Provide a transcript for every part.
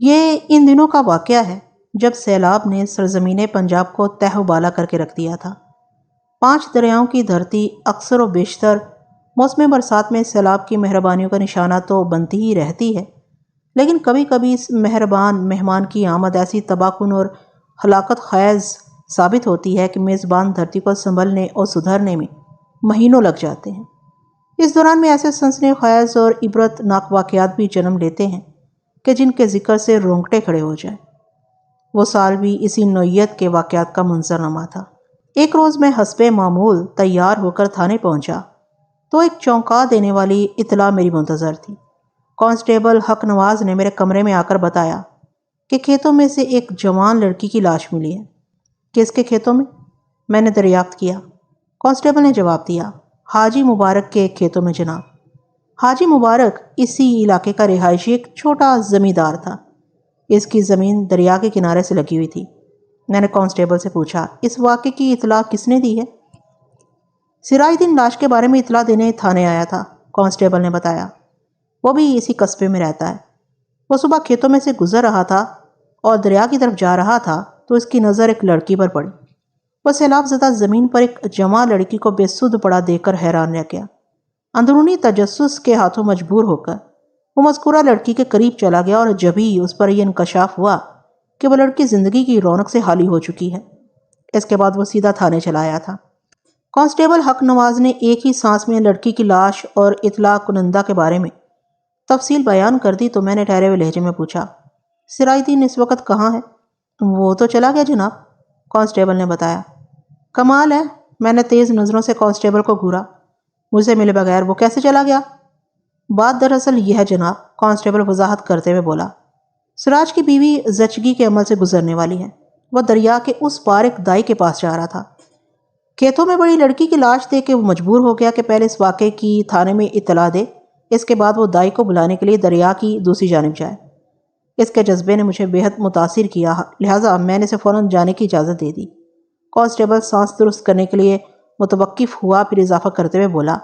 یہ ان دنوں کا واقعہ ہے جب سیلاب نے سرزمین پنجاب کو تہہ و بالا کر کے رکھ دیا تھا۔ 5 دریاؤں کی دھرتی اکثر و بیشتر موسم برسات میں سیلاب کی مہربانیوں کا نشانہ تو بنتی ہی رہتی ہے، لیکن کبھی کبھی اس مہربان مہمان کی آمد ایسی تباہ کن اور ہلاکت خیز ثابت ہوتی ہے کہ میزبان دھرتی کو سنبھلنے اور سدھرنے میں مہینوں لگ جاتے ہیں۔ اس دوران میں ایسے سنسنی خیز اور عبرت ناک واقعات بھی جنم لیتے ہیں کہ جن کے ذکر سے رونگٹے کھڑے ہو جائیں۔ وہ سال بھی اسی نوعیت کے واقعات کا منظرنامہ تھا۔ ایک روز میں حسب معمول تیار ہو کر تھانے پہنچا تو ایک چونکا دینے والی اطلاع میری منتظر تھی۔ کانسٹیبل حق نواز نے میرے کمرے میں آ کر بتایا کہ کھیتوں میں سے ایک جوان لڑکی کی لاش ملی ہے۔ کس کے کھیتوں میں؟ میں نے دریافت کیا۔ کانسٹیبل نے جواب دیا، حاجی مبارک کے کھیتوں میں جناب۔ حاجی مبارک اسی علاقے کا رہائشی ایک چھوٹا زمیندار تھا۔ اس کی زمین دریا کے کنارے سے لگی ہوئی تھی۔ میں نے کانسٹیبل سے پوچھا، اس واقعے کی اطلاع کس نے دی ہے؟ سراج الدین لاش کے بارے میں اطلاع دینے تھانے آیا تھا، کانسٹیبل نے بتایا۔ وہ بھی اسی قصبے میں رہتا ہے۔ وہ صبح کھیتوں میں سے گزر رہا تھا اور دریا کی طرف جا رہا تھا تو اس کی نظر ایک لڑکی پر پڑی۔ وہ سیلاب زدہ زمین پر ایک جوان لڑکی کو بے سدھ پڑا دیکھ کر حیران رہ گیا۔ اندرونی تجسس کے ہاتھوں مجبور ہو کر وہ مذکورہ لڑکی کے قریب چلا گیا اور جبھی اس پر یہ انکشاف ہوا کہ وہ لڑکی زندگی کی رونق سے خالی ہو چکی ہے، اس کے بعد وہ سیدھا تھانے چلا آیا تھا۔ کانسٹیبل حق نواز نے ایک ہی سانس میں لڑکی کی لاش اور اطلاع کنندہ کے بارے میں تفصیل بیان کر دی تو میں نے ٹھہرے ہوئے لہجے میں پوچھا، سراج الدین اس وقت کہاں ہے؟ وہ تو چلا گیا جناب، کانسٹیبل نے بتایا۔ کمال ہے، میں نے تیز نظروں سے کانسٹیبل کو گھورا۔ مجھ سے ملے بغیر وہ کیسے چلا گیا؟ بات دراصل یہ ہے جناب، کانسٹیبل وضاحت کرتے ہوئے بولا، سراج کی بیوی زچگی کے عمل سے گزرنے والی ہے۔ وہ دریا کے اس پار ایک دائی کے پاس جا رہا تھا۔ کھیتوں میں بڑی لڑکی کی لاش دیکھ کے وہ مجبور ہو گیا کہ پہلے اس واقعے کی تھانے میں اطلاع دے، اس کے بعد وہ دائی کو بلانے کے لیے دریا کی دوسری جانب جائے۔ اس کے جذبے نے مجھے بے حد متاثر کیا، لہٰذا میں نے اسے فوراً جانے کی اجازت دے دی۔ کانسٹیبل سانس درست کرنے کے لیے متوقف ہوا، پھر اضافہ کرتے ہوئے بولا،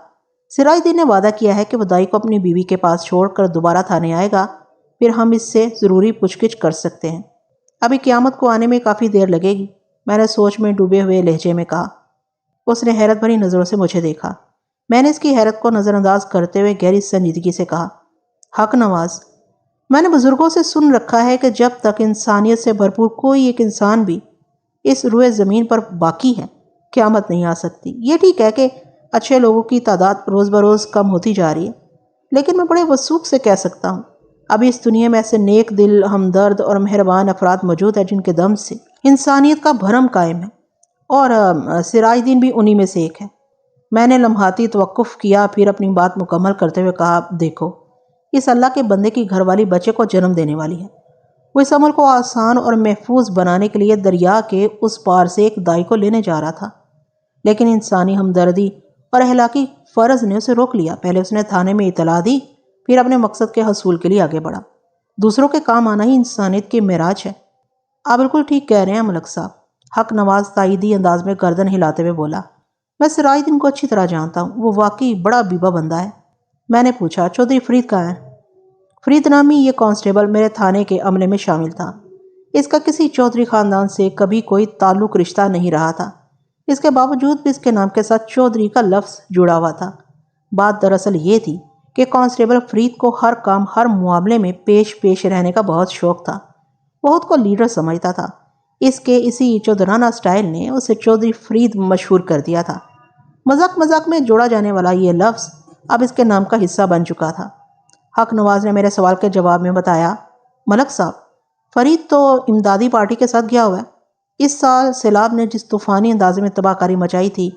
سراج الدین نے وعدہ کیا ہے کہ وہ دائی کو اپنی بیوی کے پاس چھوڑ کر دوبارہ تھانے آئے گا، پھر ہم اس سے ضروری پوچھ گچھ کر سکتے ہیں۔ ابھی قیامت کو آنے میں کافی دیر لگے گی، میں نے سوچ میں ڈوبے ہوئے لہجے میں کہا۔ اس نے حیرت بھری نظروں سے مجھے دیکھا۔ میں نے اس کی حیرت کو نظر انداز کرتے ہوئے گہری سنجیدگی سے کہا، حق نواز، میں نے بزرگوں سے سن رکھا ہے کہ جب تک انسانیت سے بھرپور کوئی ایک انسان بھی اس روئے زمین پر باقی ہے، قیامت نہیں آ سکتی۔ یہ ٹھیک ہے کہ اچھے لوگوں کی تعداد روز بروز کم ہوتی جا رہی ہے، لیکن میں بڑے وثوق سے کہہ سکتا ہوں ابھی اس دنیا میں ایسے نیک دل، ہمدرد اور مہربان افراد موجود ہیں جن کے دم سے انسانیت کا بھرم قائم ہے، اور سراج الدین بھی انہی میں سے ایک ہے۔ میں نے لمحاتی توقف کیا، پھر اپنی بات مکمل کرتے ہوئے کہا، دیکھو، اس اللہ کے بندے کی گھر والی بچے کو جنم دینے والی ہے۔ وہ اس عمل کو آسان اور محفوظ بنانے کے لیے دریا کے اس پار سے ایک دائی کو لینے جا رہا تھا، لیکن انسانی ہمدردی اور اخلاقی فرض نے اسے روک لیا۔ پہلے اس نے تھانے میں اطلاع دی، پھر اپنے مقصد کے حصول کے لیے آگے بڑھا۔ دوسروں کے کام آنا ہی انسانیت کی معراج ہے۔ آپ بالکل ٹھیک کہہ رہے ہیں ملک صاحب، حق نواز تائیدی انداز میں گردن ہلاتے ہوئے بولا۔ میں سراج الدین کو اچھی طرح جانتا ہوں، وہ واقعی بڑا بیبا بندہ ہے۔ میں نے پوچھا، چودھری فرید کہاں ہے؟ فرید نامی یہ کانسٹیبل میرے تھانے کے عملے میں شامل تھا۔ اس کا کسی چودھری خاندان سے کبھی کوئی تعلق رشتہ نہیں رہا تھا، اس کے باوجود بھی اس کے نام کے ساتھ چودھری کا لفظ جڑا ہوا تھا۔ بات دراصل یہ تھی کہ کانسٹیبل فرید کو ہر کام، ہر معاملے میں پیش رہنے کا بہت شوق تھا۔ وہ خود کو لیڈر سمجھتا تھا۔ اس کے اسی چودرانہ سٹائل نے اسے چودھری فرید مشہور کر دیا تھا۔ مذاق مذاق میں جوڑا جانے والا یہ لفظ اب اس کے نام کا حصہ بن چکا تھا۔ حق نواز نے میرے سوال کے جواب میں بتایا، ملک صاحب، فرید تو امدادی پارٹی کے ساتھ گیا ہوا ہے۔ اس سال سیلاب نے جس طوفانی انداز میں تباہ کاری مچائی تھی،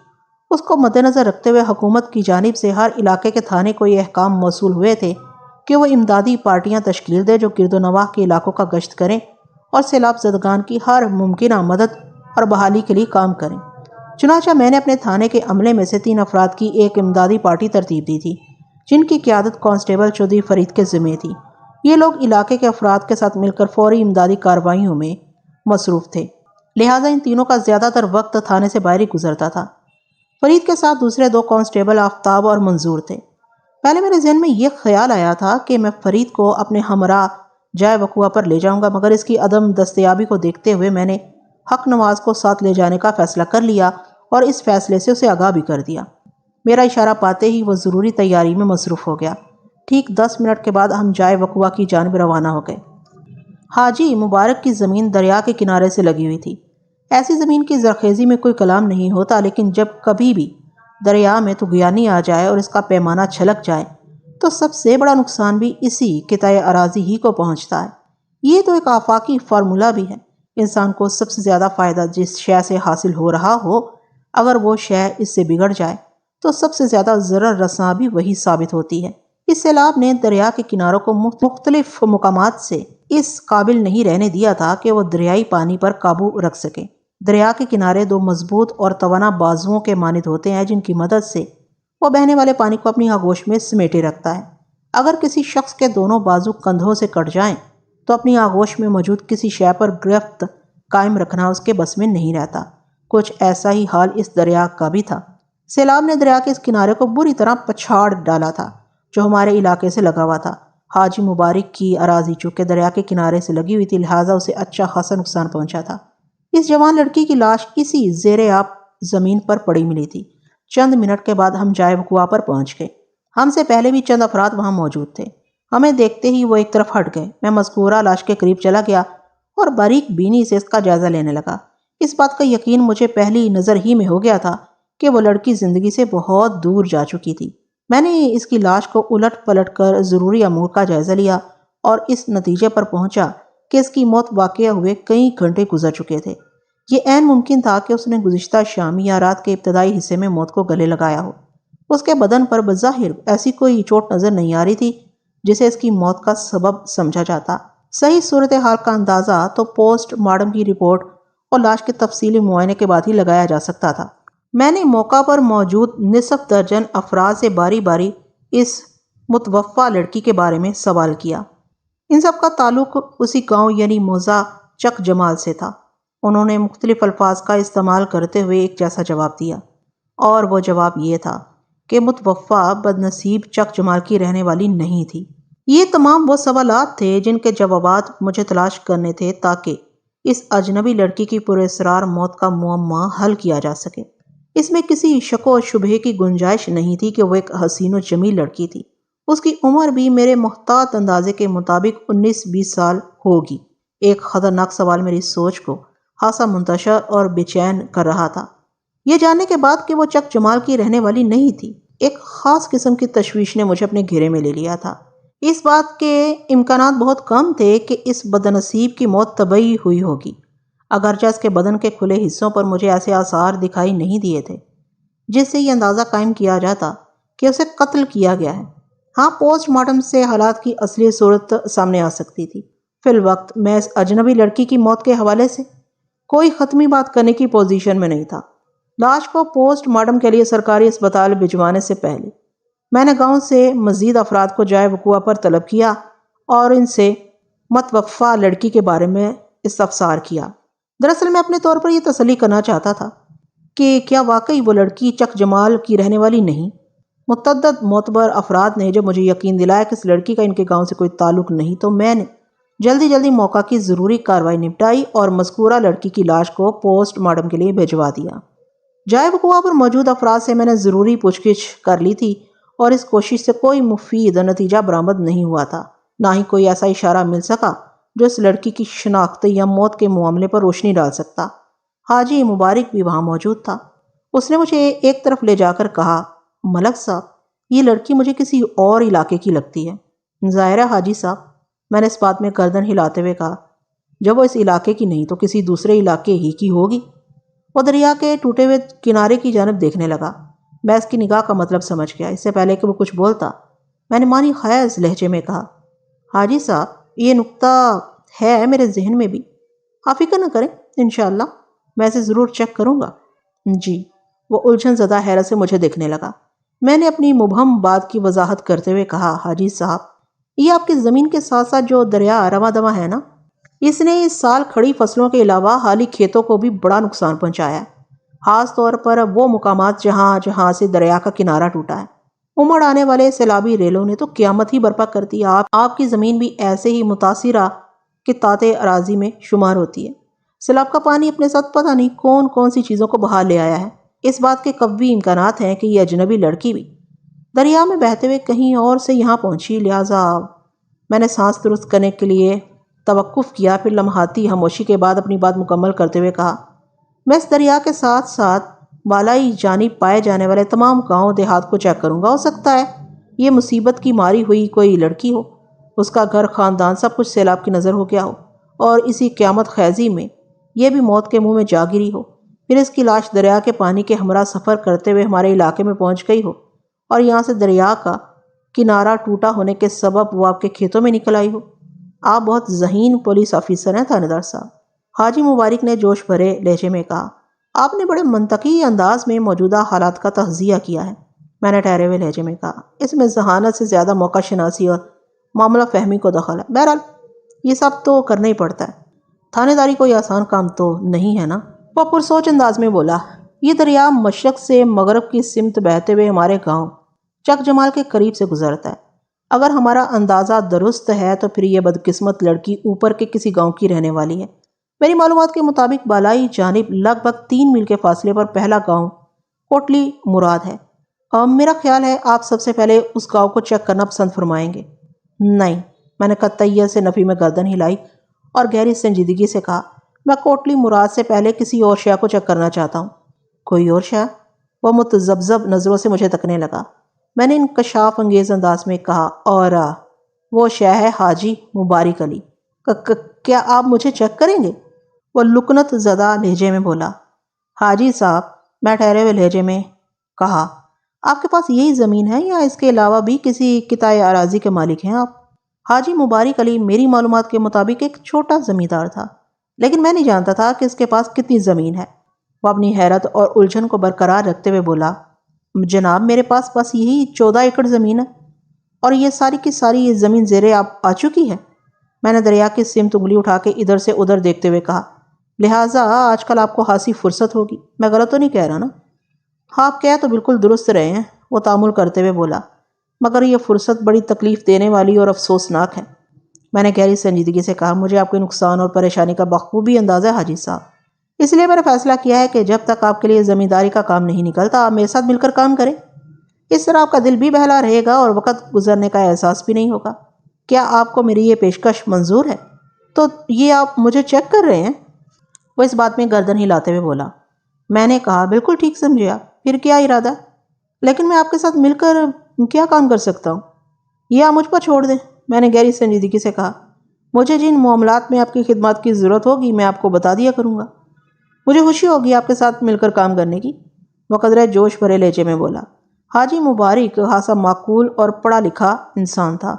اس کو مد نظر رکھتے ہوئے حکومت کی جانب سے ہر علاقے کے تھانے کو یہ احکام موصول ہوئے تھے کہ وہ امدادی پارٹیاں تشکیل دے جو گرد و نواح کے علاقوں کا گشت کریں اور سیلاب زدگان کی ہر ممکنہ مدد اور بحالی کے لیے کام کریں۔ چنانچہ میں نے اپنے تھانے کے عملے میں سے 3 افراد کی ایک امدادی پارٹی ترتیب دی تھی، جن کی قیادت کانسٹیبل چودھری فرید کے ذمے تھی۔ یہ لوگ علاقے کے افراد کے ساتھ مل کر فوری امدادی کارروائیوں میں مصروف تھے، لہٰذا ان تینوں کا زیادہ تر وقت تھانے سے باہر ہی گزرتا تھا۔ فرید کے ساتھ دوسرے 2 کانسٹیبل آفتاب اور منظور تھے۔ پہلے میرے ذہن میں یہ خیال آیا تھا کہ میں فرید کو اپنے ہمراہ جائے وقوع پر لے جاؤں گا، مگر اس کی عدم دستیابی کو دیکھتے ہوئے میں نے حق نواز کو ساتھ لے جانے کا فیصلہ کر لیا اور اس فیصلے سے اسے آگاہ بھی کر دیا۔ میرا اشارہ پاتے ہی وہ ضروری تیاری میں مصروف ہو گیا۔ ٹھیک 10 منٹ کے بعد ہم جائے وقوع کی جانب روانہ ہو گئے۔ حاجی مبارک کی زمین دریا کے کنارے سے لگی ہوئی تھی۔ ایسی زمین کی زرخیزی میں کوئی کلام نہیں ہوتا، لیکن جب کبھی بھی دریا میں طغیانی آ جائے اور اس کا پیمانہ چھلک جائے تو سب سے بڑا نقصان بھی اسی قطع اراضی ہی کو پہنچتا ہے۔ یہ تو ایک آفاقی فارمولہ بھی ہے۔ انسان کو سب سے زیادہ فائدہ جس شے سے حاصل ہو رہا ہو، اگر وہ شے اس سے بگڑ جائے تو سب سے زیادہ ضرر رساں بھی وہی ثابت ہوتی ہے۔ اس سیلاب نے دریا کے کناروں کو مختلف مقامات سے اس قابل نہیں رہنے دیا تھا کہ وہ دریائی پانی پر قابو رکھ سکے۔ دریا کے کنارے دو مضبوط اور توانا بازوؤں کے مانند ہوتے ہیں، جن کی مدد سے وہ بہنے والے پانی کو اپنی آغوش میں سمیٹے رکھتا ہے۔ اگر کسی شخص کے دونوں بازو کندھوں سے کٹ جائیں تو اپنی آغوش میں موجود کسی شے پر گرفت قائم رکھنا اس کے بس میں نہیں رہتا۔ کچھ ایسا ہی حال اس دریا کا بھی تھا۔ سیلاب نے دریا کے اس کنارے کو بری طرح پچھاڑ ڈالا تھا جو ہمارے علاقے سے لگا ہوا تھا۔ حاجی مبارک کی اراضی چونکہ دریا کے کنارے سے لگی ہوئی تھی، لہٰذا اسے اچھا خاصا نقصان پہنچا تھا۔ اس جوان لڑکی کی لاش اسی زیر آب زمین پر پڑی ملی تھی۔ چند منٹ کے بعد ہم جائے وقوع پر پہنچ گئے۔ ہم سے پہلے بھی چند افراد وہاں موجود تھے۔ ہمیں دیکھتے ہی وہ ایک طرف ہٹ گئے۔ میں مذکورہ لاش کے قریب چلا گیا اور باریک بینی سے اس کا جائزہ لینے لگا۔ اس بات کا یقین مجھے پہلی نظر ہی میں ہو گیا تھا کہ وہ لڑکی زندگی سے بہت دور جا چکی تھی۔ میں نے اس کی لاش کو الٹ پلٹ کر ضروری امور کا جائزہ لیا اور اس نتیجے پر پہنچا کہ اس کی موت واقعہ ہوئے کئی گھنٹے گزر چکے تھے۔ یہ عین ممکن تھا کہ اس نے گزشتہ شام یا رات کے ابتدائی حصے میں موت کو گلے لگایا ہو۔ اس کے بدن پر بظاہر ایسی کوئی چوٹ نظر نہیں آ رہی تھی جسے اس کی موت کا سبب سمجھا جاتا۔ صحیح صورتحال کا اندازہ تو پوسٹ مارٹم کی رپورٹ اور لاش کے تفصیلی معائنے کے بعد ہی لگایا جا سکتا تھا۔ میں نے موقع پر موجود نصف درجن افراد سے باری باری اس متوفہ لڑکی کے بارے میں سوال کیا۔ ان سب کا تعلق اسی گاؤں یعنی موزہ چک جمال سے تھا۔ انہوں نے مختلف الفاظ کا استعمال کرتے ہوئے ایک جیسا جواب دیا، اور وہ جواب یہ تھا کہ متوفہ بدنصیب چک جمال کی رہنے والی نہیں تھی۔ یہ تمام وہ سوالات تھے جن کے جوابات مجھے تلاش کرنے تھے تاکہ اس اجنبی لڑکی کی پراسرار موت کا معمہ حل کیا جا سکے۔ اس میں کسی شک و شبہے کی گنجائش نہیں تھی کہ وہ ایک حسین و جمیل لڑکی تھی۔ اس کی عمر بھی میرے محتاط اندازے کے مطابق 19-20 سال ہوگی۔ ایک خطرناک سوال میری سوچ کو خاصا منتشر اور بے چین کر رہا تھا۔ یہ جاننے کے بعد کہ وہ چک جمال کی رہنے والی نہیں تھی، ایک خاص قسم کی تشویش نے مجھے اپنے گھیرے میں لے لیا تھا۔ اس بات کے امکانات بہت کم تھے کہ اس بدنصیب کی موت طبعی ہوئی ہوگی، اگرچہ اس کے بدن کے کھلے حصوں پر مجھے ایسے آثار دکھائی نہیں دیے تھے جس سے یہ اندازہ قائم کیا جاتا کہ اسے قتل کیا گیا ہے۔ ہاں، پوسٹ مارٹم سے حالات کی اصلی صورت سامنے آ سکتی تھی۔ فی الوقت میں اس اجنبی لڑکی کی موت کے حوالے سے کوئی حتمی بات کرنے کی پوزیشن میں نہیں تھا۔ لاش کو پوسٹ مارٹم کے لیے سرکاری اسپتال بھجوانے سے پہلے میں نے گاؤں سے مزید افراد کو جائے وقوع پر طلب کیا اور ان سے متوفہ لڑکی کے بارے میں استفسار کیا۔ دراصل میں اپنے طور پر یہ تسلی کرنا چاہتا تھا کہ کیا واقعی وہ لڑکی چک جمال کی رہنے والی نہیں۔ متعدد معتبر افراد نے جب مجھے یقین دلایا کہ اس لڑکی کا ان کے گاؤں سے کوئی تعلق نہیں، تو میں نے جلدی موقع کی ضروری کارروائی نپٹائی اور مذکورہ لڑکی کی لاش کو پوسٹ مارٹم کے لیے بھجوا دیا۔ جائے وقوع پر موجود افراد سے میں نے ضروری پوچھ گچھ کر لی تھی اور اس کوشش سے کوئی مفید نتیجہ برآمد نہیں ہوا تھا۔ نہ ہی کوئی ایسا اشارہ مل سکا جو اس لڑکی کی شناخت یا موت کے معاملے پر روشنی ڈال سکتا۔ حاجی مبارک بھی وہاں موجود تھا۔ اس نے مجھے ایک طرف لے جا کر کہا، ملک صاحب، یہ لڑکی مجھے کسی اور علاقے کی لگتی ہے۔ ظاہر ہے حاجی صاحب، میں نے اس بات میں گردن ہلاتے ہوئے کہا، جب وہ اس علاقے کی نہیں تو کسی دوسرے علاقے ہی کی ہوگی۔ وہ دریا کے ٹوٹے ہوئے کنارے کی جانب دیکھنے لگا۔ میں اس کی نگاہ کا مطلب سمجھ گیا۔ اس سے پہلے کہ وہ کچھ بولتا، میں نے معنی خیز لہجے میں کہا، حاجی صاحب، یہ نقطہ ہے میرے ذہن میں بھی، آپ فکر نہ کریں، انشاءاللہ میں اسے ضرور چیک کروں گا۔ جی۔ وہ الجھن زدہ حیرت سے مجھے دیکھنے لگا۔ میں نے اپنی مبہم بات کی وضاحت کرتے ہوئے کہا، حاجی صاحب، یہ آپ کی زمین کے ساتھ ساتھ جو دریا رواں دواں ہے نا، اس نے اس سال کھڑی فصلوں کے علاوہ حالی کھیتوں کو بھی بڑا نقصان پہنچایا ہے، خاص طور پر وہ مقامات جہاں سے دریا کا کنارہ ٹوٹا ہے۔ امڑ آنے والے سیلابی ریلوں نے تو قیامت ہی برپا کر دی۔ آپ کی زمین بھی ایسے ہی متاثرہ کہ تاتے اراضی میں شمار ہوتی ہے۔ سیلاب کا پانی اپنے ساتھ پتہ نہیں کون کون سی چیزوں کو بہا لے آیا ہے۔ اس بات کے قوی امکانات ہیں کہ یہ اجنبی لڑکی بھی دریا میں بہتے ہوئے کہیں اور سے یہاں پہنچی، لہٰذا میں نے سانس درست کرنے کے لیے توقف کیا، پھر لمحاتی خاموشی کے بعد اپنی بات مکمل کرتے ہوئے کہا، میں اس دریا کے ساتھ ساتھ بالائی جانب پائے جانے والے تمام گاؤں دیہات کو چیک کروں گا۔ ہو سکتا ہے یہ مصیبت کی ماری ہوئی کوئی لڑکی ہو، اس کا گھر خاندان سب کچھ سیلاب کی نظر ہو گیا ہو، اور اسی قیامت خیزی میں یہ بھی موت کے منہ میں جا گری ہو، پھر اس کی لاش دریا کے پانی کے ہمراہ سفر کرتے ہوئے ہمارے علاقے میں پہنچ گئی ہو، اور یہاں سے دریا کا کنارہ ٹوٹا ہونے کے سبب وہ آپ کے کھیتوں میں نکل آئی ہو۔ آپ بہت ذہین پولیس آفیسر ہیں تھانے دار صاحب، حاجی مبارک نے جوش بھرے لہجے میں کہا۔ آپ نے بڑے منطقی انداز میں موجودہ حالات کا تجزیہ کیا ہے، میں نے ٹھہرے ہوئے لہجے میں کہا۔ اس میں ذہانت سے زیادہ موقع شناسی اور معاملہ فہمی کو دخل ہے۔ بہرحال یہ سب تو کرنا ہی پڑتا ہے، تھانے داری کوئی آسان کام تو نہیں ہے نا۔ وہ پرسوچ انداز میں بولا، یہ دریا مشرق سے مغرب کی سمت بہتے ہوئے ہمارے گاؤں چک جمال کے قریب سے گزرتا ہے۔ اگر ہمارا اندازہ درست ہے تو پھر یہ بدقسمت لڑکی اوپر کے کسی گاؤں کی رہنے والی ہے۔ میری معلومات کے مطابق بالائی جانب لگ بھگ 3 میل کے فاصلے پر پہلا گاؤں کوٹلی مراد ہے۔ میرا خیال ہے آپ سب سے پہلے اس گاؤں کو چیک کرنا پسند فرمائیں گے۔ نہیں، میں نے قطعیت سے نفی میں گردن ہلائی اور گہری سنجیدگی سے کہا، میں کوٹلی مراد سے پہلے کسی اور شے کو چیک کرنا چاہتا ہوں۔ کوئی اور شے؟ وہ متذبذب نظروں سے مجھے تکنے لگا۔ میں نے انکشاف انگیز انداز میں کہا، اور وہ شے ہے حاجی مبارک علی۔ کیا آپ مجھے چیک کریں گے؟ وہ لکنت زدہ لہجے میں بولا۔ حاجی صاحب، میں ٹھہرے ہوئے لہجے میں کہا، آپ کے پاس یہی زمین ہے یا اس کے علاوہ بھی کسی قطع اراضی کے مالک ہیں آپ؟ حاجی مبارک علی میری معلومات کے مطابق ایک چھوٹا زمیندار تھا، لیکن میں نہیں جانتا تھا کہ اس کے پاس کتنی زمین ہے۔ وہ اپنی حیرت اور الجھن کو برقرار رکھتے ہوئے بولا، جناب میرے پاس بس یہی 14 ایکڑ زمین ہے، اور یہ ساری کی ساری زمین زیر آپ آ چکی ہے۔ میں نے دریا کی سمت انگلی اٹھا کے ادھر سے ادھر دیکھتے ہوئے کہا، لہٰذا آج کل آپ کو خاصی فرصت ہوگی، میں غلط تو نہیں کہہ رہا نا؟ آپ کہہ تو بالکل درست رہے ہیں، وہ تامل کرتے ہوئے بولا، مگر یہ فرصت بڑی تکلیف دینے والی اور افسوسناک ہے۔ میں نے گہری سنجیدگی سے کہا، مجھے آپ کے نقصان اور پریشانی کا بخوبی اندازہ ہے حاجی صاحب، اس لیے میں نے فیصلہ کیا ہے کہ جب تک آپ کے لیے زمینداری کا کام نہیں نکلتا آپ میرے ساتھ مل کر کام کریں۔ اس طرح آپ کا دل بھی بہلا رہے گا اور وقت گزرنے کا احساس بھی نہیں ہوگا۔ کیا آپ کو میری یہ پیشکش منظور ہے؟ تو یہ آپ مجھے چیک کر رہے ہیں؟ وہ اس بات میں گردن ہلاتے ہوئے بولا۔ میں نے کہا، بالکل ٹھیک سمجھے آپ، پھر کیا ارادہ؟ لیکن میں آپ کے ساتھ مل کر کیا کام کر سکتا ہوں؟ یہ آپ مجھ پر چھوڑ دیں، میں نے گہری سنجیدگی سے کہا۔ مجھے جن معاملات میں آپ کی خدمات کی ضرورت ہوگی میں آپ کو بتا دیا کروں گا، مجھے خوشی ہوگی آپ کے ساتھ مل کر کام کرنے کی، وہ قدرے جوش بھرے لہجے میں بولا۔ حاجی مبارک خاصا معقول اور پڑھا لکھا انسان تھا،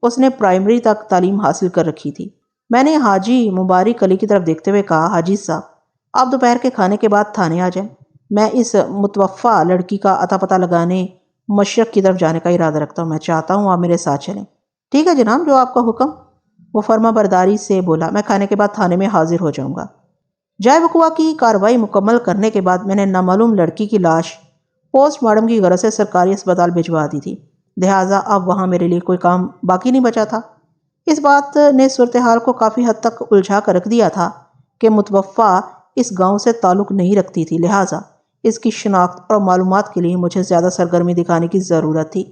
اس نے پرائمری تک تعلیم حاصل کر رکھی تھی۔ میں نے حاجی مبارک علی کی طرف دیکھتے ہوئے کہا، حاجی صاحب آپ دوپہر کے کھانے کے بعد تھانے آ جائیں، میں اس متوفہ لڑکی کا اتا پتہ لگانے مشرق کی طرف جانے کا ارادہ رکھتا ہوں، میں چاہتا ہوں آپ میرے ساتھ چلیں۔ ٹھیک ہے جناب، جو آپ کا حکم، وہ فرما برداری سے بولا۔ میں کھانے کے بعد تھانے میں حاضر ہو جاؤں گا۔ جائے وقوع کی کارروائی مکمل کرنے کے بعد میں نے نامعلوم لڑکی کی لاش پوسٹ مارٹم کی غرض سے سرکاری اسپتال بھجوا دی تھی، لہٰذا اب وہاں میرے لیے کوئی کام باقی نہیں بچا تھا۔ اس بات نے صورتحال کو کافی حد تک الجھا کر رکھ دیا تھا کہ متوفہ اس گاؤں سے تعلق نہیں رکھتی تھی، لہٰذا اس کی شناخت اور معلومات کے لیے مجھے زیادہ سرگرمی دکھانے کی ضرورت تھی۔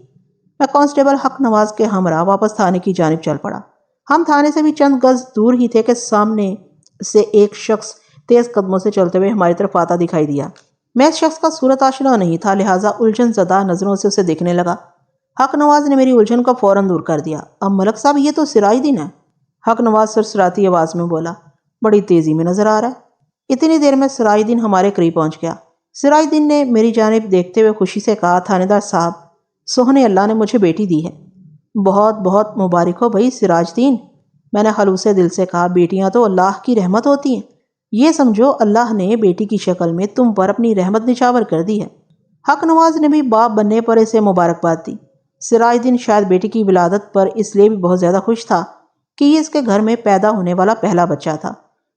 میں کانسٹیبل حق نواز کے ہمراہ واپس تھانے کی جانب چل پڑا۔ ہم تھانے سے بھی چند گز دور ہی تھے کہ سامنے سے ایک شخص تیز قدموں سے چلتے ہوئے ہماری طرف آتا دکھائی دیا۔ میں اس شخص کا صورت آشنا نہیں تھا، لہٰذا الجھن زدہ نظروں سے اسے دیکھنے لگا۔ حق نواز نے میری الجھن کو فوراً دور کر دیا۔ اب ملک صاحب یہ تو سراج دین ہے، حق نواز سرسراتی آواز میں بولا، بڑی تیزی میں نظر آ رہا ہے۔ اتنی دیر میں سراج دین ہمارے قریب پہنچ گیا۔ سراج دین نے میری جانب دیکھتے ہوئے خوشی سے کہا، تھانے دار صاحب سوہنے اللہ نے مجھے بیٹی دی ہے۔ بہت بہت مبارک ہو بھائی سراج دین، میں نے خلوص دل سے کہا، بیٹیاں تو اللہ کی رحمت ہوتی ہیں، یہ سمجھو اللہ نے بیٹی کی شکل میں تم پر اپنی رحمت نچھاور کر دی ہے۔ حق نواز نے بھی باپ بننے پر اسے مبارکباد دی۔ سراج دین شاید بیٹی کی ولادت پر اس لیے بھی بہت زیادہ خوش تھا کہ یہ اس کے گھر میں پیدا ہونے والا پہلا بچہ تھا۔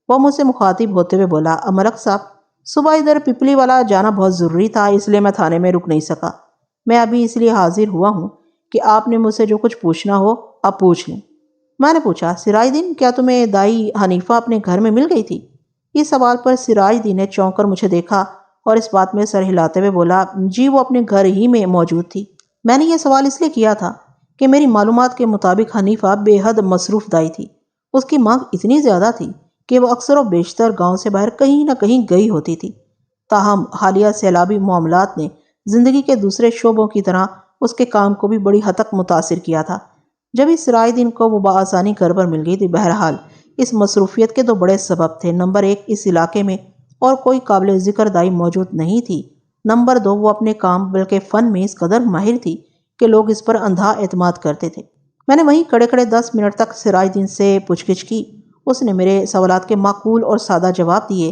وہ مجھ سے مخاطب ہوتے ہوئے بولا، ملک صاحب صبح ادھر پپلی والا جانا بہت ضروری تھا، اس لیے میں تھانے میں رک نہیں سکا۔ میں ابھی اس لیے حاضر ہوا ہوں کہ آپ نے مجھ سے جو کچھ پوچھنا ہو اب پوچھ لیں۔ میں نے پوچھا، سراج دین، کیا تمہیں دائی حنیفہ اپنے گھر میں مل گئی تھی؟ اس سوال پر سراج دین نے چونک کر مجھے دیکھا اور اس بات میں سر ہلاتے ہوئے بولا، جی وہ اپنے گھر ہی میں موجود تھی۔ میں نے یہ سوال اس لیے کیا تھا کہ میری معلومات کے مطابق حنیفہ بے حد مصروف دائی تھی۔ اس کی مانگ اتنی زیادہ تھی کہ وہ اکثر و بیشتر گاؤں سے باہر کہیں نہ کہیں گئی ہوتی تھی۔ تاہم حالیہ سیلابی معاملات نے زندگی کے دوسرے شعبوں کی طرح اس کے کام کو بھی بڑی حد تک متاثر کیا تھا۔ جب اس سراج دین کو وہ بآسانی گھر پر مل گئی تھی، بہرحال اس مصروفیت کے دو بڑے سبب تھے۔ نمبر ایک، اس علاقے میں اور کوئی قابل ذکر دائی موجود نہیں تھی۔ نمبر دو، وہ اپنے کام بلکہ فن میں اس قدر ماہر تھی کہ لوگ اس پر اندھا اعتماد کرتے تھے۔ میں نے وہیں کھڑے کھڑے 10 منٹ تک سراج دین سے پوچھ گچھ کی۔ اس نے میرے سوالات کے معقول اور سادہ جواب دیے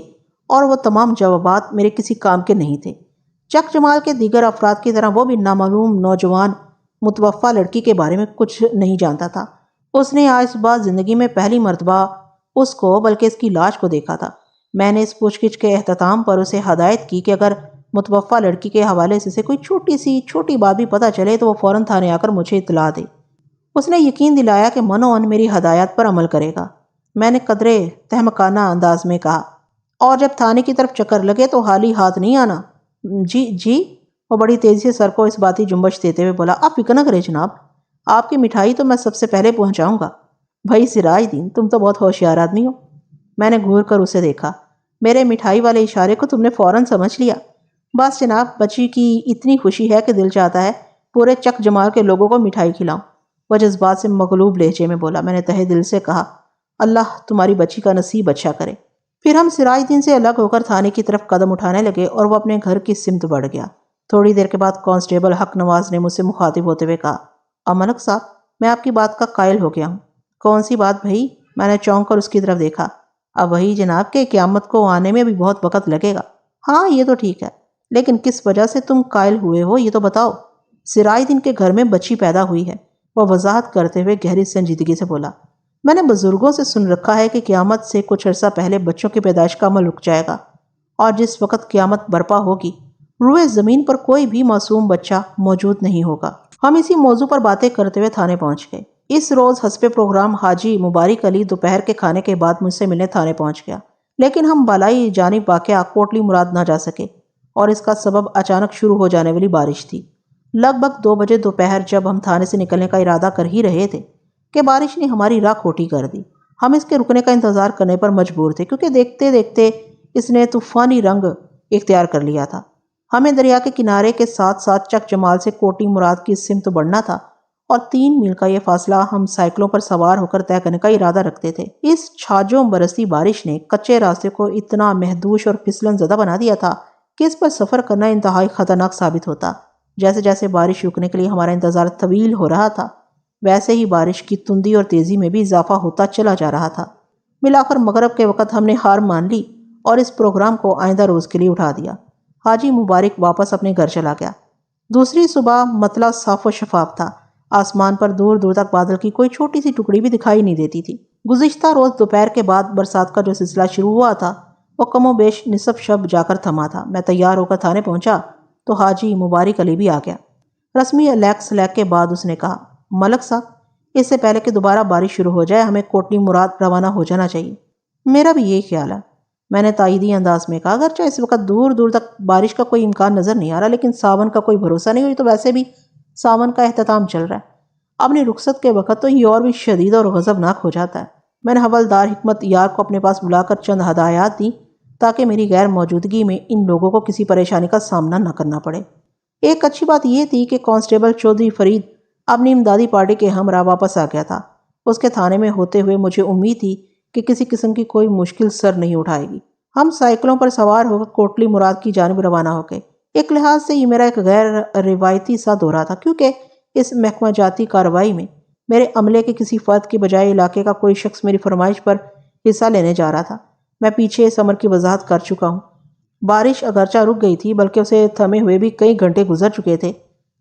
اور وہ تمام جوابات میرے کسی کام کے نہیں تھے۔ چک جمال کے دیگر افراد کی طرح وہ بھی نامعلوم نوجوان متوفی لڑکی کے بارے میں کچھ نہیں جانتا تھا۔ اس نے آج صبح زندگی میں پہلی مرتبہ اس کو بلکہ اس کی لاش کو دیکھا تھا۔ میں نے اس پوچھ گچھ کے اختتام پر اسے ہدایت کی کہ اگر متوفی لڑکی کے حوالے سے کوئی چھوٹی بات بھی پتہ چلے تو وہ فوراً تھانے آ کر مجھے اطلاع دے۔ اس نے یقین دلایا کہ منوعن میری ہدایات پر عمل کرے گا۔ میں نے قدرے تہمکانہ انداز میں کہا، اور جب تھانے کی طرف چکر لگے تو خالی ہاتھ نہیں آنا۔ جی وہ بڑی تیزی سے سر کو اس باتی جنبش دیتے ہوئے بولا، آپ فکر نہ کریں جناب، آپ کی مٹھائی تو میں سب سے پہلے پہنچاؤں گا۔ بھائی سراج دین، تم تو بہت ہوشیار آدمی ہو۔ میں نے گھور کر اسے دیکھا۔ میرے مٹھائی والے اشارے کو تم نے فوراً سمجھ لیا۔ بس جناب، بچی کی اتنی خوشی ہے کہ دل چاہتا ہے پورے چک جمال کے لوگوں کو مٹھائی کھلاؤں۔ وہ جذبات سے مغلوب لہجے میں بولا۔ میں نے تہہ دل سے کہا، اللہ تمہاری بچی کا نصیب اچھا کرے۔ پھر ہم سراج دین سے الگ ہو کر تھانے کی طرف قدم اٹھانے لگے اور وہ اپنے گھر کی سمت بڑھ گیا۔ تھوڑی دیر کے بعد کانسٹیبل حق نواز نے مجھ سے مخاطب ہوتے ہوئے کہا، ملک صاحب، میں آپ کی بات کا قائل ہو گیا ہوں۔ کون سی بات بھائی؟ میں نے چونک کر اس کی طرف دیکھا۔ اب وہی جناب کہ قیامت کو آنے میں بھی بہت وقت لگے گا۔ ہاں یہ تو ٹھیک ہے، لیکن کس وجہ سے تم قائل ہوئے ہو یہ تو بتاؤ۔ سراج دین کے گھر میں بچی پیدا ہوئی ہے، وہ وضاحت کرتے ہوئے گہری سنجیدگی سے بولا۔ میں نے بزرگوں سے سن رکھا ہے کہ قیامت سے کچھ عرصہ پہلے بچوں کی پیدائش کا عمل رک جائے گا، اور جس وقت قیامت برپا ہوگی روئے زمین پر کوئی بھی معصوم بچہ موجود نہیں ہوگا۔ ہم اسی موضوع پر باتیں کرتے ہوئے تھانے پہنچ گئے۔ اس روز حسب پروگرام حاجی مبارک علی دوپہر کے کھانے کے بعد مجھ سے ملنے تھانے پہنچ گیا، لیکن ہم بالائی جانب واقعہ کوٹلی مراد نہ جا سکے، اور اس کا سبب اچانک شروع ہو جانے والی بارش تھی۔ لگ بھگ 2 بجے دوپہر جب ہم تھانے سے نکلنے کا ارادہ کر ہی رہے تھے کہ بارش نے ہماری راہ کھوٹی کر دی۔ ہم اس کے رکنے کا انتظار کرنے پر مجبور تھے، کیونکہ دیکھتے دیکھتے اس نے طوفانی رنگ اختیار کر لیا تھا۔ ہمیں دریا کے کنارے کے ساتھ ساتھ چک جمال سے کوٹی مراد کی سمت بڑھنا تھا، اور 3 میل کا یہ فاصلہ ہم سائیکلوں پر سوار ہو کر طے کرنے کا ارادہ رکھتے تھے۔ اس چھاجوں برستی بارش نے کچے راستے کو اتنا محدوش اور پھسلن زدہ بنا دیا تھا کہ اس پر سفر کرنا انتہائی خطرناک ثابت ہوتا۔ جیسے جیسے بارش رکنے کے لیے ہمارا انتظار طویل ہو رہا تھا، ویسے ہی بارش کی تندی اور تیزی میں بھی اضافہ ہوتا چلا جا رہا تھا۔ ملاخر مغرب کے وقت ہم نے ہار مان لی اور اس پروگرام کو آئندہ روز کے لیے اٹھا دیا۔ حاجی مبارک واپس اپنے گھر چلا گیا۔ دوسری صبح مطلع صاف و شفاف تھا۔ آسمان پر دور دور تک بادل کی کوئی چھوٹی سی ٹکڑی بھی دکھائی نہیں دیتی تھی۔ گزشتہ روز دوپہر کے بعد برسات کا جو سلسلہ شروع ہوا تھا وہ کم و بیش نصف شب جا کر تھما تھا۔ میں تیار ہو کر تھانے پہنچا تو حاجی مبارک علی بھی آ گیا۔ رسمی لیک سلیک کے بعد اس نے کہا، ملک صاحب، اس سے پہلے کہ دوبارہ بارش شروع ہو جائے ہمیں کوٹلی مراد روانہ ہو جانا چاہیے۔ میرا بھی یہی خیال ہے، میں نے تائیدی انداز میں کہا۔ اگرچہ اس وقت دور دور تک بارش کا کوئی امکان نظر نہیں آ رہا، لیکن ساون کا کوئی بھروسہ نہیں ہوئی، تو ویسے بھی ساون کا اختتام چل رہا ہے۔ اپنی رخصت کے وقت تو یہ اور بھی شدید اور غضبناک ہو جاتا ہے۔ میں نے حوالدار حکمت یار کو اپنے پاس بلا کر چند ہدایات دیں تاکہ میری غیر موجودگی میں ان لوگوں کو کسی پریشانی کا سامنا نہ کرنا پڑے۔ ایک اچھی بات یہ تھی کہ کانسٹیبل چودھری فرید اپنی امدادی پارٹی کے ہمراہ واپس آ گیا تھا۔ اس کے تھانے میں ہوتے ہوئے مجھے امید تھی کہ کسی قسم کی کوئی مشکل سر نہیں اٹھائے گی۔ ہم سائیکلوں پر سوار ہو کر کوٹلی مراد کی جانب روانہ ہو گئے۔ ایک لحاظ سے یہ میرا ایک غیر روایتی سا دورہ تھا، کیونکہ اس محکمہ جاتی کارروائی میں میرے عملے کے کسی فرد کی بجائے علاقے کا کوئی شخص میری فرمائش پر حصہ لینے جا رہا تھا۔ میں پیچھے اس امر کی وضاحت کر چکا ہوں۔ بارش اگرچہ رک گئی تھی، بلکہ اسے تھمے ہوئے بھی کئی گھنٹے گزر چکے تھے،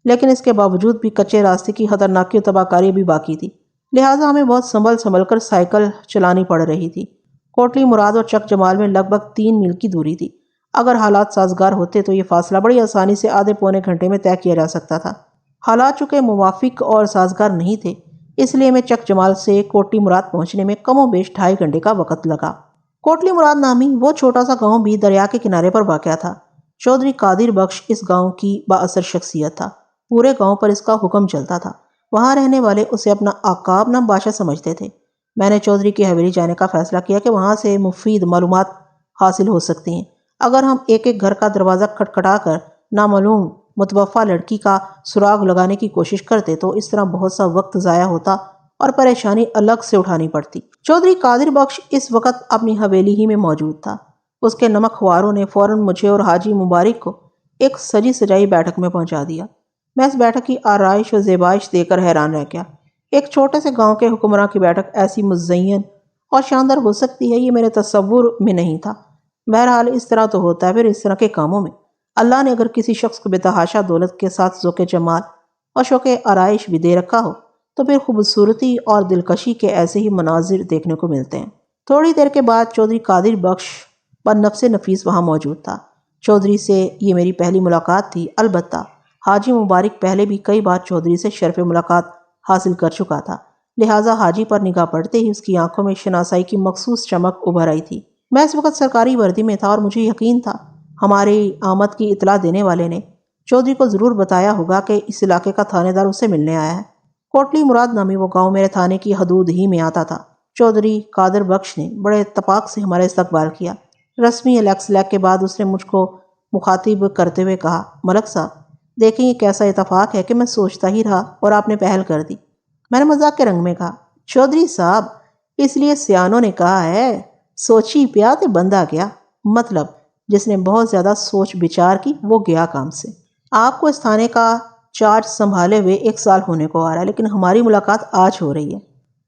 لیکن اس کے باوجود بھی کچے راستے کی خطرناکی و تباہ کاری بھی باقی تھی، لہٰذا ہمیں بہت سنبھل کر سائیکل چلانی پڑ رہی تھی۔ کوٹلی مراد اور چک جمال میں لگ بھگ 3 میل کی دوری تھی۔ اگر حالات سازگار ہوتے تو یہ فاصلہ بڑی آسانی سے آدھے پونے گھنٹے میں طے کیا جا سکتا تھا۔ حالات چونکہ موافق اور سازگار نہیں تھے، اس لیے میں چک جمال سے کوٹلی مراد پہنچنے میں کم و بیش 2.5 گھنٹے کا وقت لگا۔ کوٹلی مراد نامی وہ چھوٹا سا گاؤں بھی دریا کے کنارے پر واقع تھا۔ چودھری قادر بخش اس گاؤں کی بااثر شخصیت تھا۔ پورے گاؤں پر اس کا حکم چلتا تھا۔ وہاں رہنے والے اسے اپنا آقا، اپنا بادشاہ سمجھتے تھے۔ میں نے چودھری کی حویلی جانے کا فیصلہ کیا کہ وہاں سے مفید معلومات حاصل ہو سکتی ہیں۔ اگر ہم ایک ایک گھر کا دروازہ کھٹکھٹا کر نامعلوم متوفہ لڑکی کا سراغ لگانے کی کوشش کرتے تو اس طرح بہت سا وقت ضائع ہوتا اور پریشانی الگ سے اٹھانی پڑتی۔ چودھری قادر بخش اس وقت اپنی حویلی ہی میں موجود تھا۔ اس کے نمک خواروں نے فوراً مجھے اور حاجی مبارک کو ایک سجی سجائی بیٹھک میں پہنچا دیا۔ میں اس بیٹھک کی آرائش و زیبائش دیکھ کر حیران رہ گیا۔ ایک چھوٹے سے گاؤں کے حکمراں کی بیٹھک ایسی مزین اور شاندار ہو سکتی ہے، یہ میرے تصور میں نہیں تھا۔ بہرحال اس طرح تو ہوتا ہے پھر اس طرح کے کاموں میں۔ اللہ نے اگر کسی شخص کو بتحاشا دولت کے ساتھ ذوق جمال اور شوق آرائش بھی دے رکھا ہو تو پھر خوبصورتی اور دلکشی کے ایسے ہی مناظر دیکھنے کو ملتے ہیں۔ تھوڑی دیر کے بعد چودھری قادر بخش بنفس نفیس وہاں موجود تھا۔ چودھری سے یہ میری پہلی ملاقات تھی، البتہ حاجی مبارک پہلے بھی کئی بار چودھری سے شرف ملاقات حاصل کر چکا تھا، لہٰذا حاجی پر نگاہ پڑتے ہی اس کی آنکھوں میں شناسائی کی مخصوص چمک ابھر آئی تھی۔ میں اس وقت سرکاری وردی میں تھا اور مجھے یقین تھا ہماری آمد کی اطلاع دینے والے نے چودھری کو ضرور بتایا ہوگا کہ اس علاقے کا تھانے دار اس سے ملنے آیا ہے۔ کوٹلی مراد نامی وہ گاؤں میرے تھانے کی حدود ہی میں آتا تھا۔ چودھری قادر بخش نے بڑے اتفاق سے ہمارا استقبال کیا۔ رسمی الیکس لیک کے بعد اس نے مجھ کو مخاطب کرتے ہوئے کہا، ملک صاحب دیکھیں یہ کیسا اتفاق ہے کہ میں سوچتا ہی رہا اور آپ نے پہل کر دی۔ میں نے مذاق کے رنگ میں کہا، چودھری صاحب اس لیے سیانوں نے کہا ہے سوچی پیا تے بندہ گیا، مطلب جس نے بہت زیادہ سوچ بچار کی وہ گیا کام سے۔ آپ کو اس تھانے کا چارج سنبھالے ہوئے 1 سال ہونے کو آ رہا ہے، لیکن ہماری ملاقات آج ہو رہی ہے۔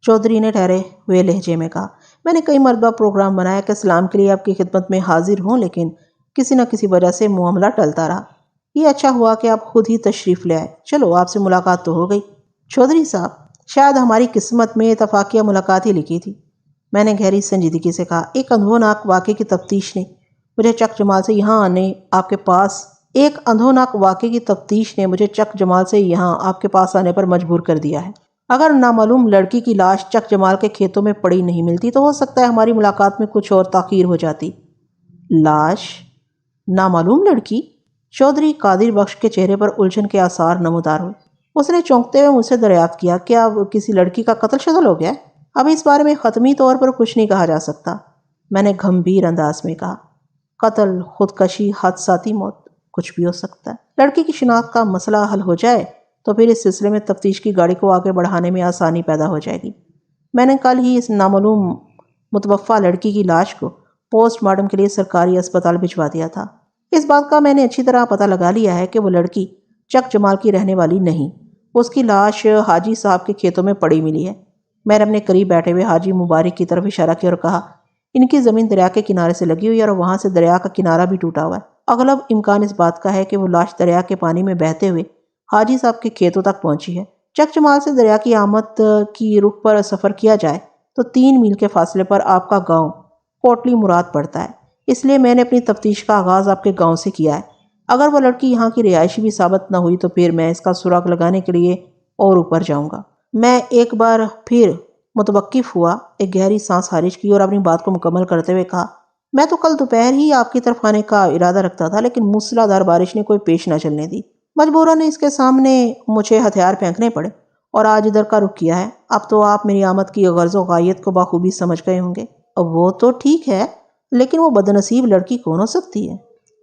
چودھری نے ٹھہرے ہوئے لہجے میں کہا، میں نے کئی مرتبہ پروگرام بنایا کہ سلام کے لیے آپ کی خدمت میں حاضر ہوں، لیکن کسی نہ کسی وجہ سے معاملہ ٹلتا رہا۔ یہ اچھا ہوا کہ آپ خود ہی تشریف لے آئے۔ چلو آپ سے ملاقات تو ہو گئی۔ چودھری صاحب شاید ہماری قسمت میں اتفاقیہ ملاقات ہی لکھی تھی، میں نے گہری سنجیدگی سے کہا۔ ایک اندھوناک واقعے کی تفتیش نے مجھے چک جمال سے یہاں آنے آپ کے پاس آنے پر مجبور کر دیا ہے۔ اگر نامعلوم لڑکی کی لاش چک جمال کے کھیتوں میں پڑی نہیں ملتی تو ہو سکتا ہے ہماری ملاقات میں کچھ اور تاخیر ہو جاتی۔ لاش؟ نامعلوم لڑکی؟ چودھری قادر بخش کے چہرے پر الجھن کے آثار نمودار ہوئے۔ اس نے چونکتے ہوئے مجھ سے دریافت کیا، کیا اب کسی لڑکی کا قتل شتل ہو گیا ہے؟ اب اس بارے میں حتمی طور پر کچھ نہیں کہا جا سکتا، میں نے گھمبیر انداز میں کہا۔ قتل، خودکشی، حادثاتی موت، کچھ بھی ہو سکتا ہے۔ لڑکی کی شناخت کا مسئلہ حل ہو جائے تو پھر اس سلسلے میں تفتیش کی گاڑی کو آگے بڑھانے میں آسانی پیدا ہو جائے گی۔ میں نے کل ہی اس نامعلوم متوفہ لڑکی کی لاش کو پوسٹ مارٹم کے لیے سرکاری اسپتال بھجوا دیا تھا۔ اس بات کا میں نے اچھی طرح پتہ لگا لیا ہے کہ وہ لڑکی چک جمال کی رہنے والی نہیں، اس کی لاش حاجی صاحب کے کھیتوں میں پڑی ملی ہے۔ میں نے اپنے قریب بیٹھے ہوئے حاجی مبارک کی طرف اشارہ کیا اور کہا، ان کی زمین دریا کے کنارے سے لگی ہوئی ہے اور وہاں سے دریا کا کنارہ بھی ٹوٹا ہوا ہے۔ اغلب امکان اس بات کا ہے کہ وہ لاش دریا کے پانی میں بہتے ہوئے حاجی صاحب کے کھیتوں تک پہنچی ہے۔ چک جمال سے دریا کی آمد کی رخ پر سفر کیا جائے تو 3 میل کے فاصلے پر آپ کا گاؤں کوٹلی مراد پڑتا ہے، اس لیے میں نے اپنی تفتیش کا آغاز آپ کے گاؤں سے کیا ہے۔ اگر وہ لڑکی یہاں کی رہائشی بھی ثابت نہ ہوئی تو پھر میں اس کا سراغ لگانے کے لیے اور اوپر جاؤں گا۔ میں ایک بار پھر متوقف ہوا، ایک گہری سانس خارج کی اور اپنی بات کو مکمل کرتے ہوئے کہا، میں تو کل دوپہر ہی آپ کی طرف آنے کا ارادہ رکھتا تھا، لیکن موسلا دھار بارش نے کوئی پیش نہ چلنے دی۔ مجبوراً اس کے سامنے مجھے ہتھیار پھینکنے پڑے اور آج ادھر کا رخ کیا ہے۔ اب تو آپ میری آمد کی غرض و غایت کو بخوبی سمجھ گئے ہوں گے۔ وہ تو ٹھیک ہے، لیکن وہ بدنصیب لڑکی کون ہو سکتی ہے؟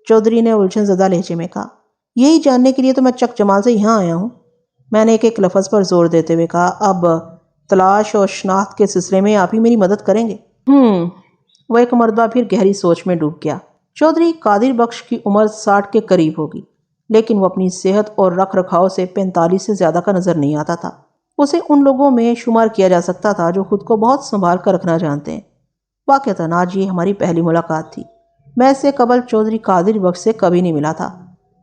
چودھری نے الجھن زدہ لہجے میں کہا۔ یہی جاننے کے لیے تو میں چک جمال سے یہاں آیا ہوں، میں نے ایک لفظ پر زور دیتے ہوئے کہا۔ اب تلاش اور شناخت کے سلسلے میں آپ ہی میری مدد کریں گے؟ وہ ایک مرتبہ پھر گہری سوچ میں ڈوب گیا۔ چودھری قادر بخش کی عمر 60 کے قریب ہوگی، لیکن وہ اپنی صحت اور رکھ رکھاؤ سے 45 سے زیادہ کا نظر نہیں آتا تھا۔ اسے ان لوگوں میں شمار کیا جا سکتا تھا جو خود کو بہت سنبھال کر رکھنا جانتے ہیں۔ واقعتاً آج یہ ہماری پہلی ملاقات تھی۔ میں اس سے قبل چودھری قادر بخش سے کبھی نہیں ملا تھا،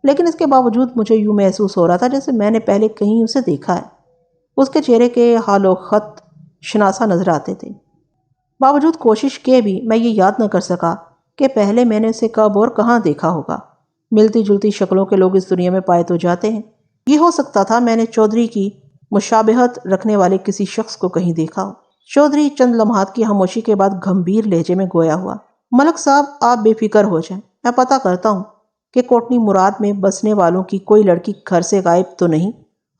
لیکن اس کے باوجود مجھے یوں محسوس ہو رہا تھا جیسے میں نے پہلے کہیں اسے دیکھا ہے۔ اس کے چہرے کے حال و خط شناسا نظر آتے تھے۔ باوجود کوشش کے بھی میں یہ یاد نہ کر سکا کہ پہلے میں نے اسے کب اور کہاں دیکھا ہوگا۔ ملتی جلتی شکلوں کے لوگ اس دنیا میں پائے تو جاتے ہیں، یہ ہو سکتا تھا میں نے چودھری کی مشابہت رکھنے والے کسی شخص کو کہیں دیکھا ہو۔ چودھری چند لمحات کی خاموشی کے بعد گمبھیر لہجے میں گویا ہوا، ملک صاحب آپ بے فکر ہو جائیں، میں پتہ کرتا ہوں کہ کوٹنی مراد میں بسنے والوں کی کوئی لڑکی گھر سے غائب تو نہیں۔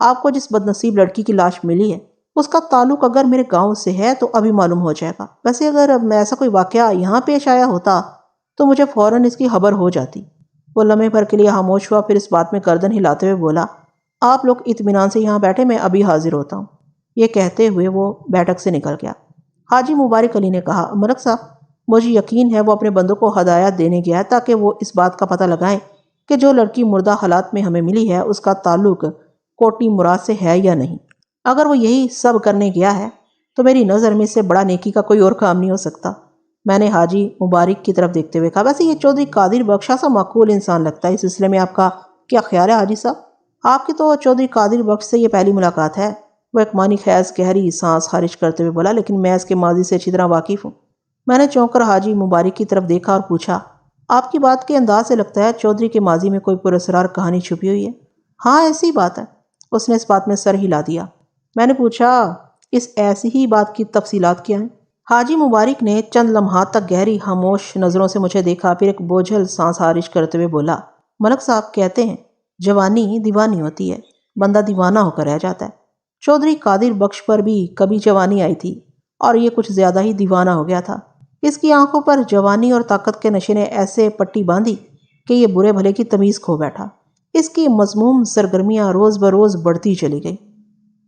آپ کو جس بدنصیب لڑکی کی لاش ملی ہے اس کا تعلق اگر میرے گاؤں سے ہے تو ابھی معلوم ہو جائے گا۔ ویسے اگر ایسا کوئی واقعہ یہاں پیش آیا ہوتا تو مجھے فوراً اس کی خبر ہو جاتی۔ وہ لمحے بھر کے لیے خاموش ہوا، پھر اس بات میں گردن ہلاتے ہوئے بولا، آپ لوگ اطمینان سے یہاں بیٹھے، میں ابھی حاضر ہوتا ہوں۔ یہ کہتے ہوئے وہ بیٹھک سے نکل گیا۔ حاجی مبارک علی نے کہا، ملک صاحب مجھے یقین ہے وہ اپنے بندوں کو ہدایت دینے گیا ہے تاکہ وہ اس بات کا پتہ لگائیں کہ جو لڑکی مردہ حالات میں ہمیں ملی ہے اس کا تعلق کوٹنی مراد سے ہے یا نہیں۔ اگر وہ یہی سب کرنے گیا ہے تو میری نظر میں اس سے بڑا نیکی کا کوئی اور کام نہیں ہو سکتا۔ میں نے حاجی مبارک کی طرف دیکھتے ہوئے کہا، ویسے یہ چودھری قادر بخش سا معقول انسان لگتا ہے، اس سلسلے میں آپ کا کیا خیال ہے حاجی صاحب؟ آپ کی تو چودھری قادر بخش سے یہ پہلی ملاقات ہے۔ وہ ایک معنی خیز گہری سانس خارج کرتے ہوئے بولا، لیکن میں اس کے ماضی سے اچھی طرح واقف ہوں۔ میں نے چونک کر حاجی مبارک کی طرف دیکھا اور پوچھا، آپ کی بات کے انداز سے لگتا ہے چودھری کے ماضی میں کوئی پراسرار کہانی چھپی ہوئی ہے؟ ہاں ایسی بات ہے۔ اس نے اس بات میں سر ہلا دیا۔ میں نے پوچھا، اس ایسی ہی بات کی تفصیلات کیا ہیں؟ حاجی مبارک نے چند لمحات تک گہری خاموش نظروں سے مجھے دیکھا، پھر ایک بوجھل سانس خارج کرتے ہوئے بولا، ملک صاحب کہتے ہیں جوانی دیوانی ہوتی ہے، بندہ دیوانہ ہو کر رہ جاتا ہے۔ چودھری قادر بخش پر بھی کبھی جوانی آئی تھی اور یہ کچھ زیادہ ہی دیوانہ ہو گیا تھا۔ اس کی آنکھوں پر جوانی اور طاقت کے نشے نے ایسے پٹی باندھی کہ یہ برے بھلے کی تمیز کھو بیٹھا۔ اس کی مذموم سرگرمیاں روز بروز بڑھتی چلی گئی۔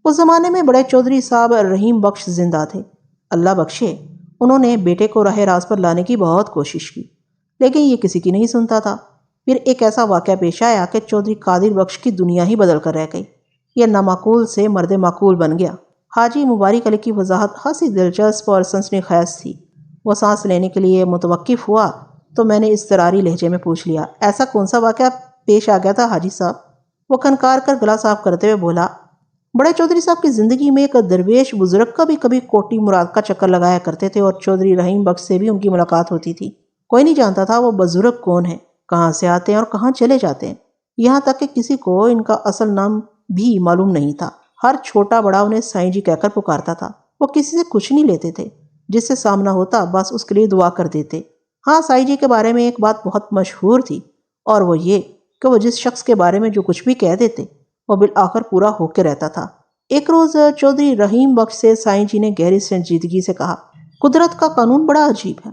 اس زمانے میں بڑے چودھری صاحب رحیم بخش زندہ تھے، اللہ بخشے۔ انہوں نے بیٹے کو راہ راست پر لانے کی بہت کوشش کی لیکن یہ کسی کی نہیں سنتا تھا۔ پھر ایک ایسا واقعہ پیش آیا کہ چودھری قادر بخش کی دنیا ہی بدل کر رہ گئی۔ یہ نامعقول سے مرد معقول بن گیا۔ حاجی مبارک علی کی وضاحت خاصی دلچسپ اور سنسنی خیز تھی۔ وہ سانس لینے کے لیے متوقف ہوا تو میں نے اضطراری لہجے میں پوچھ لیا، ایسا کون سا واقعہ پیش آ گیا تھا حاجی صاحب؟ وہ کھنکار کر گلا صاف کرتے ہوئے بولا، بڑے چودھری صاحب کی زندگی میں ایک درویش بزرگ کبھی کبھی کوٹی مراد کا چکر لگایا کرتے تھے اور چودھری رحیم بخش سے بھی ان کی ملاقات ہوتی تھی۔ کوئی نہیں جانتا تھا وہ بزرگ کون ہے، کہاں سے آتے ہیں اور کہاں چلے جاتے ہیں، یہاں تک کہ کسی کو ان کا اصل نام بھی معلوم نہیں تھا۔ ہر چھوٹا بڑا انہیں سائیں جی کہہ کر پکارتا تھا۔ وہ کسی سے کچھ نہیں لیتے تھے، جس سے سامنا ہوتا بس اس کے لیے دعا کر دیتے۔ ہاں سائیں جی کے بارے میں ایک بات بہت مشہور تھی اور وہ یہ کہ وہ جس شخص کے بارے میں جو کچھ بھی کہہ دیتے وہ بالآخر پورا ہو کے رہتا تھا۔ ایک روز چودھری رحیم بخش سے سائیں جی نے گہری سنجیدگی سے کہا، قدرت کا قانون بڑا عجیب ہے۔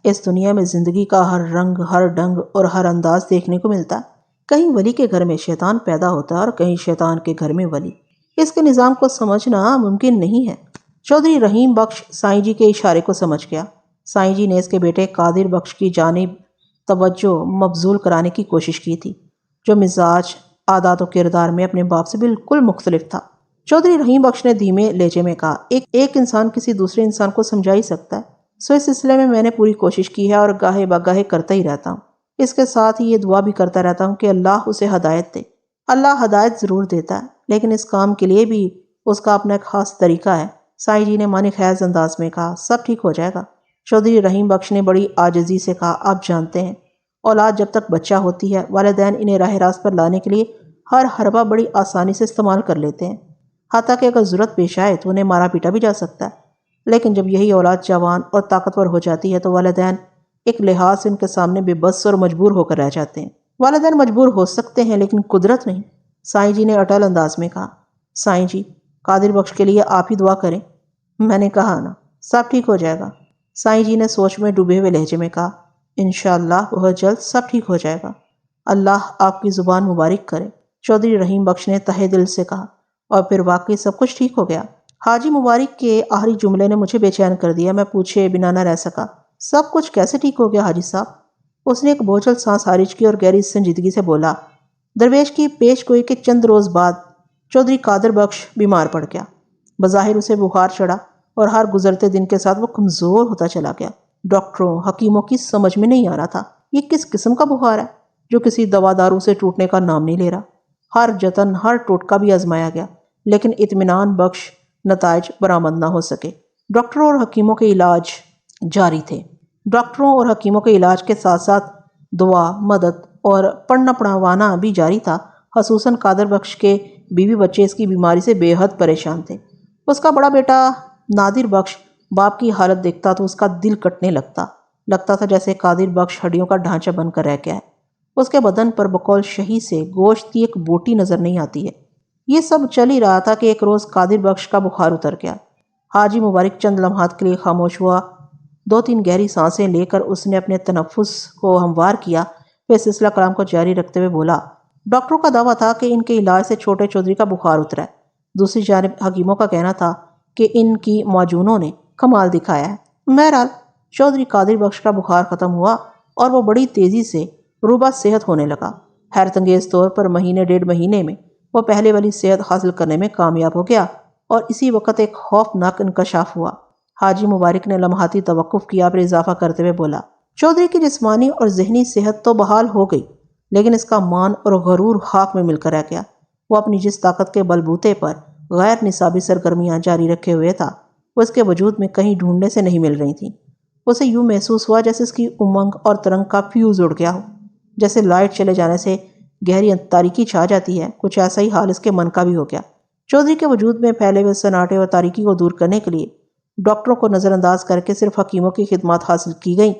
اس دنیا میں زندگی کا ہر رنگ، ہر ڈھنگ اور ہر انداز دیکھنے کو ملتا ہے۔ کہیں ولی کے گھر میں شیطان پیدا ہوتا ہے اور کہیں شیطان کے گھر میں ولی۔ اس کے نظام کو سمجھنا ممکن نہیں ہے۔ چودھری رحیم بخش سائیں جی کے اشارے کو سمجھ گیا۔ سائیں جی نے اس کے بیٹے قادر بخش کی جانب توجہ مبذول کرانے کی کوشش کی تھی، جو مزاج، عادات و کردار میں اپنے باپ سے بالکل مختلف تھا۔ چودھری رحیم بخش نے دھیمے لہجے میں کہا، ایک انسان کسی دوسرے انسان کو سمجھا ہی سکتا ہے، سو اس سلسلے میں نے پوری کوشش کی ہے اور گاہے بگاہے کرتا ہی رہتا ہوں۔ اس کے ساتھ ہی یہ دعا بھی کرتا رہتا ہوں کہ اللہ اسے ہدایت دے۔ اللہ ہدایت ضرور دیتا ہے لیکن اس کام کے لیے بھی اس کا اپنا ایک خاص طریقہ ہے۔ سائیں جی نے معنی خیز انداز میں کہا، سب ٹھیک ہو جائے گا۔ چودھری رحیم بخش نے بڑی عاجزی سے کہا، آپ جانتے ہیں اولاد جب تک بچہ ہوتی ہے والدین انہیں راہ راست پر لانے کے لیے ہر حربہ بڑی آسانی سے استعمال کر لیتے ہیں، حتیٰ کہ اگر ضرورت پیش آئے تو انہیں مارا پیٹا بھی جا سکتا ہے۔ لیکن جب یہی اولاد جوان اور طاقتور ہو جاتی ہے تو والدین ایک لحاظ سے ان کے سامنے بے بس اور مجبور ہو کر رہ جاتے ہیں۔ والدین مجبور ہو سکتے ہیں لیکن قدرت نہیں، سائیں جی نے اٹل انداز میں کہا۔ سائیں جی قادر بخش کے لیے آپ ہی دعا کریں۔ میں نے کہا، نا سب ٹھیک ہو جائے گا۔ سائیں جی نے سوچ میں ڈوبے ہوئے لہجے میں کہا، انشاءاللہ بہت جلد سب ٹھیک ہو جائے گا، اللہ آپ کی زبان مبارک کرے۔ چودھری رحیم بخش نے تہہ دل سے کہا، اور پھر واقعی سب کچھ ٹھیک ہو گیا۔ حاجی مبارک کے آخری جملے نے مجھے بے چین کر دیا۔ میں پوچھے بنا نہ رہ سکا، سب کچھ کیسے ٹھیک ہو گیا حاجی صاحب؟ اس نے ایک بوجھل سانس خارج کی اور گہری سنجیدگی سے بولا، درویش کی پیش گوئی کے چند روز بعد چودھری قادر بخش بیمار پڑ گیا۔ بظاہر اسے بخار چڑھا اور ہر گزرتے دن کے ساتھ وہ کمزور ہوتا چلا گیا۔ ڈاکٹروں حکیموں کی سمجھ میں نہیں آ رہا تھا یہ کس قسم کا بخار ہے جو کسی دوا دارو سے ٹوٹنے کا نام نہیں لے رہا۔ ہر جتن، ہر ٹوٹکا بھی آزمایا گیا لیکن اطمینان بخش نتائج برآمد نہ ہو سکے۔ ڈاکٹروں اور حکیموں کے علاج جاری تھے۔ ڈاکٹروں اور حکیموں کے علاج کے ساتھ ساتھ دعا، مدد اور پڑھنا پڑھوانا بھی جاری تھا۔ خصوصاً قادر بخش کے بیوی بچے اس کی بیماری سے بے حد پریشان تھے۔ اس کا بڑا بیٹا نادر بخش باپ کی حالت دیکھتا تو اس کا دل کٹنے لگتا تھا جیسے قادر بخش ہڈیوں کا ڈھانچہ بن کر رہ گیا ہے۔ اس کے بدن پر بقول شہی سے گوشت کی ایک بوٹی نظر نہیں آتی ہے۔ یہ سب چل ہی رہا تھا کہ ایک روز قادر بخش کا بخار اتر گیا۔ حاجی مبارک چند لمحات کے لیے خاموش ہوا۔ 2-3 گہری سانسیں لے کر اس نے اپنے تنفس کو ہموار کیا، پھر سلسلہ کلام کو جاری رکھتے ہوئے بولا، ڈاکٹروں کا دعویٰ تھا کہ ان کے علاج سے چھوٹے چودھری کا بخار اترا ہے۔ دوسری جانب حکیموں کا کہنا تھا کہ ان کی معجونوں نے کمال دکھایا ہے۔ بہرحال چودھری قادر بخش کا بخار ختم ہوا اور وہ بڑی تیزی سے روبہ صحت ہونے لگا۔ حیرت انگیز طور پر مہینے 1.5 مہینے میں وہ پہلے والی صحت حاصل کرنے میں کامیاب ہو گیا اور اسی وقت ایک خوفناک انکشاف ہوا۔ حاجی مبارک نے لمحاتی توقف کیا، پھر اضافہ کرتے ہوئے بولا، چودھری کی جسمانی اور ذہنی صحت تو بحال ہو گئی، لیکن اس کا مان اور غرور خاک میں مل کر رہ گیا۔ وہ اپنی جس طاقت کے بلبوتے پر غیر نصابی سرگرمیاں جاری رکھے ہوئے تھا، وہ اس کے وجود میں کہیں ڈھونڈنے سے نہیں مل رہی تھیں۔ اسے یوں محسوس ہوا جیسے اس کی امنگ اور ترنگ کا فیوز اڑ گیا ہو، جیسے لائٹ چلے جانے سے گہری تاریکی چھا جاتی ہے۔ کچھ ایسا ہی حال اس کے من کا بھی ہو گیا۔ چودھری کے وجود میں پھیلے ہوئے سناٹے اور تاریکی کو دور کرنے کے لیے ڈاکٹروں کو نظر انداز کر کے صرف حکیموں کی خدمات حاصل کی گئیں،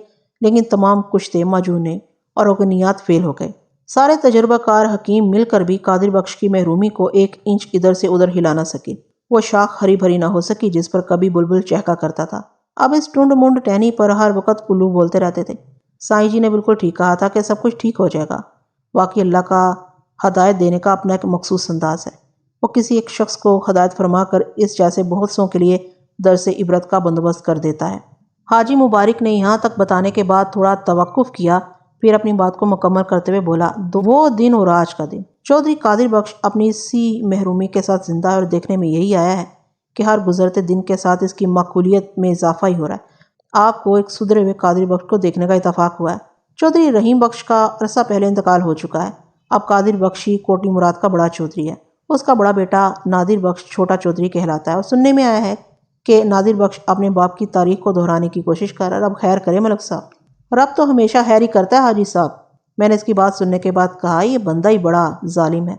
لیکن تمام کشتے، معجونے اور اغنیات فیل ہو گئے۔ سارے تجربہ کار حکیم مل کر بھی قادر بخش کی محرومی کو 1 انچ ادھر سے ادھر ہلا نہ سکے۔ وہ شاخ ہری بھری نہ ہو سکی جس پر کبھی بلبل چہکا کرتا تھا۔ اب اس ٹنڈ منڈ ٹہنی پر ہر وقت الو بولتے رہتے تھے۔ سائیں جی نے بالکل ٹھیک کہا تھا کہ سب کچھ ٹھیک ہو جائے گا۔ واقعی اللہ کا ہدایت دینے کا اپنا ایک مخصوص انداز ہے۔ وہ کسی ایک شخص کو ہدایت فرما کر اس جیسے بہت سوں کے لیے درس عبرت کا بندوبست کر دیتا ہے۔ حاجی مبارک نے یہاں تک بتانے کے بعد تھوڑا توقف کیا، پھر اپنی بات کو مکمل کرتے ہوئے بولا، وہ دن اور آج کا دن چودھری قادر بخش اپنی اسی محرومی کے ساتھ زندہ ہے اور دیکھنے میں یہی آیا ہے کہ ہر گزرتے دن کے ساتھ اس کی معقولیت میں اضافہ ہی ہو رہا ہے۔ آپ کو ایک سدھرے ہوئے قادر بخش کو دیکھنے کا اتفاق ہوا ہے۔ چودھری رحیم بخش کا عرصہ پہلے انتقال ہو چکا ہے۔ اب قادر بخشی کوٹی مراد کا بڑا چودھری ہے۔ اس کا بڑا بیٹا نادر بخش چھوٹا چودھری کہلاتا ہے، اور سننے میں آیا ہے کہ نادر بخش اپنے باپ کی تاریخ کو دہرانے کی کوشش کر رہا ہے۔ رب خیر کرے ملک صاحب۔ رب تو ہمیشہ خیر ہی کرتا ہے حاجی صاحب۔ میں نے اس کی بات سننے کے بعد کہا، یہ بندہ ہی بڑا ظالم ہے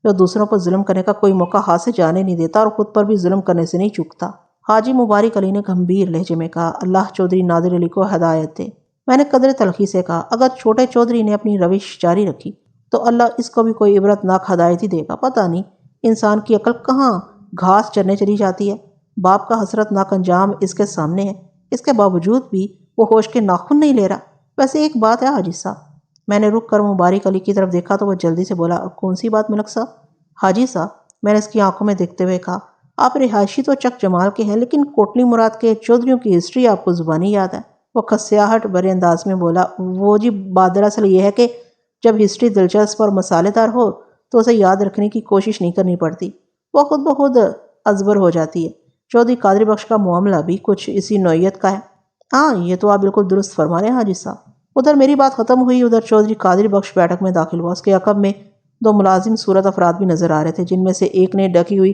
جو دوسروں پر ظلم کرنے کا کوئی موقع ہاتھ سے جانے نہیں دیتا اور خود پر بھی ظلم کرنے سے نہیں چوکتا۔ حاجی مبارک علی نے گمبھیر لہجے میں کہا، اللہ چودھری نادر علی کو ہدایت دے۔ میں نے قدر تلخی سے کہا، اگر چھوٹے چودھری نے اپنی روش جاری رکھی تو اللہ اس کو بھی کوئی عبرتناک ہدایت ہی دے گا۔ پتہ نہیں انسان کی عقل کہاں گھاس چرنے چلی جاتی ہے۔ باپ کا حسرتناک انجام اس کے سامنے ہے، اس کے باوجود بھی وہ ہوش کے ناخن نہیں لے رہا۔ ویسے ایک بات ہے حاجی صاحب۔ میں نے رک کر مبارک علی کی طرف دیکھا تو وہ جلدی سے بولا، کون سی بات ملک صاحب؟ حاجی صاحب، میں نے اس کی آنکھوں میں دیکھتے ہوئے کہا، آپ رہائشی تو چک جمال کے ہیں، لیکن کوٹلی مراد کے چودھریوں کی ہسٹری آپ کو زبانی یاد ہے۔ وہ خسیاہٹ بھرے انداز میں بولا، وہ جی بات دراصل یہ ہے کہ جب ہسٹری دلچسپ اور مسالے دار ہو تو اسے یاد رکھنے کی کوشش نہیں کرنی پڑتی، وہ خود بخود ازبر ہو جاتی ہے۔ چودھری قادر بخش کا معاملہ بھی کچھ اسی نوعیت کا ہے۔ ہاں، یہ تو آپ بالکل درست فرما رہے ہیں حاجی صاحب۔ ادھر میری بات ختم ہوئی، ادھر چودھری قادر بخش بیٹھک میں داخل ہوا۔ اس کے عقب میں 2 ملازم صورت افراد بھی نظر آ رہے تھے، جن میں سے ایک نے ڈھکی ہوئی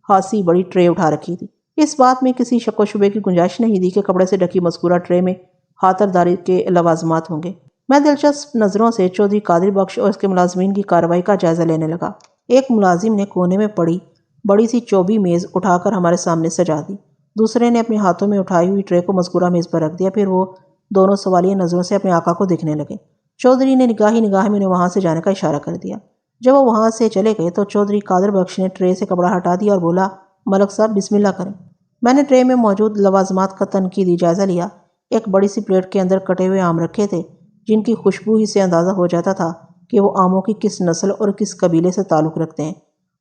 خاصی بڑی ٹرے اٹھا رکھی تھی۔ اس بات میں کسی شک و شبے کی گنجائش نہیں تھی کہ کپڑے سے ڈھکی مذکورہ ٹرے میں خاطرداری کے لوازمات ہوں گے۔ میں دلچسپ نظروں سے چودھری قادر بخش اور اس کے ملازمین کی کارروائی کا جائزہ لینے لگا۔ ایک ملازم نے کونے میں پڑی بڑی سی چوبی میز اٹھا کر ہمارے سامنے سجا دی۔ دوسرے نے اپنے ہاتھوں میں اٹھائی ہوئی ٹرے کو مذکورہ میز پر رکھ دیا۔ پھر وہ دونوں سوالیہ نظروں سے اپنے آقا کو دیکھنے لگے۔ چودھری نے نگاہ میں انہیں وہاں سے جانے کا اشارہ کر دیا۔ جب وہ وہاں سے چلے گئے تو چودھری قادر بخش نے ٹرے سے کپڑا ہٹا دیا اور بولا، ملک صاحب بسم اللہ کریں۔ میں نے ٹرے میں موجود لوازمات کا تنقیدی جائزہ لیا۔ ایک بڑی سی پلیٹ کے اندر کٹے ہوئے آم رکھے تھے، جن کی خوشبو ہی سے اندازہ ہو جاتا تھا کہ وہ آموں کی کس نسل اور کس قبیلے سے تعلق رکھتے ہیں۔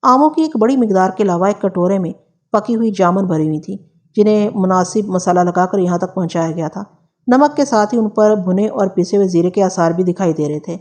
آموں کی ایک بڑی مقدار کے علاوہ ایک کٹورے میں پکی ہوئی جامن بھری ہوئی تھی، جنہیں مناسب مسالہ لگا کر یہاں تک پہنچایا گیا تھا۔ نمک کے ساتھ ہی ان پر بھنے اور پیسے ہوئے زیرے کے آثار بھی دکھائی دے رہے تھے۔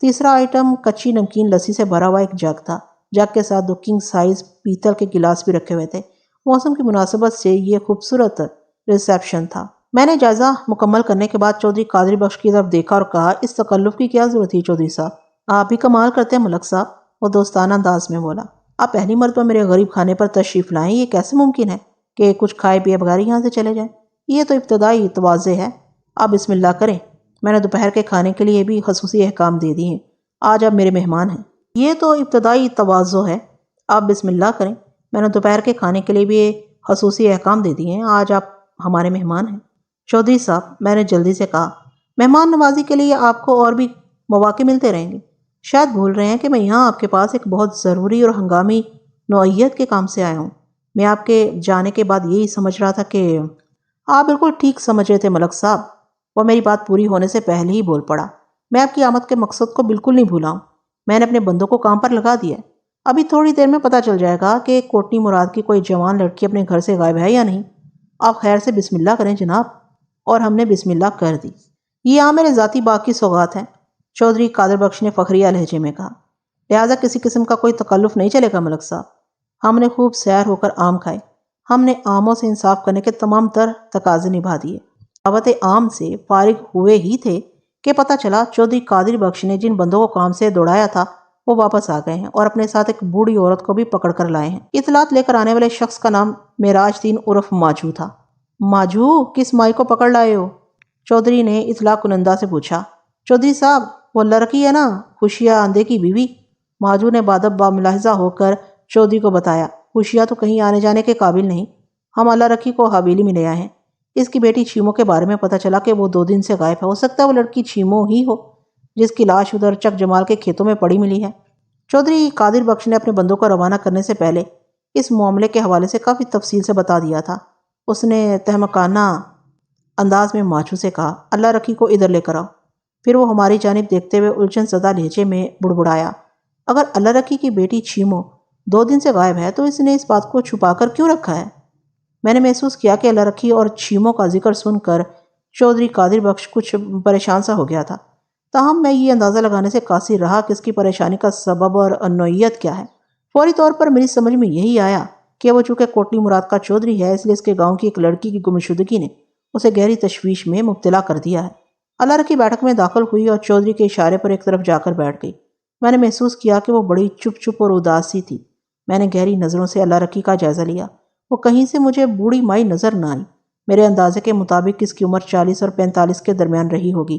تیسرا آئٹم کچی نمکین لسی سے بھرا ہوا ایک جگ تھا۔ جگ کے ساتھ 2 کنگ سائز پیتل کے گلاس بھی رکھے ہوئے تھے۔ موسم کی مناسبت سے یہ خوبصورت ریسیپشن تھا۔ میں نے جائزہ مکمل کرنے کے بعد چودھری قادر بخش کی طرف دیکھا اور کہا، اس تکلف کی کیا ضرورت تھی چودھری صاحب؟ آپ بھی کمال کرتے ہیں ملک صاحب، وہ دوستانہ انداز میں بولا۔ آپ پہلی مرتبہ میرے غریب خانے پر تشریف لائیں، یہ کیسے ممکن ہے کہ کچھ کھائے پیے بغیر یہاں سے چلے جائیں؟ یہ تو ابتدائی تواضع ہے۔ آپ بسم اللہ کریں، میں نے دوپہر کے کھانے کے لیے بھی خصوصی احکام دے دی ہیں، آج آپ میرے مہمان ہیں۔ یہ تو ابتدائی تواضع ہے، آپ بسم اللہ کریں، میں نے دوپہر کے کھانے کے لیے بھی خصوصی احکام دے دیے ہیں، آج آپ ہمارے مہمان ہیں۔ چودھری صاحب، میں نے جلدی سے کہا، مہمان نوازی کے لیے آپ کو اور بھی مواقع ملتے رہیں گے، شاید بھول رہے ہیں کہ میں یہاں آپ کے پاس ایک بہت ضروری اور ہنگامی نوعیت کے کام سے آیا ہوں۔ میں آپ کے جانے کے بعد یہی سمجھ رہا تھا کہ… آپ بالکل ٹھیک سمجھ رہے تھے ملک صاحب، وہ میری بات پوری ہونے سے پہلے ہی بول پڑا۔ میں آپ کی آمد کے مقصد کو بالکل نہیں بھولا ہوں، میں نے اپنے بندوں کو کام پر لگا دیا ہے۔ ابھی تھوڑی دیر میں پتہ چل جائے گا کہ کوٹنی مراد کی کوئی جوان لڑکی اپنے گھر سے غائب ہے یا نہیں۔ آپ خیر سے بسم اللہ کریں جناب۔ اور ہم نے بسم اللہ کر دی۔ یہ میرے ذاتی باغ کی سوغات ہے، چودھری قادر بخش نے فخریہ لہجے میں کہا، لہٰذا کسی قسم کا کوئی تکلف نہیں چلے گا ملک صاحب۔ ہم نے خوب سیر ہو کر آم کھائے، ہم نے آموں سے انصاف کرنے کے تمام تر تقاضے نبھا دیے۔ دعوت عام سے فارغ ہوئے ہی تھے کہ پتہ چلا چودھری قادر بخش نے جن بندوں کو کام سے دوڑایا تھا وہ واپس آ گئے ہیں اور اپنے ساتھ ایک بوڑھی عورت کو بھی پکڑ کر لائے ہیں۔ اطلاعات لے کر آنے والے شخص کا نام معراج دین عرف ماجو تھا۔ ماجو، کس مائی کو پکڑ لائے ہو؟ چودھری نے اطلاع کنندہ سے پوچھا۔ چودھری صاحب، وہ لڑکی ہے نا، خوشیا آندے کی بیوی۔ ماجو نے بادب با ملاحظہ ہو کر چودھری کو بتایا، خوشیا تو کہیں آنے جانے کے قابل نہیں، ہم اللہ رکھی کو حویلی میں لے آئے ہیں۔ اس کی بیٹی چھیمو کے بارے میں پتہ چلا کہ وہ 2 دن سے غائب ہے، ہو سکتا ہے وہ لڑکی چھیمو ہی ہو جس کی لاش ادھر چک جمال کے کھیتوں میں پڑی ملی ہے۔ چودھری قادر بخش نے اپنے بندوں کو روانہ کرنے سے پہلے اس معاملے کے حوالے سے کافی تفصیل سے بتا دیا تھا۔ اس نے تہمکانہ انداز میں ماجو سے کہا، اللہ رکھی کو ادھر لے کر آؤ۔ پھر وہ ہماری جانب دیکھتے ہوئے الجھن زدہ لہجے میں بڑبڑایا، اگر اللہ رکھی کی بیٹی چھیمو 2 دن سے غائب ہے تو اس نے اس بات کو چھپا کر کیوں رکھا ہے؟ میں نے محسوس کیا کہ اللہ رکھی اور چھیمو کا ذکر سن کر چودھری قادر بخش کچھ پریشان سا ہو گیا تھا، تاہم میں یہ اندازہ لگانے سے قاصر رہا کہ اس کی پریشانی کا سبب اور نوعیت کیا ہے۔ فوری طور پر میری سمجھ میں یہی آیا کہ وہ چونکہ کوٹنی مراد کا چودھری ہے، اس لیے اس کے گاؤں کی ایک لڑکی کی گمشدگی نے اسے گہری تشویش میں مبتلا کر دیا ہے۔ اللہ رکھی بیٹھک میں داخل ہوئی اور چودھری کے اشارے پر ایک طرف جا کر بیٹھ گئی۔ میں نے محسوس کیا کہ وہ بڑی چپ چپ اور اداس سی تھی۔ میں نے گہری نظروں سے اللہ رکھی کا جائزہ لیا، وہ کہیں سے مجھے بوڑھی مائی نظر نہ آئی۔ میرے اندازے کے مطابق اس کی عمر 40 اور 45 کے درمیان رہی ہوگی،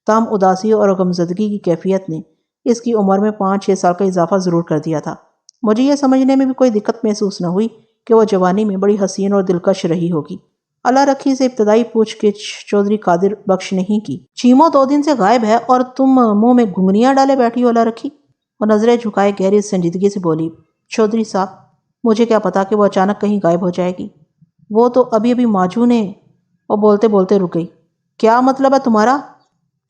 تاہم اداسی اور غمزدگی کی کیفیت نے اس کی عمر میں 5-6 سال کا اضافہ ضرور کر دیا تھا۔ مجھے یہ سمجھنے میں بھی کوئی دقت محسوس نہ ہوئی کہ وہ جوانی میں بڑی حسین اور دلکش رہی ہوگی۔ اللہ رکھی سے ابتدائی پوچھ گچھ چودھری قادر بخش نہیں کی۔ چھیمو 2 دن سے غائب ہے اور تم منہ میں گھنگریاں ڈالے بیٹھی ہو اللہ رکھی؟ وہ نظریں جھکائے گہری سنجیدگی سے بولی، چودھری صاحب، مجھے کیا پتا کہ وہ اچانک کہیں غائب ہو جائے گی، وہ تو ابھی ماجو نے… وہ بولتے بولتے رک گئی۔ کیا مطلب ہے تمہارا؟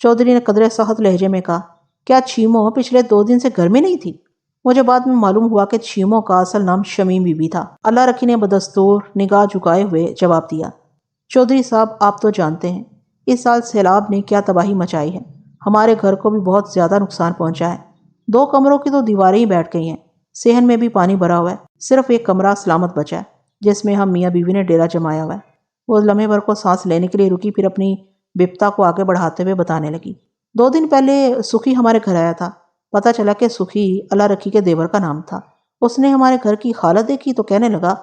چودھری نے قدرے سخت لہجے میں کہا، کیا چھیمو پچھلے 2 دن سے گھر میں نہیں تھی؟ مجھے بعد میں معلوم ہوا کہ چھیمو کا اصل نام شمیم بی بی تھا۔ اللہ رکھی نے بدستور نگاہ جھکائے ہوئے جواب دیا، چودھری صاحب، آپ تو جانتے ہیں اس سال سیلاب نے کیا تباہی مچائی ہے، ہمارے گھر کو بھی بہت زیادہ نقصان پہنچا ہے۔ 2 کمروں کی تو دیواریں ہی بیٹھ گئی ہیں، صحن میں بھی پانی بھرا ہوا ہے، صرف ایک کمرہ سلامت بچا ہے جس میں ہم میاں بیوی نے ڈیرا جمایا ہوا ہے۔ وہ لمحے بھر کو سانس لینے کے لیے رکی، پھر اپنی بپتا کو آگے بڑھاتے ہوئے بتانے لگی، 2 دن پہلے سکھی ہمارے گھر آیا تھا، پتہ چلا کہ سکھی اللہ رکھی کے دیور کا نام تھا۔ اس نے ہمارے گھر کی حالت دیکھی تو کہنے لگا،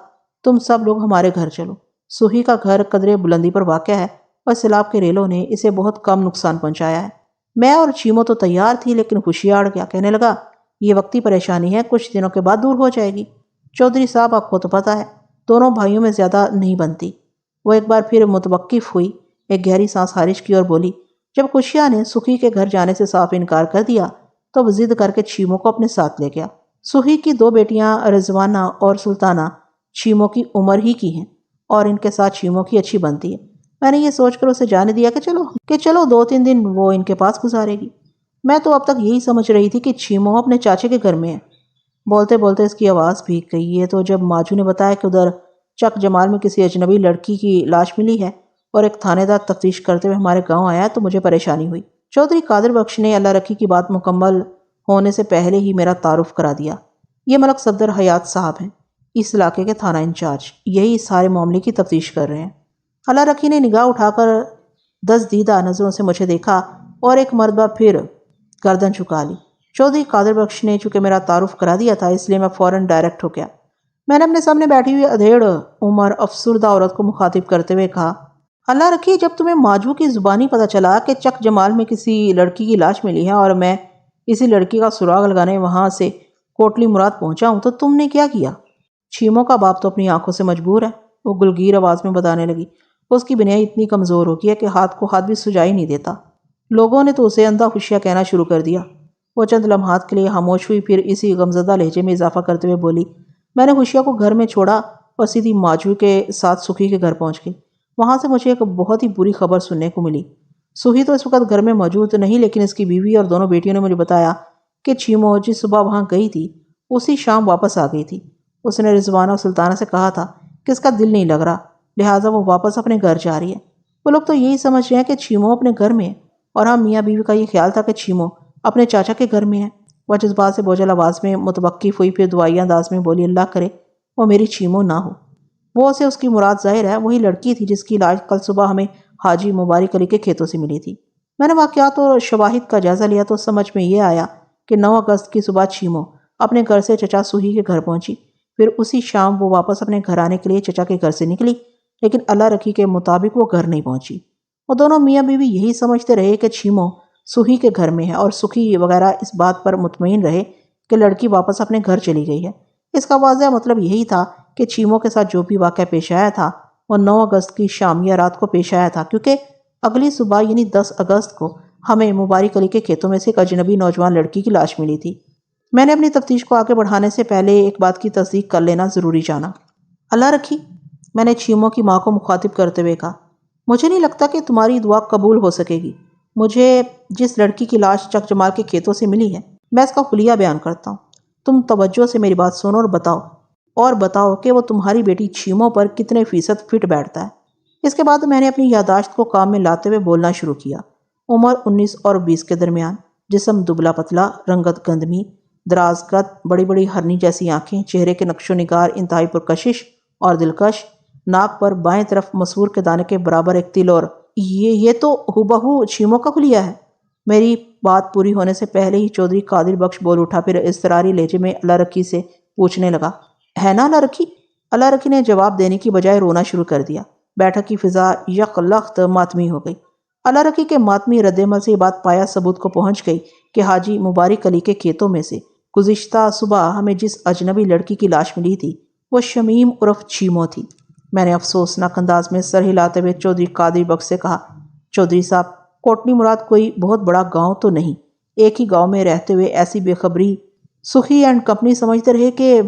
تم سب لوگ ہمارے گھر چلو۔ سکھی کا گھر قدرے بلندی پر واقع ہے اور سیلاب کے ریلوں نے اسے بہت کم نقصان پہنچایا ہے۔ میں اور چھیمو تو تیار تھی لیکن ہوشیار گیا، کہنے لگا، یہ وقتی پریشانی ہے، کچھ دنوں کے بعد دور ہو جائے گی۔ چودھری صاحب، آپ کو تو پتہ ہے دونوں بھائیوں میں زیادہ نہیں بنتی۔ وہ ایک بار پھر متوقف ہوئی، ایک گہری سانس خارج کی اور بولی، جب خوشیا نے سکھی کے گھر جانے سے صاف انکار کر دیا تو وہ ضد کر کے چھیمو کو اپنے ساتھ لے گیا۔ سکھی کی 2 بیٹیاں رضوانہ اور سلطانہ چھیمو کی عمر ہی کی ہیں اور ان کے ساتھ چھیمو کی اچھی بنتی ہے۔ میں نے یہ سوچ کر اسے جانے دیا کہ چلو 2-3 دن وہ ان کے پاس گزارے گی۔ میں تو اب تک یہی سمجھ رہی تھی کہ چھیمو اپنے چاچے کے گھر میں ہے۔ بولتے بولتے اس کی آواز بھیگ گئی۔ یہ تو جب ماجو نے بتایا کہ ادھر چک جمال میں کسی اجنبی لڑکی کی لاش ملی ہے اور ایک تھانے دار تفتیش کرتے ہوئے ہمارے گاؤں آیا تو مجھے پریشانی ہوئی۔ چودھری قادر بخش نے اللہ رکھی کی بات مکمل ہونے سے پہلے ہی میرا تعارف کرا دیا، یہ ملک صفدر حیات صاحب ہیں، اس علاقے کے تھانہ انچارج، یہی سارے معاملے کی تفتیش کر رہے ہیں۔ اللہ رکھی نے نگاہ اٹھا کر دزدیدہ نظروں سے مجھے دیکھا اور ایک مرتبہ پھر گردن جھکا لی۔ چودھری قادر بخش نے چونکہ میرا تعارف کرا دیا تھا اس لیے میں فوراً ڈائریکٹ ہو گیا۔ میں نے اپنے سامنے بیٹھی ہوئی ادھیڑ عمر افسردہ عورت کو مخاطب کرتے ہوئے کہا، اللہ رکھیے جب تمہیں ماجو کی زبانی پتہ چلا کہ چک جمال میں کسی لڑکی کی لاش ملی ہے اور میں اسی لڑکی کا سراغ لگانے وہاں سے کوٹلی مراد پہنچا ہوں تو تم نے کیا کیا؟ چھیموں کا باپ تو اپنی آنکھوں سے مجبور ہے، وہ گلگیر آواز میں بتانے لگی۔ اس کی بنیائی اتنی کمزور ہو گئی ہے کہ ہاتھ کو ہاتھ بھی سجائی نہیں دیتا۔ لوگوں نے تو اسے اندھا خوشیاں کہنا شروع کر دیا۔ وہ چند لمحات کے لیے خاموش ہوئی، پھر اسی غمزدہ لہجے میں اضافہ کرتے ہوئے بولی، میں نے خوشیاں کو گھر میں چھوڑا اور سیدھی ماجو کے ساتھ سکھی کے گھر پہنچ گئی۔ وہاں سے مجھے ایک بہت ہی بری خبر سننے کو ملی۔ سوہی تو اس وقت گھر میں موجود نہیں، لیکن اس کی بیوی اور دونوں بیٹیوں نے مجھے بتایا کہ چھیمو جس صبح وہاں گئی تھی اسی شام واپس آ گئی تھی۔ اس نے رضوانہ اور سلطانہ سے کہا تھا کہ اس کا دل نہیں لگ رہا، لہٰذا وہ واپس اپنے گھر جا رہی ہے۔ وہ لوگ تو یہی سمجھ رہے ہیں کہ چھیمو اپنے گھر میں ہے، اور ہم میاں بیوی کا یہ خیال تھا کہ چھیمو اپنے چاچا کے گھر میں ہے۔ وہ جذبات سے بوجھل آواز میں متوقف ہوئی، پھر دعائیہ انداز میں بولی، اللہ کرے وہ میری چھیمو نہ ہو۔ وہ سے اس کی مراد ظاہر ہے وہی لڑکی تھی جس کی لاش کل صبح ہمیں حاجی مبارک علی کے کھیتوں سے ملی تھی۔ میں نے واقعات اور شواہد کا جائزہ لیا تو سمجھ میں یہ آیا کہ 9 اگست کی صبح چھیمو اپنے گھر سے چچا سوہی کے گھر پہنچی، پھر اسی شام وہ واپس اپنے گھر آنے کے لیے چچا کے گھر سے نکلی، لیکن اللہ رکھی کے مطابق وہ گھر نہیں پہنچی۔ وہ دونوں میاں بیوی یہی سمجھتے رہے کہ چھیمو سوہی کے گھر میں ہے، اور سکھی وغیرہ اس بات پر مطمئن رہے کہ لڑکی واپس اپنے گھر چلی گئی ہے۔ اس کا واضح مطلب یہی تھا کہ چھیمو کے ساتھ جو بھی واقعہ پیش آیا تھا وہ 9 اگست کی شام یا رات کو پیش آیا تھا، کیونکہ اگلی صبح یعنی 10 اگست کو ہمیں مبارک علی کے کھیتوں میں سے ایک اجنبی نوجوان لڑکی کی لاش ملی تھی۔ میں نے اپنی تفتیش کو آگے بڑھانے سے پہلے ایک بات کی تصدیق کر لینا ضروری جانا۔ اللہ رکھی، میں نے چھیمو کی ماں کو مخاطب کرتے ہوئے کہا، مجھے نہیں لگتا کہ تمہاری دعا قبول ہو سکے گی۔ مجھے جس لڑکی کی لاش چک جمال کے کھیتوں سے ملی ہے میں اس کا خلیہ بیان کرتا ہوں۔ تم توجہ سے میری بات سنو اور بتاؤ کہ وہ تمہاری بیٹی چھیمو پر کتنے فیصد فٹ بیٹھتا ہے۔ اس کے بعد میں نے اپنی یادداشت کو کام میں لاتے ہوئے بولنا شروع کیا۔ عمر 19 اور 20 کے درمیان، جسم دبلا پتلا، رنگت گندمی، دراز قد، بڑی بڑی ہرنی جیسی آنکھیں، چہرے کے نقش و نگار انتہائی پرکشش اور دلکش، ناک پر بائیں طرف مسور کے دانے کے برابر ایک تل، اور یہ تو ہو چھیمو کا خلیہ ہے۔ میری بات پوری ہونے سے پہلے ہی چودھری قادر بخش بول اٹھا، پھر اضطراری لہجے میں اللہ رکھی سے پوچھنے لگا، ہے نا اللہ رکھی؟ اللہ رکھی نے جواب دینے کی بجائے رونا شروع کر دیا۔ بیٹھک کی فضا یک لخت ماتمی ہو گئی۔ اللہ رکھی کے ماتمی رد عمل سے یہ بات پایا ثبوت کو پہنچ گئی کہ حاجی مبارک علی کے کھیتوں میں سے گزشتہ صبح ہمیں جس اجنبی لڑکی کی لاش ملی تھی وہ شمیم عرف چھیمو تھی۔ میں نے افسوسناک انداز میں سر ہلاتے ہوئے چودھری قادر بخش سے کہا، چودھری صاحب، کوٹلی مراد کوئی بہت بڑا گاؤں تو نہیں۔ ایک ہی گاؤں میں رہتے ہوئے ایسی بے خبری سکھی اینڈ کمپنی سمجھتے رہے کہ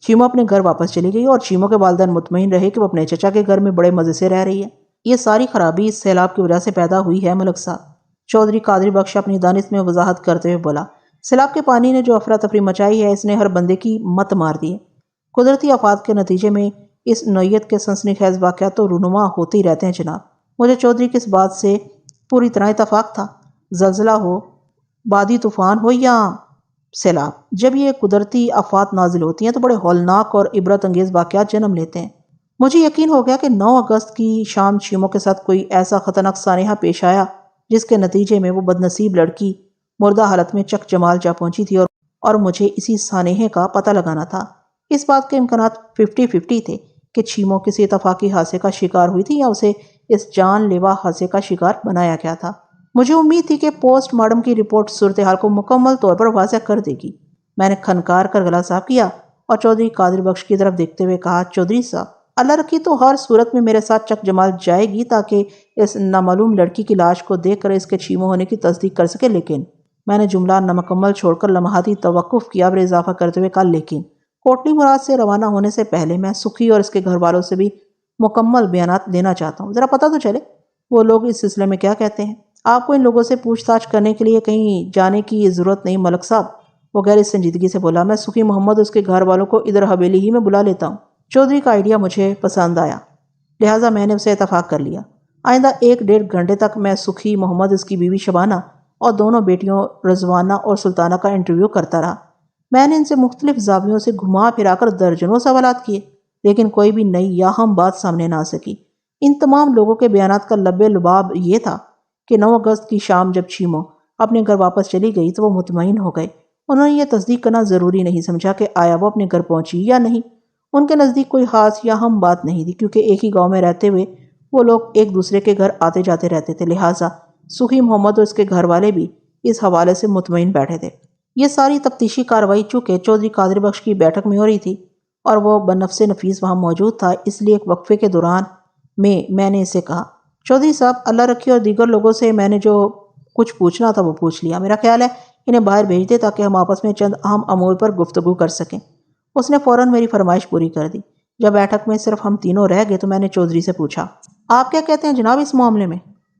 چھیمو اپنے گھر واپس چلی گئی، اور چھیمو کے والدین مطمئن رہے کہ وہ اپنے چچا کے گھر میں بڑے مزے سے رہ رہی ہے۔ یہ ساری خرابی اس سیلاب کی وجہ سے پیدا ہوئی ہے ملک صاحب۔ چودھری قادر بخش اپنی دانست میں وضاحت کرتے ہوئے بولا، سیلاب کے پانی نے جو افراتفری مچائی ہے اس نے ہر بندے کی مت مار دی ہے۔ قدرتی آفات کے نتیجے میں اس نوعیت کے سنسنی خیز واقعات تو رونما ہوتے ہی رہتے ہیں جناب۔ مجھے چودھری کی اس بات سے پوری طرح اتفاق تھا۔ زلزلہ ہو، بادی طوفان ہو یا سیلاب، جب یہ قدرتی آفات نازل ہوتی ہیں تو بڑے ہولناک اور عبرت انگیز واقعات جنم لیتے ہیں۔ مجھے یقین ہو گیا کہ 9 اگست کی شام چھیمو کے ساتھ کوئی ایسا خطرناک سانحہ پیش آیا جس کے نتیجے میں وہ بدنصیب لڑکی مردہ حالت میں چک جمال جا پہنچی تھی، اور مجھے اسی سانحے کا پتہ لگانا تھا۔ اس بات کے امکانات 50-50 تھے کہ چھیمو کسی اتفاقی حادثے کا شکار ہوئی تھی یا اسے اس جان لیوا حادثے کا شکار بنایا گیا تھا۔ مجھے امید تھی کہ پوسٹ مارٹم کی رپورٹ صورتحال کو مکمل طور پر واضح کر دے گی۔ میں نے کھنکار کر گلا صاف کیا اور چودھری قادر بخش کی طرف دیکھتے ہوئے کہا، چودھری صاحب، اللہ رکھی تو ہر صورت میں میرے ساتھ چک جمال جائے گی تاکہ اس نامعلوم لڑکی کی لاش کو دیکھ کر اس کے چھیمو ہونے کی تصدیق کر سکے، لیکن میں نے جملہ نامکمل چھوڑ کر لمحاتی توقف کیا اور اضافہ کرتے ہوئے کہا، لیکن کوٹلی مراد سے روانہ ہونے سے پہلے میں سکھی اور اس کے گھر والوں سے بھی مکمل بیانات لینا چاہتا ہوں، ذرا پتہ تو چلے وہ لوگ اس سلسلے میں کیا کہتے ہیں۔ آپ کو ان لوگوں سے پوچھ تاچھ کرنے کے لیے کہیں جانے کی ضرورت نہیں ملک صاحب، وہ گہری سنجیدگی سے بولا۔ میں سکھی محمد اس کے گھر والوں کو ادھر حویلی ہی میں بلا لیتا ہوں۔ چودھری کا آئیڈیا مجھے پسند آیا، لہٰذا میں نے اسے اتفاق کر لیا۔ آئندہ 1-1.5 گھنٹے تک میں سکھی محمد، اس کی بیوی شبانہ اور دونوں بیٹیوں رضوانہ اور سلطانہ کا انٹرویو کرتا رہا۔ میں نے ان سے مختلف زاویوں سے گھما پھرا کر درجنوں سوالات کیے، لیکن کوئی بھی نئی یا اہم بات سامنے نہ آ سکی۔ ان تمام لوگوں کے بیانات کا لب لباب یہ تھا کہ 9 اگست کی شام جب چھیمو اپنے گھر واپس چلی گئی تو وہ مطمئن ہو گئے۔ انہوں نے یہ تصدیق کرنا ضروری نہیں سمجھا کہ آیا وہ اپنے گھر پہنچی یا نہیں۔ ان کے نزدیک کوئی خاص یا اہم بات نہیں تھی، کیونکہ ایک ہی گاؤں میں رہتے ہوئے وہ لوگ ایک دوسرے کے گھر آتے جاتے رہتے تھے، لہٰذا سخی محمد اور اس کے گھر والے بھی اس حوالے سے مطمئن بیٹھے تھے۔ یہ ساری تفتیشی کارروائی چونکہ چودھری قادر بخش کی بیٹھک میں ہو رہی تھی اور وہ بنفس نفیس وہاں موجود تھا، اس لیے ایک وقفے کے دوران میں نے اسے کہا، چودھری صاحب، اللہ رکھے اور دیگر لوگوں سے میں نے جو کچھ پوچھنا تھا وہ پوچھ لیا۔ میرا خیال ہے انہیں باہر بھیج دے تاکہ ہم آپس میں چند اہم امور پر گفتگو کر سکیں۔ اس نے فوراً میری فرمائش پوری کر دی۔ جب بیٹھک میں صرف ہم تینوں رہ گئے تو میں نے چودھری سے پوچھا، آپ کیا کہتے ہیں جناب اس معاملے میں؟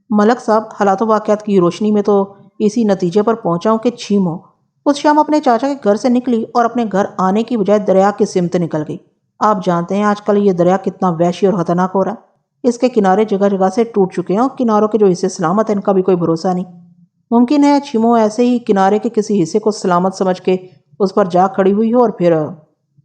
ملک صاحب، حالات و واقعات کی روشنی میں تو اسی نتیجے پر پہنچا ہوں کہ چھیمو اس شام اپنے چاچا کے گھر سے نکلی اور اپنے گھر آنے کی بجائے دریا کی سمت نکل گئی۔ آپ جانتے ہیں آج کل یہ دریا کتنا وحشی اور خطرناک ہو رہا ہے۔ اس کے کنارے جگہ جگہ سے ٹوٹ چکے ہیں اور کناروں کے جو حصے سلامت ہیں ان کا بھی کوئی بھروسہ نہیں۔ ممکن ہے چھیمو ایسے ہی کنارے کے کسی حصے کو سلامت سمجھ کے اس پر جا کھڑی ہوئی ہو اور پھر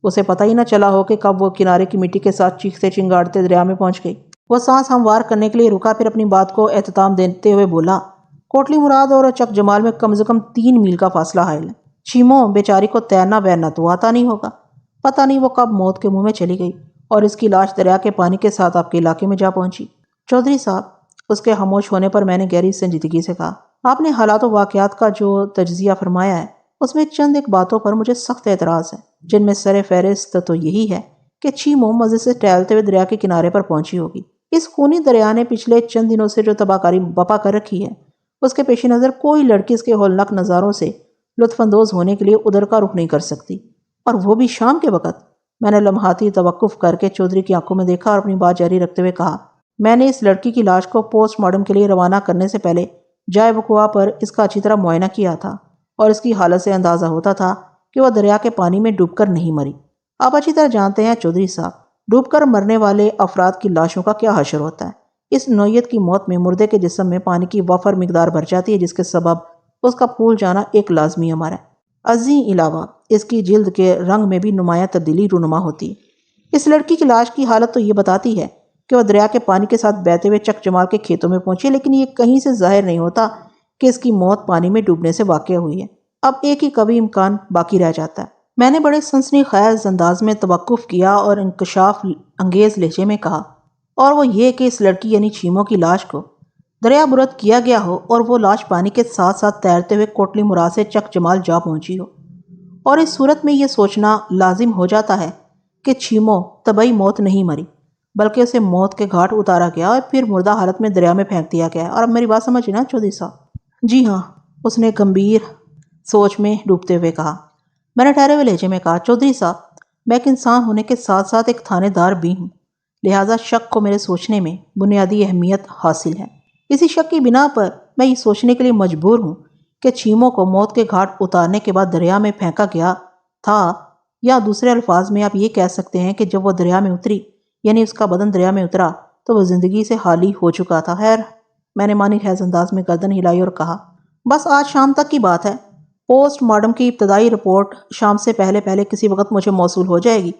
اسے پتہ ہی نہ چلا ہو کہ کب وہ کنارے کی مٹی کے ساتھ چیختے چنگاڑتے دریا میں پہنچ گئی۔ وہ سانس ہموار کرنے کے لیے رکا، پھر اپنی بات کو اختتام دیتے ہوئے بولا، کوٹلی مراد اور چک جمال میں کم سے کم 3 میل کا فاصلہ حائل ہے۔ چھیمو بیچاری کو تیرنا ویرنا تو آتا نہیں ہوگا، پتہ نہیں وہ کب موت کے منہ میں چلی گئی اور اس کی لاش دریا کے پانی کے ساتھ آپ کے علاقے میں جا پہنچی۔ چودھری صاحب، اس کے خاموش ہونے پر میں نے گہری سنجیدگی سے کہا، آپ نے حالات و واقعات کا جو تجزیہ فرمایا ہے اس میں چند ایک باتوں پر مجھے سخت اعتراض ہے، جن میں سر فہرست تو یہی ہے کہ چھیمو مزے سے ٹہلتے ہوئے دریا کے کنارے پر پہنچی ہوگی۔ اس خونی دریا نے پچھلے چند دنوں سے جو تباہ کاری بپا کر رکھی ہے اس کے پیش نظر کوئی لڑکی اس کے ہولناک نظاروں سے لطف اندوز ہونے کے لیے ادھر کا رخ نہیں کر سکتی، اور وہ بھی شام کے وقت۔ میں نے لمحاتی توقف کر کے چودھری کی آنکھوں میں دیکھا اور اپنی بات جاری رکھتے ہوئے کہا، میں نے اس لڑکی کی لاش کو پوسٹ مارٹم کے لیے روانہ کرنے سے پہلے جائے وقوع پر اس کا اچھی طرح معائنہ کیا تھا اور اس کی حالت سے اندازہ ہوتا تھا کہ وہ دریا کے پانی میں ڈوب کر نہیں مری۔ آپ اچھی طرح جانتے ہیں چودھری صاحب، ڈوب کر مرنے والے افراد کی لاشوں کا کیا حشر ہوتا ہے۔ اس نوعیت کی موت میں مردے کے جسم میں پانی کی وافر مقدار بھر جاتی ہے، جس کے سبب اس کا پھول جانا ایک لازمی امر ہے۔ ازیں علاوہ اس کی جلد کے رنگ میں بھی نمایاں تبدیلی رونما ہوتی ہے۔ اس لڑکی کی لاش کی حالت تو یہ بتاتی ہے کہ وہ دریا کے پانی کے ساتھ بہتے ہوئے چک جمال کے کھیتوں میں پہنچی، لیکن یہ کہیں سے ظاہر نہیں ہوتا کہ اس کی موت پانی میں ڈوبنے سے واقع ہوئی ہے۔ اب ایک ہی قوی امکان باقی رہ جاتا ہے۔ میں نے بڑے سنسنی خیز انداز میں توقف کیا اور انکشاف انگیز لہجے میں کہا، اور وہ یہ کہ اس لڑکی یعنی چھیمو کی لاش کو دریا برد کیا گیا ہو اور وہ لاش پانی کے ساتھ ساتھ تیرتے ہوئے کوٹلی مراد سے چک جمال جا پہنچی ہو، اور اس صورت میں یہ سوچنا لازم ہو جاتا ہے کہ چھیمو طبعی موت نہیں مری بلکہ اسے موت کے گھاٹ اتارا گیا اور پھر مردہ حالت میں دریا میں پھینک دیا گیا ہے۔ اور اب میری بات سمجھے نا چودھری صاحب؟ جی ہاں، اس نے گمبھیر سوچ میں ڈوبتے ہوئے کہا۔ میں نے ٹھہرے ہوئے لہجے میں کہا، چودھری صاحب، میں ایک انسان ہونے کے ساتھ ساتھ ایک تھانے دار بھی ہوں، لہٰذا شک کو میرے سوچنے میں بنیادی اہمیت حاصل ہے۔ اسی شک کی بنا پر میں یہ سوچنے کے لیے مجبور ہوں کہ چھیمو کو موت کے گھاٹ اتارنے کے بعد دریا میں پھینکا گیا تھا، یا دوسرے الفاظ میں آپ یہ کہہ سکتے ہیں کہ جب وہ دریا میں اتری یعنی اس کا بدن دریا میں اترا تو وہ زندگی سے خالی ہو چکا تھا۔ خیر، میں نے معنی خیز انداز میں گردن ہلائی اور کہا، بس آج شام تک کی بات ہے۔ پوسٹ مارٹم کی ابتدائی رپورٹ شام سے پہلے کسی وقت مجھے موصول ہو جائے گی،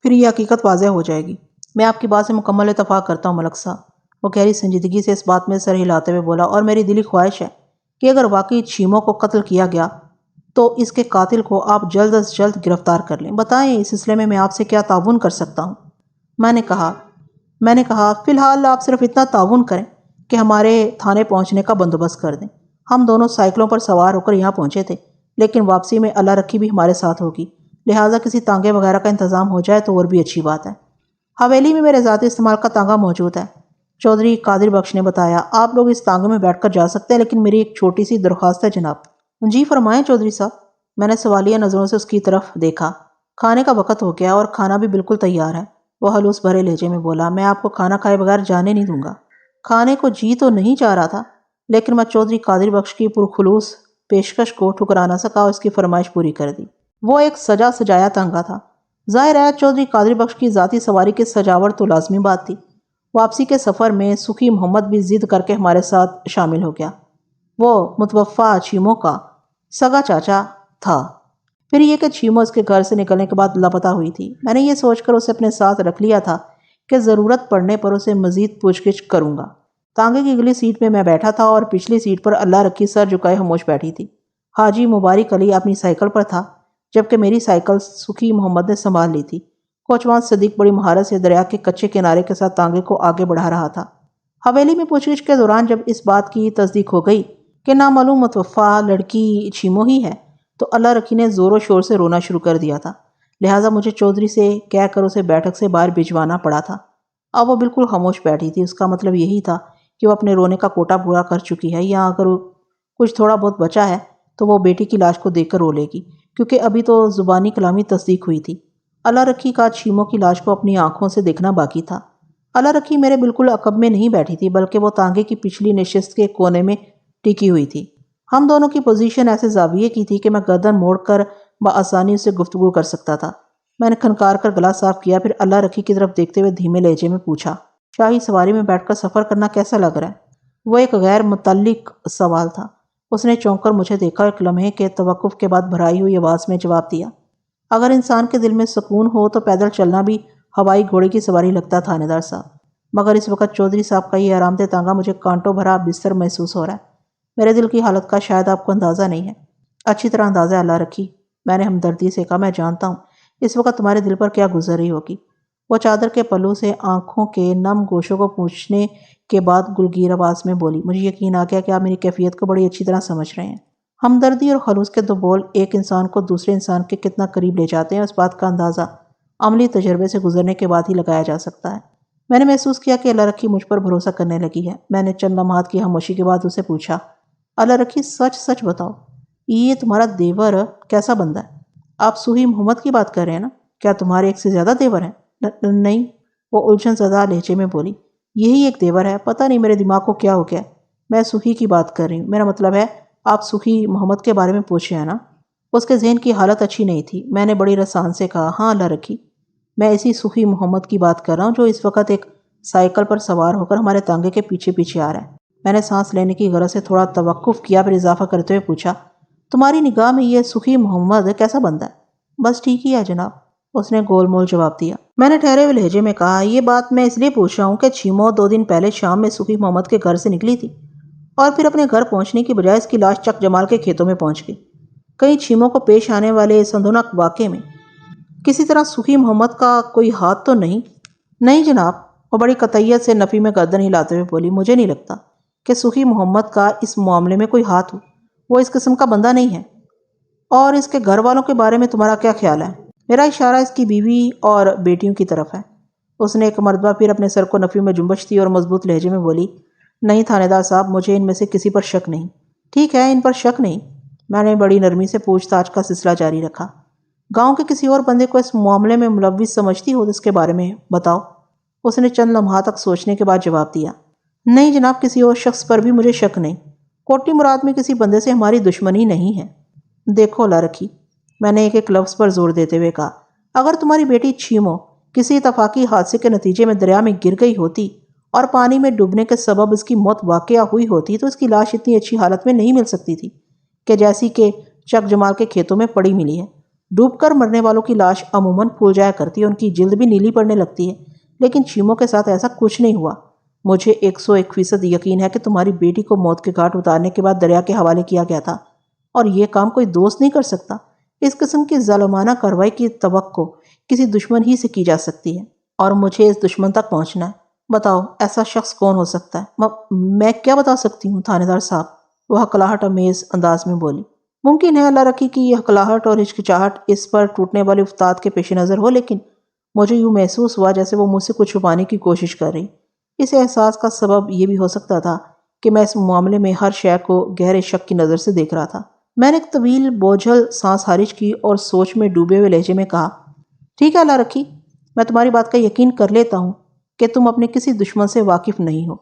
پھر یہ حقیقت واضح ہو جائے گی۔ میں آپ کی بات سے مکمل اتفاق کرتا ہوں ملک صاحب، وہ گہری سنجیدگی سے اس بات میں سر ہلاتے ہوئے بولا، اور میری دلی خواہش ہے کہ اگر واقعی چھیمو کو قتل کیا گیا تو اس کے قاتل کو آپ جلد از جلد گرفتار کر لیں۔ بتائیں اس سلسلے میں آپ سے کیا تعاون کر سکتا ہوں؟ میں نے کہا فی الحال آپ صرف اتنا تعاون کریں کہ ہمارے تھانے پہنچنے کا بندوبست کر دیں۔ ہم دونوں سائیکلوں پر سوار ہو کر یہاں پہنچے تھے، لیکن واپسی میں اللہ رکھی بھی ہمارے ساتھ ہوگی، لہٰذا کسی تانگے وغیرہ کا انتظام ہو جائے تو اور بھی اچھی بات ہے۔ حویلی میں میرے ذاتی استعمال کا تانگا موجود ہے، چودھری قادر بخش نے بتایا۔ آپ لوگ اس تانگے میں بیٹھ کر جا سکتے ہیں، لیکن میری ایک چھوٹی سی درخواست ہے جناب۔ جی فرمائیں چودھری صاحب۔ میں نے سوالیہ نظروں سے اس کی طرف دیکھا۔ کھانے کا وقت ہو گیا اور کھانا بھی بالکل تیار ہے، وہ ہلوس بھرے لہجے میں بولا۔ میں آپ کو کھانا کھائے بغیر جانے نہیں دوں گا۔ کھانے کو جی تو نہیں چاہ رہا تھا، لیکن میں چودھری قادر بخش کی پرخلوص پیشکش کو ٹھکرا نہ سکا اور اس کی فرمائش پوری کر دی۔ وہ ایک سجا سجایا تانگا تھا۔ ظاہر ہے چودھری قادر بخش کی ذاتی سواری کی سجاوٹ تو لازمی بات تھی۔ واپسی کے سفر میں سخی محمد بھی ضد کر کے ہمارے ساتھ شامل ہو گیا۔ وہ متوفہ چھیمو کا سگا چاچا تھا۔ پھر یہ کہ چھیمو اس کے گھر سے نکلنے کے بعد لاپتہ ہوئی تھی۔ میں نے یہ سوچ کر اسے اپنے ساتھ رکھ لیا تھا کہ ضرورت پڑنے پر اسے مزید پوچھ گچھ کروں گا۔ تانگے کی اگلی سیٹ میں بیٹھا تھا اور پچھلی سیٹ پر اللہ رکھی سر جھکائے خاموش بیٹھی تھی۔ حاجی مبارک علی اپنی سائیکل پر تھا، جبکہ میری سائیکل سخی محمد نے سنبھال لی تھی۔ کوچوان صدیق بڑی مہارت سے دریا کے کچے کنارے کے ساتھ تانگے کو آگے بڑھا رہا تھا۔ حویلی میں پوچھ گچھ کے دوران جب اس بات کی تصدیق ہو گئی کہ نامعلوم متوفہ لڑکی چھیمو ہی ہے تو اللہ رکھی نے زور و شور سے رونا شروع کر دیا تھا، لہٰذا مجھے چودھری سے کہہ کر اسے بیٹھک سے باہر بھجوانا پڑا تھا۔ اب وہ بالکل خاموش بیٹھی تھی، اس کا مطلب یہی تھا کہ وہ اپنے رونے کا کوٹا پورا کر چکی ہے، یا اگر کچھ تھوڑا بہت بچا ہے تو وہ بیٹی کی لاش کو دیکھ کر رو لے گی، کیونکہ ابھی تو زبانی کلامی تصدیق ہوئی تھی۔ اللہ رکھی کا چھیمو کی لاش کو اپنی آنکھوں سے دیکھنا باقی تھا۔ اللہ رکھی میرے بالکل عقب میں نہیں بیٹھی تھی، بلکہ وہ تانگے کی پچھلی نشست کے کونے میں ٹکی ہوئی تھی۔ ہم دونوں کی پوزیشن ایسے زاویے کی تھی کہ میں گردن موڑ کر بآسانی اسے گفتگو کر سکتا تھا۔ میں نے کھنکار کر گلا صاف کیا، پھر اللہ رکھی کی طرف دیکھتے ہوئے دھیمے لہجے میں پوچھا، شاہی سواری میں بیٹھ کر سفر کرنا کیسا لگ رہا ہے؟ وہ ایک غیر متعلق سوال تھا۔ اس نے چونک کر مجھے دیکھا، ایک لمحے کے توقف کے بعد بھرائی ہوئی آواز میں جواب دیا، اگر انسان کے دل میں سکون ہو تو پیدل چلنا بھی ہوائی گھوڑے کی سواری لگتا تھانے دار صاحب، مگر اس وقت چودھری صاحب کا یہ آرام دہ تانگا مجھے کانٹوں بھرا بستر محسوس ہو رہا ہے۔ میرے دل کی حالت کا شاید آپ کو اندازہ نہیں ہے۔ اچھی طرح اندازہ اللہ رکھی، میں نے ہمدردی سے کہا، میں جانتا ہوں اس وقت تمہارے دل پر کیا گزر رہی ہوگی۔ وہ چادر کے پلو سے آنکھوں کے نم گوشوں کو پوچھنے کے بعد گلگیر آواز میں بولی، مجھے یقین آ گیا کہ آپ میری کیفیت کو بڑی اچھی طرح سمجھ رہے ہیں۔ ہمدردی اور خلوص کے دو بول ایک انسان کو دوسرے انسان کے کتنا قریب لے جاتے ہیں، اس بات کا اندازہ عملی تجربے سے گزرنے کے بعد ہی لگایا جا سکتا ہے۔ میں نے محسوس کیا کہ اللہ رکھی مجھ پر بھروسہ کرنے لگی ہے۔ میں نے چند لمحات کی خاموشی کے بعد اسے پوچھا، اللہ رکھی سچ سچ بتاؤ، یہ تمہارا دیور کیسا بندہ ہے؟ آپ سوہی محمد کی بات کر رہے ہیں نا؟ کیا تمہارے ایک سے زیادہ دیور ہیں؟ نہیں، وہ الجھن زدہ لہجے میں بولی، یہی ایک دیور ہے، پتہ نہیں میرے دماغ کو کیا ہو گیا۔ میں سوہی کی بات کر رہی ہوں، میرا مطلب ہے آپ سوہی محمد کے بارے میں پوچھے ہیں نا؟ اس کے ذہن کی حالت اچھی نہیں تھی۔ میں نے بڑی رسان سے کہا، ہاں اللہ رکھی، میں اسی سوہی محمد کی بات کر رہا ہوں جو اس وقت ایک سائیکل پر سوار ہو کر ہمارے تانگے کے پیچھے پیچھے آ رہا ہے۔ میں نے سانس لینے کی غرض سے تھوڑا توقف کیا، پھر اضافہ کرتے ہوئے پوچھا، تمہاری نگاہ میں یہ سوہی محمد کیسا بندہ ہے؟ بس ٹھیک ہی ہے جناب، اس نے گول مول جواب دیا۔ میں نے ٹھہرے ہوئے لہجے میں کہا، یہ بات میں اس لیے پوچھ رہا ہوں کہ چھیمو 2 دن پہلے شام میں سوہی محمد کے گھر سے نکلی تھی اور پھر اپنے گھر پہنچنے کی بجائے اس کی لاش چک جمال کے کھیتوں میں پہنچ گئی۔ کہیں چھیمو کو پیش آنے والے سندھونک واقعے میں کسی طرح سوہی محمد کا کوئی ہاتھ تو نہیں؟ نہیں جناب، وہ بڑی قطعیت سے نفی میں گردن ہلاتے ہوئے بولی، مجھے نہیں لگتا کہ سوہی محمد کا اس معاملے میں کوئی ہاتھ ہو، وہ اس قسم کا بندہ نہیں ہے۔ اور اس کے گھر والوں کے بارے میں تمہارا کیا خیال ہے؟ میرا اشارہ اس کی بیوی اور بیٹیوں کی طرف ہے۔ اس نے ایک مرتبہ پھر اپنے سر کو نفی میں جنبش دی اور مضبوط لہجے میں بولی، نہیں تھانے دار صاحب، مجھے ان میں سے کسی پر شک نہیں۔ ٹھیک ہے، ان پر شک نہیں۔ میں نے بڑی نرمی سے پوچھ تاچھ کا سلسلہ جاری رکھا، گاؤں کے کسی اور بندے کو اس معاملے میں ملوث سمجھتی ہو تو اس کے بارے میں بتاؤ۔ اس نے چند لمحات تک سوچنے کے بعد جواب دیا، نہیں جناب، کسی اور شخص پر بھی مجھے شک نہیں۔ کوٹی مراد میں کسی بندے سے ہماری دشمنی نہیں ہے۔ دیکھو اللہ رکھی، میں نے ایک لفظ پر زور دیتے ہوئے کہا، اگر تمہاری بیٹی چھیمو کسی اتفاقی حادثے کے نتیجے میں دریا میں گر گئی ہوتی اور پانی میں ڈوبنے کے سبب اس کی موت واقع ہوئی ہوتی تو اس کی لاش اتنی اچھی حالت میں نہیں مل سکتی تھی کہ جیسی کہ چک جمال کے کھیتوں میں پڑی ملی ہے۔ ڈوب کر مرنے والوں کی لاش عموماً پھول جایا کرتی ہے، ان کی جلد بھی نیلی پڑنے لگتی ہے، لیکن چھیمو کے ساتھ ایسا کچھ نہیں ہوا۔ مجھے 101% یقین ہے کہ تمہاری بیٹی کو موت کے گھاٹ اتارنے کے بعد دریا کے حوالے کیا گیا تھا، اور یہ کام کوئی دوست نہیں کر سکتا۔ اس قسم کی ظالمانہ کارروائی کی توقع کسی دشمن ہی سے کی جا سکتی ہے، اور مجھے اس دشمن تک پہنچنا ہے۔ بتاؤ ایسا شخص کون ہو سکتا ہے؟ میں کیا بتا سکتی ہوں تھانے دار صاحب، وہ ہکلاہٹ امیز انداز میں بولی۔ ممکن ہے اللہ رکھی کی یہ ہکلاہٹ اور ہچکچاہٹ اس پر ٹوٹنے والے افتاد کے پیش نظر ہو، لیکن مجھے یوں محسوس ہوا جیسے وہ مجھ سے کچھ چھپانے کی کوشش کر رہی۔ اس احساس کا سبب یہ بھی ہو سکتا تھا کہ میں اس معاملے میں ہر شے کو گہرے شک کی نظر سے دیکھ رہا تھا۔ میں نے ایک طویل بوجھل سانس خارج کی اور سوچ میں ڈوبے ہوئے لہجے میں کہا، ٹھیک ہے اللہ رکھی، میں تمہاری بات کا یقین کر لیتا ہوں کہ تم اپنے کسی دشمن سے واقف نہیں ہو،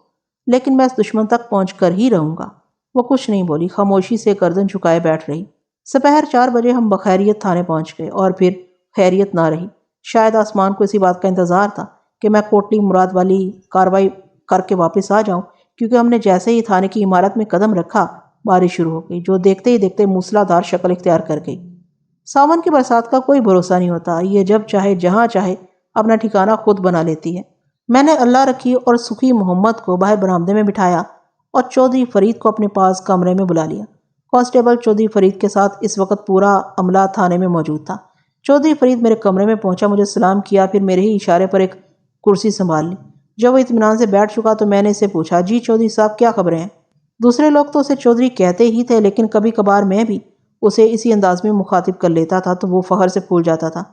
لیکن میں اس دشمن تک پہنچ کر ہی رہوں گا۔ وہ کچھ نہیں بولی، خاموشی سے گردن جھکائے بیٹھ رہی۔ سپہر 4 بجے ہم بخیریت تھانے پہنچ گئے، اور پھر خیریت نہ رہی۔ شاید آسمان کو اسی بات کا انتظار تھا کہ میں کوٹلی مراد والی کاروائی کر کے واپس آ جاؤں، کیونکہ ہم نے جیسے ہی تھانے کی عمارت میں قدم رکھا بارش شروع ہو گئی، جو دیکھتے ہی دیکھتے موسلا دھار شکل اختیار کر گئی۔ ساون کی برسات کا کوئی بھروسہ نہیں ہوتا، یہ جب چاہے جہاں چاہے اپنا ٹھکانہ خود بنا لیتی ہے۔ میں نے اللہ رکھی اور سوہی محمد کو باہر برآمدے میں بٹھایا اور چودھری فرید کو اپنے پاس کمرے میں بلا لیا۔ کانسٹیبل چودھری فرید کے ساتھ اس وقت پورا عملہ تھانے میں موجود تھا۔ چودھری فرید میرے کمرے میں پہنچا، مجھے سلام کیا، پھر میرے ہی اشارے پر ایک کرسی سنبھال لی جب وہ اطمینان سے بیٹھ چکا تو میں نے اسے پوچھا، جی چودھری صاحب کیا خبریں ہیں؟ دوسرے لوگ تو اسے چودھری کہتے ہی تھے، لیکن کبھی کبھار میں بھی اسے اسی انداز میں مخاطب کر لیتا تھا تو وہ فخر سے پھول جاتا تھا۔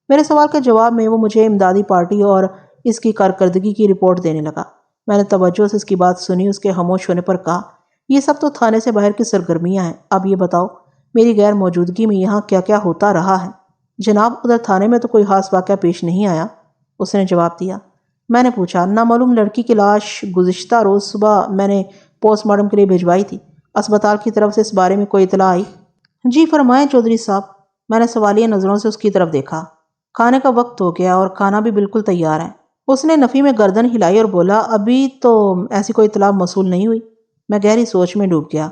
میرے سوال کے جواب میں وہ مجھے امدادی پارٹی اور اس کی کارکردگی کی رپورٹ دینے لگا۔ میں نے توجہ سے اس کی بات سنی، اس کے خاموش ہونے پر کہا، یہ سب تو تھانے سے باہر کی سرگرمیاں ہیں، اب یہ بتاؤ میری غیر موجودگی میں یہاں کیا کیا ہوتا رہا ہے؟ جناب ادھر تھانے میں تو کوئی خاص واقعہ پیش نہیں آیا، اس نے جواب دیا۔ میں نے پوچھا، نامعلوم لڑکی کی لاش گزشتہ روز صبح میں نے پوسٹ مارٹم کے لیے بھجوائی تھی، اسپتال کی طرف سے اس بارے میں کوئی اطلاع آئی؟ جی فرمائیں چودھری صاحب۔ میں نے سوالیہ نظروں سے اس کی طرف دیکھا۔ کھانے کا وقت ہو گیا اور کھانا بھی بالکل تیار ہے۔ اس نے نفی میں گردن ہلائی اور بولا، ابھی تو ایسی کوئی اطلاع موصول نہیں ہوئی۔ میں گہری سوچ میں ڈوب گیا۔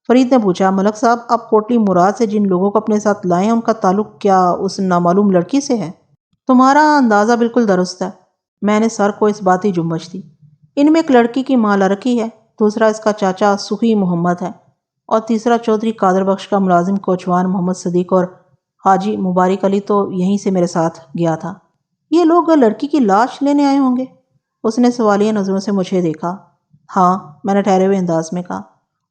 فرید نے پوچھا، ملک صاحب آپ کوٹلی مراد سے جن لوگوں کو اپنے ساتھ لائے ہیں ان کا تعلق کیا اس نامعلوم لڑکی سے ہے؟ تمہارا اندازہ بالکل درست ہے۔ میں نے سر کو اس باتی جنبش دی۔ ان میں ایک لڑکی کی ماں لڑکی ہے، دوسرا اس کا چاچا سخی محمد ہے، اور تیسرا چودھری قادر بخش کا ملازم کوچوان محمد صدیق، اور حاجی مبارک علی تو یہیں سے میرے ساتھ گیا تھا۔ یہ لوگ لڑکی کی لاش لینے آئے ہوں گے؟ اس نے سوالیہ نظروں سے مجھے دیکھا۔ ہاں، میں نے ٹھہرے ہوئے انداز میں کہا،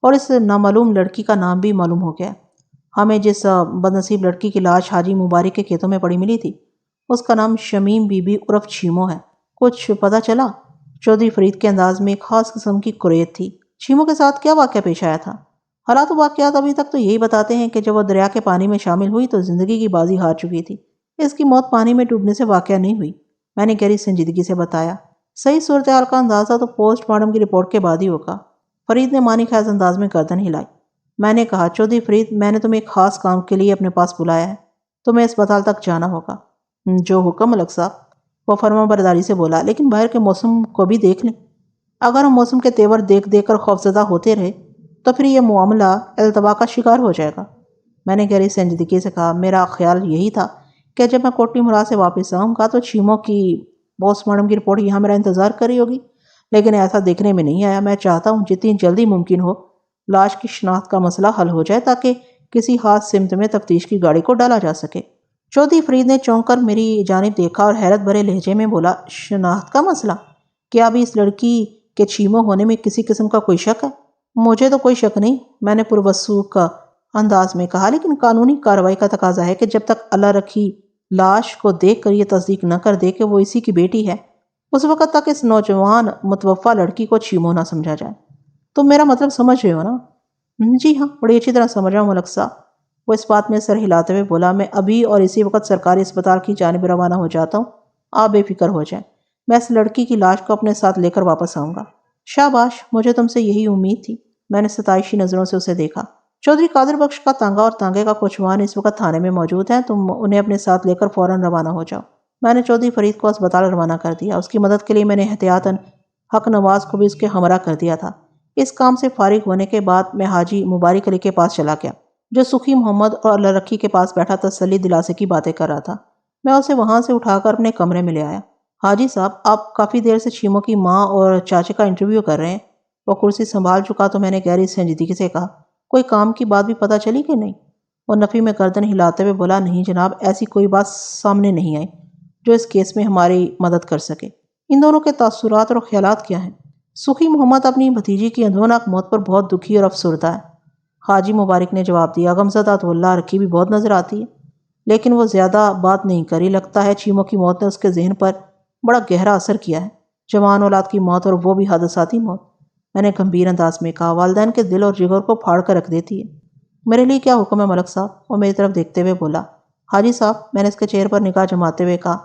اور اس نامعلوم لڑکی کا نام بھی معلوم ہو گیا۔ ہمیں جس بدنصیب لڑکی کی لاش حاجی مبارک کے کھیتوں میں پڑی ملی تھی اس کا نام شمیم بی بی عرف چھیمو ہے۔ کچھ پتہ چلا؟ چودھری فرید کے انداز میں ایک خاص قسم کی کریت تھی۔ چھیمو کے ساتھ کیا واقعہ پیش آیا تھا؟ حالات و واقعات ابھی تک تو یہی بتاتے ہیں کہ جب وہ دریا کے پانی میں شامل ہوئی تو زندگی کی بازی ہار چکی تھی۔ اس کی موت پانی میں ڈوبنے سے واقعہ نہیں ہوئی، میں نے گہری سنجیدگی سے بتایا۔ صحیح صورتحال کا اندازہ تو پوسٹ مارٹم کی رپورٹ کے بعد ہی ہوگا۔ فرید نے مانی خیز انداز میں گردن ہلائی۔ میں نے کہا، چودھری فرید میں نے تمہیں ایک خاص کام کے لیے اپنے پاس بلایا ہے، تمہیں اسپتال تک جانا ہوگا۔ جو حکم ملک صاحب، وہ فرما برداری سے بولا، لیکن باہر کے موسم کو بھی دیکھ لیں۔ اگر ہم موسم کے تیور دیکھ دیکھ کر خوفزدہ ہوتے رہے تو پھر یہ معاملہ التوا کا شکار ہو جائے گا۔ میں نے گہری سنجیدگی سے کہا، میرا خیال یہی تھا کہ جب میں کوٹلی مراد سے واپس آؤں گا تو چھیمو کی پوسٹ مارٹم کی رپورٹ یہاں میرا انتظار کر رہی ہوگی، لیکن ایسا دیکھنے میں نہیں آیا۔ میں چاہتا ہوں جتنی جلدی ممکن ہو لاش کی شناخت کا مسئلہ حل ہو جائے تاکہ کسی خاص سمت میں تفتیش کی گاڑی کو ڈالا جا سکے۔ چودھری فرید نے چونک کر میری جانب دیکھا اور حیرت بھرے لہجے میں بولا، شناخت کا مسئلہ؟ کیا ابھی اس لڑکی کے چھیمو ہونے میں کسی قسم کا کوئی شک ہے؟ مجھے تو کوئی شک نہیں، میں نے پروسوخ انداز میں کہا، لیکن قانونی کارروائی کا تقاضا ہے کہ جب تک اللہ رکھی لاش کو دیکھ کر یہ تصدیق نہ کر دے کہ وہ اسی کی بیٹی ہے اس وقت تک اس نوجوان متوفہ لڑکی کو چھیمو نہ سمجھا جائے۔ تم میرا مطلب سمجھ رہے ہو نا؟ جی ہاں، بڑی اچھی طرح سمجھ رہا ہوں ملک صاحب۔ وہ اس بات میں سر ہلاتے ہوئے بولا، میں ابھی اور اسی وقت سرکاری اسپتال کی جانب روانہ ہو جاتا ہوں، آپ بے فکر ہو جائیں، میں اس لڑکی کی لاش کو اپنے ساتھ لے کر واپس آؤں گا۔ شاباش، مجھے تم سے یہی امید تھی۔ میں نے ستائشی نظروں سے اسے دیکھا۔ چودھری قادر بخش کا تانگا اور تانگے کا کوچوان اس وقت تھانے میں موجود ہیں، تم انہیں اپنے ساتھ لے کر فوراً روانہ ہو جاؤ۔ میں نے چودھری فرید کو اسپتال روانہ کر دیا۔ اس کی مدد کے لیے میں نے احتیاطاً حق نواز کو بھی اس کے ہمراہ کر دیا تھا۔ اس کام سے فارغ ہونے کے بعد میں حاجی مبارک علی کے پاس چلا گیا، جو سخی محمد اور اللہ رکھی کے پاس بیٹھا تسلی دلاسے کی باتیں کر رہا تھا۔ میں اسے وہاں سے اٹھا کر اپنے کمرے میں لے آیا۔ حاجی صاحب، آپ کافی دیر سے چھیمو کی ماں اور چاچے کا انٹرویو کر رہے ہیں۔ وہ کرسی سنبھال چکا تو میں نے گہری سنجیدگی سے کہا، کوئی کام کی بات بھی پتہ چلی کہ نہیں؟ وہ نفی میں گردن ہلاتے ہوئے بولا، نہیں جناب، ایسی کوئی بات سامنے نہیں آئی جو اس کیس میں ہماری مدد کر سکے۔ ان دونوں کے تاثرات اور خیالات کیا ہیں؟ سخی محمد اپنی بھتیجی کی اندھوناک موت پر بہت دکھی اور افسردہ ہے، حاجی مبارک نے جواب دیا۔ غمزدہ تو اللہ رکھی بھی بہت نظر آتی ہے، لیکن وہ زیادہ بات نہیں کری، لگتا ہے چھیمو کی موت نے اس کے ذہن پر بڑا گہرا اثر کیا ہے، جوان اولاد کی موت اور وہ بھی حادثاتی موت۔ میں نے گمبھیر انداز میں کہا، والدین کے دل اور جگر کو پھاڑ کر رکھ دیتی ہے۔ میرے لیے کیا حکم ہے ملک صاحب؟ وہ میری طرف دیکھتے ہوئے بولا۔ حاجی صاحب، میں نے اس کے چہرے پر نگاہ جماتے ہوئے کہا،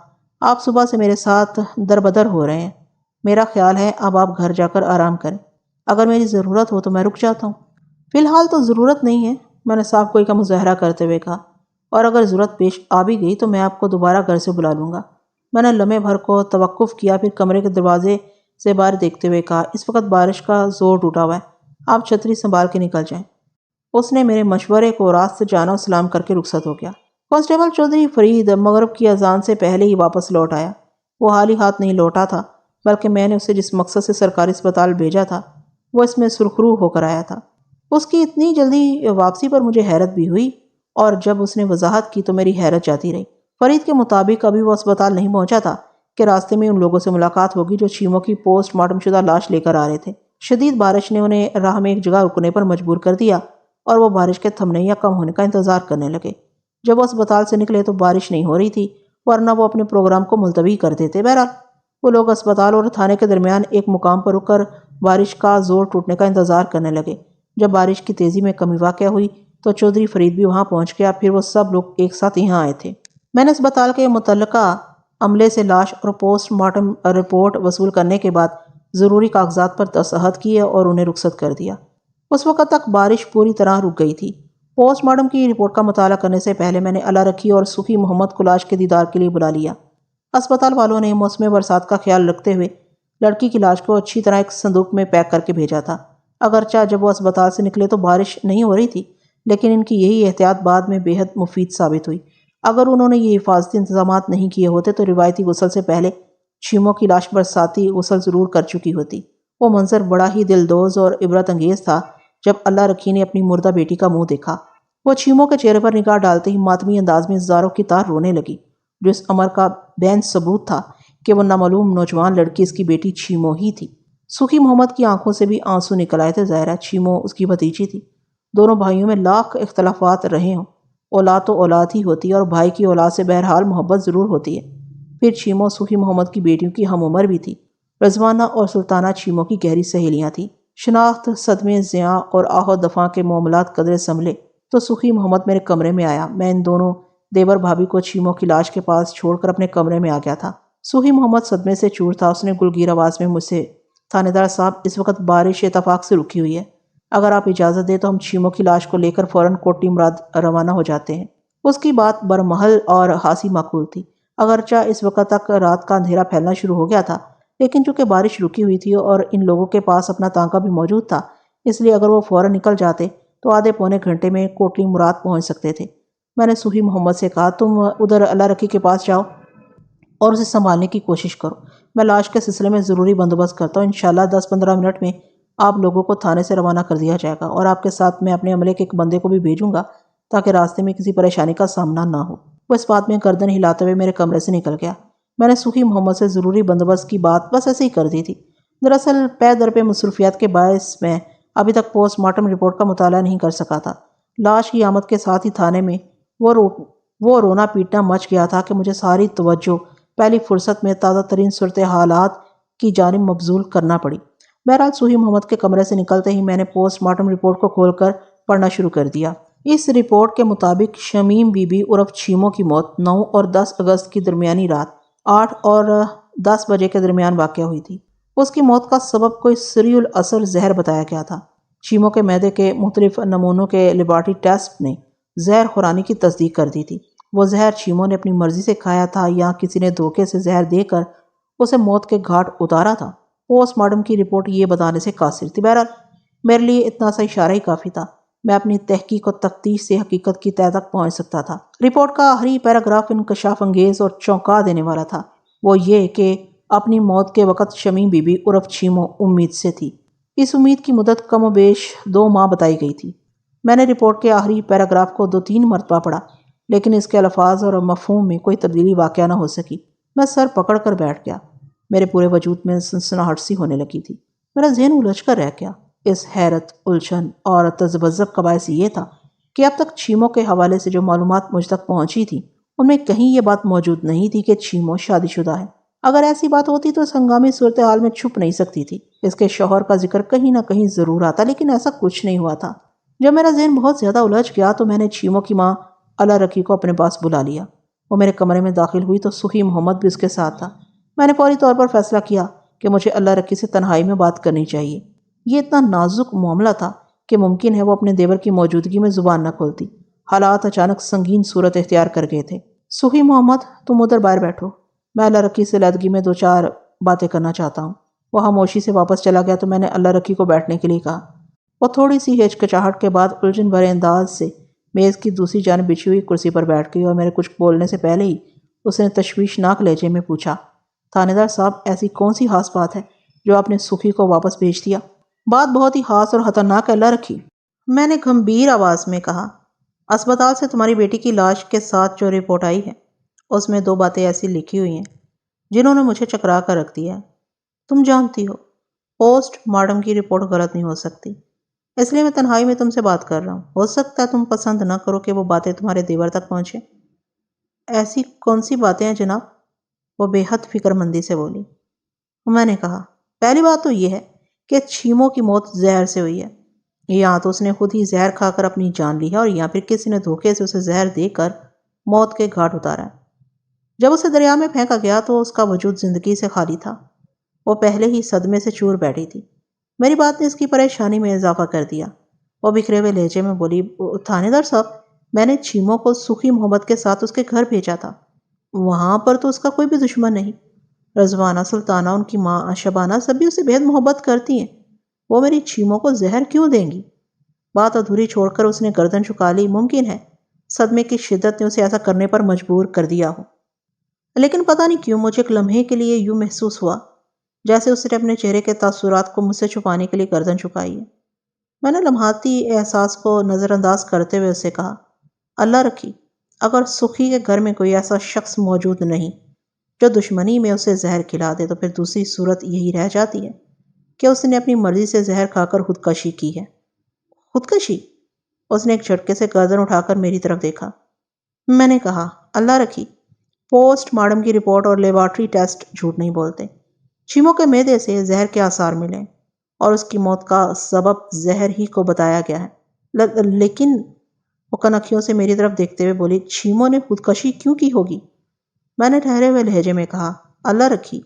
آپ صبح سے میرے ساتھ دربدر ہو رہے ہیں، میرا خیال ہے اب آپ گھر جا کر آرام کریں، اگر میری ضرورت ہو تو میں رک جاتا ہوں۔ فی الحال تو ضرورت نہیں ہے، میں نے صاف گوئی کا مظاہرہ کرتے ہوئے کہا، اور اگر ضرورت پیش آ بھی گئی تو میں آپ کو دوبارہ گھر سے بلا لوں گا۔ میں نے لمحے بھر کو توقف کیا، پھر کمرے کے دروازے سے باہر دیکھتے ہوئے کہا، اس وقت بارش کا زور ٹوٹا ہوا ہے، آپ چھتری سنبھال کے نکل جائیں۔ اس نے میرے مشورے کو راست سے جانا و سلام کر کے رخصت ہو گیا۔ کانسٹیبل چودھری فرید مغرب کی اذان سے پہلے ہی واپس لوٹ آیا۔ وہ خالی ہاتھ نہیں لوٹا تھا، بلکہ میں نے اسے جس مقصد سے سرکاری اسپتال بھیجا تھا وہ اس میں سرخرو ہو کر آیا تھا۔ اس کی اتنی جلدی واپسی پر مجھے حیرت بھی ہوئی، اور جب اس نے وضاحت کی تو میری حیرت جاتی رہی۔ فرید کے مطابق ابھی وہ اسپتال نہیں پہنچا تھا کہ راستے میں ان لوگوں سے ملاقات ہوگی جو چیمو کی پوسٹ مارٹم شدہ لاش لے کر آ رہے تھے۔ شدید بارش نے انہیں راہ میں ایک جگہ رکنے پر مجبور کر دیا اور وہ بارش کے تھمنے یا کم ہونے کا انتظار کرنے لگے۔ جب وہ اسپتال سے نکلے تو بارش نہیں ہو رہی تھی، ورنہ وہ اپنے پروگرام کو ملتوی کر دیتے۔ بہرحال وہ لوگ اسپتال اور تھانے کے درمیان ایک مقام پر رک کر بارش کا زور ٹوٹنے کا انتظار کرنے لگے۔ جب بارش کی تیزی میں کمی واقع ہوئی تو چودھری فرید بھی وہاں پہنچ گیا۔ پھر وہ سب لوگ ایک ساتھ یہاں آئے تھے۔ میں نے اسپتال کے متعلقہ عملے سے لاش اور پوسٹ مارٹم رپورٹ وصول کرنے کے بعد ضروری کاغذات پر دستخط کیے اور انہیں رخصت کر دیا۔ اس وقت تک بارش پوری طرح رک گئی تھی۔ پوسٹ مارٹم کی رپورٹ کا مطالعہ کرنے سے پہلے میں نے اللہ رکھی اور صوفی محمد کو لاش کے دیدار کے لیے بلا لیا۔ اسپتال والوں نے موسم برسات کا خیال رکھتے ہوئے لڑکی کی لاش کو اچھی طرح ایک صندوق میں پیک کر کے بھیجا تھا۔ اگرچہ جب وہ اسپتال سے نکلے تو بارش نہیں ہو رہی تھی، لیکن ان کی یہی احتیاط بعد میں بے حد مفید ثابت ہوئی۔ اگر انہوں نے یہ حفاظتی انتظامات نہیں کیے ہوتے تو روایتی غسل سے پہلے چیمو کی لاش برساتی غسل ضرور کر چکی ہوتی۔ وہ منظر بڑا ہی دلدوز اور عبرت انگیز تھا جب اللہ رکھی نے اپنی مردہ بیٹی کا منہ دیکھا۔ وہ چیمو کے چہرے پر نگاہ ڈالتے ہی ماتمی انداز میں زاروں کی طرح رونے لگی، جو اس امر کا بین ثبوت تھا کہ وہ نامعلوم نوجوان لڑکی اس کی بیٹی چیمو ہی تھی۔ صوفی محمد کی آنکھوں سے بھی آنسو نکل آئے تھے۔ ظاہرہ چیمو اس کی بھتیجی تھی۔ دونوں بھائیوں میں لاکھ اختلافات رہے ہوں، اولاد تو اولاد ہی ہوتی ہے اور بھائی کی اولاد سے بہرحال محبت ضرور ہوتی ہے۔ پھر چیمو صوفی محمد کی بیٹیوں کی ہم عمر بھی تھی۔ رضوانہ اور سلطانہ چیمو کی گہری سہیلیاں تھیں۔ شناخت، صدمے، زیاں اور آہ و دفاع کے معاملات قدرے سنبھلے تو صوفی محمد میرے کمرے میں آیا۔ میں ان دونوں دیور بھابھی کو چیمو کی لاش کے پاس چھوڑ کر اپنے کمرے میں آ گیا تھا۔ صوفی محمد صدمے سے چور تھا۔ اس نے گلگیر آواز میں مجھ سے، تھانے دار صاحب، اس وقت بارش اتفاق سے رکی ہوئی ہے، اگر آپ اجازت دیں تو ہم چیمو کی لاش کو لے کر فوراً کوٹی مراد روانہ ہو جاتے ہیں۔ اس کی بات برمحل اور خاصی معقول تھی۔ اگرچہ اس وقت تک رات کا اندھیرا پھیلنا شروع ہو گیا تھا، لیکن چونکہ بارش رکی ہوئی تھی اور ان لوگوں کے پاس اپنا تانکا بھی موجود تھا، اس لیے اگر وہ فوراً نکل جاتے تو آدھے پونے گھنٹے میں کوٹلی مراد پہنچ سکتے تھے۔ میں نے صوفی محمد سے کہا، تم ادھر اللہ رکی کے پاس جاؤ اور اسے سنبھالنے کی کوشش کرو، میں لاش کے سلسلے میں ضروری بندوبست کرتا ہوں۔ انشاءاللہ 10-15 منٹ میں آپ لوگوں کو تھانے سے روانہ کر دیا جائے گا، اور آپ کے ساتھ میں اپنے عملے کے ایک بندے کو بھی بھیجوں گا تاکہ راستے میں کسی پریشانی کا سامنا نہ ہو۔ وہ اس بات میں گردن ہلاتے ہوئے میرے کمرے سے نکل گیا۔ میں نے صوفی محمد سے ضروری بندوبست کی بات بس ایسے ہی کر دی تھی۔ دراصل پے در پہ مصروفیات کے باعث میں ابھی تک پوسٹ مارٹم رپورٹ کا مطالعہ نہیں کر سکا تھا۔ لاش کی آمد کے ساتھ ہی تھانے میں وہ رونا پیٹنا مچ گیا تھا کہ مجھے ساری توجہ پہلی فرصت میں تازہ ترین صورتحالات کی جانب مبذول کرنا پڑی۔ بہرحال صوفی محمد کے کمرے سے نکلتے ہی میں نے پوسٹ مارٹم رپورٹ کو کھول کر پڑھنا شروع کر دیا۔ اس رپورٹ کے مطابق شمیم بی بی عرف چیمو کی موت 9 اور 10 اگست کی درمیانی رات 8 اور 10 بجے کے درمیان واقع ہوئی تھی۔ اس کی موت کا سبب کوئی سریع الاثر زہر بتایا گیا تھا۔ چیمو کے معدے کے مختلف نمونوں کے لیبارٹری ٹیسٹ نے زہر خورانی کی تصدیق کر دی تھی۔ وہ زہر چیمو نے اپنی مرضی سے کھایا تھا یا کسی نے دھوکے سے زہر دے کر اسے موت کے گھاٹ اتارا تھا، پوسٹ مارٹم کی رپورٹ یہ بتانے سے قاصر تھی۔ بہرحال میرے لیے اتنا سا اشارہ ہی کافی تھا۔ میں اپنی تحقیق و تفتیش سے حقیقت کی تہہ تک پہنچ سکتا تھا۔ رپورٹ کا آخری پیراگراف انکشاف انگیز اور چونکا دینے والا تھا۔ وہ یہ کہ اپنی موت کے وقت شمیم بی بی عرف چیمو امید سے تھی۔ اس امید کی مدت کم و بیش 2 ماہ بتائی گئی تھی۔ میں نے رپورٹ کے آخری پیراگراف کو 2-3 مرتبہ پڑھا، لیکن اس کے الفاظ اور مفہوم میں کوئی تبدیلی واقع نہ ہو سکی۔ میں سر پکڑ کر بیٹھ گیا۔ میرے پورے وجود میں سنسناہٹ سی ہونے لگی تھی۔ میرا ذہن الجھ کر رہ گیا۔ اس حیرت، الجھن اور تذبذب کا باعث یہ تھا کہ اب تک چیمو کے حوالے سے جو معلومات مجھ تک پہنچی تھی ان میں کہیں یہ بات موجود نہیں تھی کہ چیمو شادی شدہ ہے۔ اگر ایسی بات ہوتی تو اس ہنگامی صورتحال میں چھپ نہیں سکتی تھی۔ اس کے شوہر کا ذکر کہیں نہ کہیں ضرور آتا، لیکن ایسا کچھ نہیں ہوا تھا۔ جب میرا ذہن بہت زیادہ الجھ گیا تو میں نے چیمو کی ماں اللہ رکی کو اپنے پاس بلا لیا۔ وہ میرے کمرے میں داخل ہوئی تو صوفی محمد بھی اس کے ساتھ تھا۔ میں نے فوری طور پر فیصلہ کیا کہ مجھے اللہ رکی سے تنہائی میں بات کرنی چاہیے۔ یہ اتنا نازک معاملہ تھا کہ ممکن ہے وہ اپنے دیور کی موجودگی میں زبان نہ کھولتی۔ حالات اچانک سنگین صورت اختیار کر گئے تھے۔ صوفی محمد، تم ادھر باہر بیٹھو، میں اللہ رکی سے علیحدگی میں 2-4 باتیں کرنا چاہتا ہوں۔ وہ خاموشی سے واپس چلا گیا تو میں نے اللہ رکی کو بیٹھنے کے لیے کہا۔ وہ تھوڑی سی ہچکچاہٹ کے بعد الجھن بھرے انداز سے میز کی دوسری جانب بچھی ہوئی کرسی پر بیٹھ گئی اور میرے کچھ بولنے سے پہلے ہی اس نے تشویشناک لہجے میں پوچھا، تھانے دار صاحب، ایسی کون سی خاص بات ہے جو آپ نے صوفی کو واپس بھیج دیا؟ بات بہت ہی خاص اور خطرناک ہے اللہ رکی، میں نے گمبھیر آواز میں کہا۔ اسپتال سے تمہاری بیٹی کی لاش کے ساتھ جو رپورٹ آئی ہے اس میں 2 باتیں ایسی لکھی ہوئی ہیں جنہوں نے مجھے چکرا کر رکھ دیا ہے۔ تم جانتی ہو پوسٹ مارٹم کی رپورٹ غلط نہیں ہو سکتی، اس لیے میں تنہائی میں تم سے بات کر رہا ہوں۔ ہو سکتا ہے تم پسند نہ کرو کہ وہ باتیں تمہارے دیور تک پہنچے۔ ایسی کون سی باتیں ہیں جناب؟ وہ بے حد فکر مندی سے بولی۔ میں نے کہا، پہلی بات تو یہ ہے کہ چھیموں کی موت زہر سے ہوئی ہے۔ یا تو اس نے خود ہی زہر کھا کر اپنی جان لی ہے، اور یا پھر کسی نے دھوکے سے اسے زہر دے کر موت کے گھاٹ اتارا ہے۔ جب اسے دریا میں پھینکا گیا تو اس کا وجود زندگی سے خالی تھا۔ وہ پہلے ہی صدمے سے چور بیٹھی تھی۔ میری بات نے اس کی پریشانی میں اضافہ کر دیا۔ وہ بکھرے ہوئے لہجے میں بولی، تھانے دار صاحب، میں نے چھیموں کو سخی محبت کے ساتھ اس کے گھر بھیجا تھا۔ وہاں پر تو اس کا کوئی بھی دشمن نہیں۔ رضوانہ، سلطانہ، ان کی ماں شبانہ سب بھی اسے بےحد محبت کرتی ہیں۔ وہ میری چھیموں کو زہر کیوں دیں گی؟ بات ادھوری چھوڑ کر اس نے گردن جھکا لی۔ ممکن ہے صدمے کی شدت نے اسے ایسا کرنے پر مجبور کر دیا ہو، لیکن پتہ نہیں کیوں مجھے ایک لمحے کے لیے یوں محسوس ہوا جیسے اس نے اپنے چہرے کے تاثرات کو مجھ سے چھپانے کے لیے گردن جھکائی ہے۔ میں نے لمحاتی احساس کو نظر انداز کرتے ہوئے اسے کہا، اللہ رکھی، اگر سخی کے گھر میں کوئی ایسا شخص موجود نہیں جو دشمنی میں اسے زہر کھلا دے، تو پھر دوسری صورت یہی رہ جاتی ہے کہ اس نے اپنی مرضی سے زہر کھا کر خودکشی کی ہے۔ خودکشی؟ اس نے ایک جھٹکے سے گردن اٹھا کر میری طرف دیکھا۔ میں نے کہا، اللہ رکھی، پوسٹ مارٹم کی رپورٹ اور لیبارٹری ٹیسٹ جھوٹ نہیں بولتے۔ چھیموں کے معدے سے زہر کے آثار ملے اور اس کی موت کا سبب زہر ہی کو بتایا گیا ہے۔ لیکن وہ کنکھیوں سے میری طرف دیکھتے ہوئے بولی، چھیموں نے خودکشی کیوں کی ہوگی؟ میں نے ٹھہرے ہوئے لہجے میں کہا، اللہ رکھی،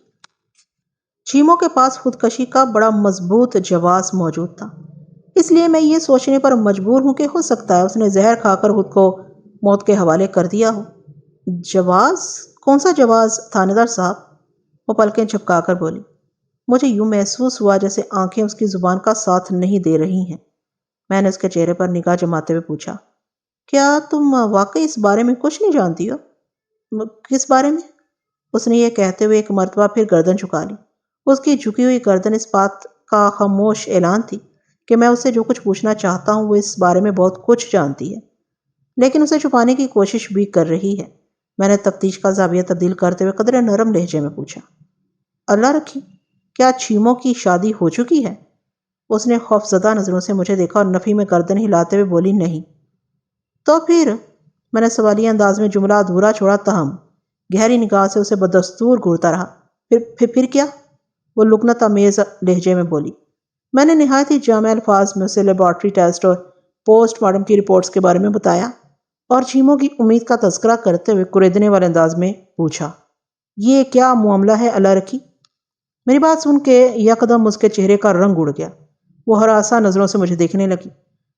چھیموں کے پاس خودکشی کا بڑا مضبوط جواز موجود تھا، اس لیے میں یہ سوچنے پر مجبور ہوں کہ ہو سکتا ہے اس نے زہر کھا کر خود کو موت کے حوالے کر دیا ہو۔ جواز؟ کون سا جواز تھانے دار صاحب؟ وہ پلکیں جھپکا کر بولی۔ مجھے یوں محسوس ہوا جیسے آنکھیں اس کی زبان کا ساتھ نہیں دے رہی ہیں۔ میں نے اس کے چہرے پر نگاہ جماتے ہوئے پوچھا، کیا تم واقعی اس بارے میں کچھ نہیں جانتی ہو؟ کس بارے میں؟ اس نے یہ کہتے ہوئے ایک مرتبہ پھر گردن جھکا لی۔ اس کی جھکی ہوئی گردن اس بات کا خاموش اعلان تھی کہ میں اسے جو کچھ پوچھنا چاہتا ہوں وہ اس بارے میں بہت کچھ جانتی ہے، لیکن اسے چھپانے کی کوشش بھی کر رہی ہے۔ میں نے تفتیش کا زاویہ تبدیل کرتے ہوئے قدرے نرم لہجے میں پوچھا، اللہ رکھی، کیا چھیموں کی شادی ہو چکی ہے؟ اس نے خوفزدہ نظروں سے مجھے دیکھا اور نفی میں گردن ہلاتے ہوئے بولی، نہیں۔ تو پھر؟ میں نے سوالیہ انداز میں جملہ ادھورا چھوڑا، تاہم گہری نگاہ سے اسے بدستور گھورتا رہا۔ پھر کیا؟ وہ لکنت آمیز لہجے میں بولی۔ میں نے نہایت ہی جامع الفاظ میں اسے لیبارٹری ٹیسٹ اور پوسٹ مارٹم کی رپورٹس کے بارے میں بتایا اور چھیموں کی امید کا تذکرہ کرتے ہوئے کریدنے والے انداز میں پوچھا، یہ کیا معاملہ ہے اللہ رکھی؟ میری بات سن کے یکدم اس کے چہرے کا رنگ اڑ گیا۔ وہ ہراساں نظروں سے مجھے دیکھنے لگی۔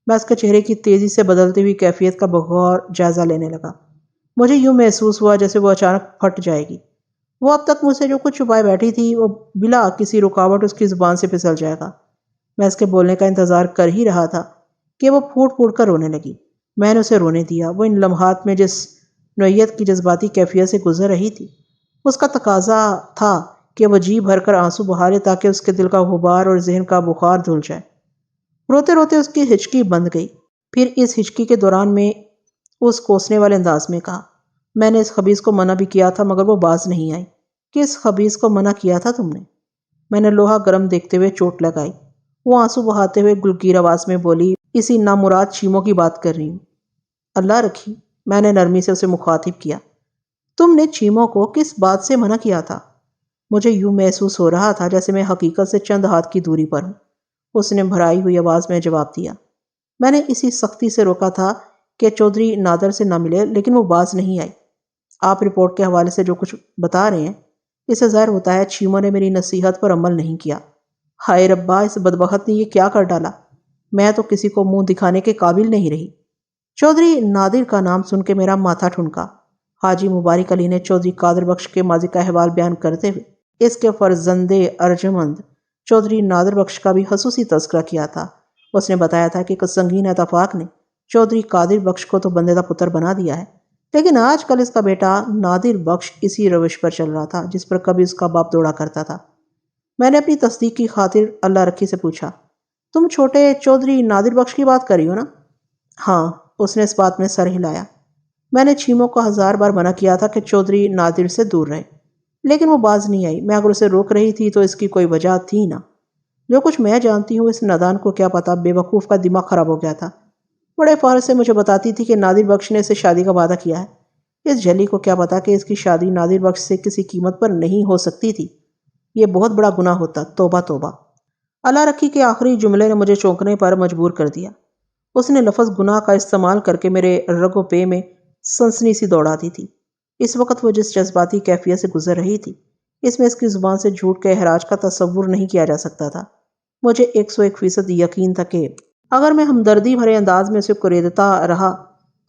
میں اس کے چہرے کی تیزی سے بدلتی ہوئی کیفیت کا بغور جائزہ لینے لگا۔ مجھے یوں محسوس ہوا جیسے وہ اچانک پھٹ جائے گی۔ وہ اب تک مجھ سے جو کچھ چھپائے بیٹھی تھی وہ بلا کسی رکاوٹ اس کی زبان سے پھسل جائے گا۔ میں اس کے بولنے کا انتظار کر ہی رہا تھا کہ وہ پھوٹ پھوٹ کر رونے لگی۔ میں نے اسے رونے دیا۔ وہ ان لمحات میں جس نوعیت کی جذباتی کیفیت سے گزر رہی تھی، اس کا تقاضا تھا کہ وہ جی بھر کر آنسو بہا لے تاکہ اس کے دل کا غبار اور ذہن کا بخار دھل جائے۔ روتے روتے اس کی ہچکی بند گئی۔ پھر اس ہچکی کے دوران میں اس کوسنے والے انداز میں کہا، میں نے اس خبیث کو منع بھی کیا تھا مگر وہ باز نہیں آئی۔ کس خبیث کو منع کیا تھا تم نے؟ میں نے لوہا گرم دیکھتے ہوئے چوٹ لگائی۔ وہ آنسو بہاتے ہوئے گلگیر آواز میں بولی، اسی نامراد چھیموں کی بات کر رہی ہوں۔ اللہ رکھی، میں نے نرمی سے اسے مخاطب کیا، تم نے چھیموں کو کس بات سے منع کیا تھا؟ مجھے یوں محسوس ہو رہا تھا جیسے میں حقیقت سے چند ہاتھ کی دوری پر ہوں۔ اس نے بھرائی ہوئی آواز میں جواب دیا، میں نے اسی سختی سے روکا تھا کہ چودھری نادر سے نہ ملے، لیکن وہ باز نہیں آئی۔ آپ رپورٹ کے حوالے سے جو کچھ بتا رہے ہیں، اس سے ظاہر ہوتا ہے چھیموں نے میری نصیحت پر عمل نہیں کیا۔ ہائے ربا، اس بدبخت نے یہ کیا کر ڈالا؟ میں تو کسی کو منہ دکھانے کے قابل نہیں رہی۔ چودھری نادر کا نام سن کے میرا ماتھا ٹھنکا۔ حاجی مبارک علی نے چودھری قادر بخش کے ماضی کا احوال بیان کرتے ہوئے اس کے فرزند ارجمند چودھری نادر بخش کا بھی خصوصی تذکرہ کیا تھا۔ اس نے بتایا تھا کہ ایک سنگین اتفاق نے چودھری قادر بخش کو تو بندے دا پتر بنا دیا ہے، لیکن آج کل اس کا بیٹا نادر بخش اسی روش پر چل رہا تھا جس پر کبھی اس کا باپ دوڑا کرتا تھا۔ میں نے اپنی تصدیق کی خاطر اللہ رکھی سے پوچھا، تم چھوٹے چودھری نادر بخش کی بات کر رہی ہو نا؟ ہاں، اس نے اس بات میں سر ہلایا۔ میں نے چھیموں کو 1000 بار منع کیا تھا کہ چودھری نادر سے دور رہے، لیکن وہ باز نہیں آئی۔ میں اگر اسے روک رہی تھی تو اس کی کوئی وجہ تھی نہ۔ جو کچھ میں جانتی ہوں اس نادان کو کیا پتا، بے وقوف کا دماغ خراب ہو گیا تھا۔ بڑے فخر سے مجھے بتاتی تھی کہ نادر بخش نے اسے شادی کا وعدہ کیا ہے۔ اس جھلی کو کیا پتا کہ اس کی شادی نادر بخش سے کسی قیمت پر نہیں ہو سکتی تھی۔ یہ بہت بڑا گناہ ہوتا، توبہ توبہ۔ اللہ رکھی کے آخری جملے نے مجھے چونکنے پر مجبور کر دیا۔ اس نے لفظ گناہ کا استعمال کر کے میرے رگ و پے میں سنسنی سی دوڑاتی تھی۔ اس وقت وہ جس جذباتی کیفیت سے گزر رہی تھی، اس میں اس کی زبان سے جھوٹ کے احراج کا تصور نہیں کیا جا سکتا تھا۔ مجھے 101% یقین تھا کہ اگر میں ہمدردی بھرے انداز میں اسے کریدتا رہا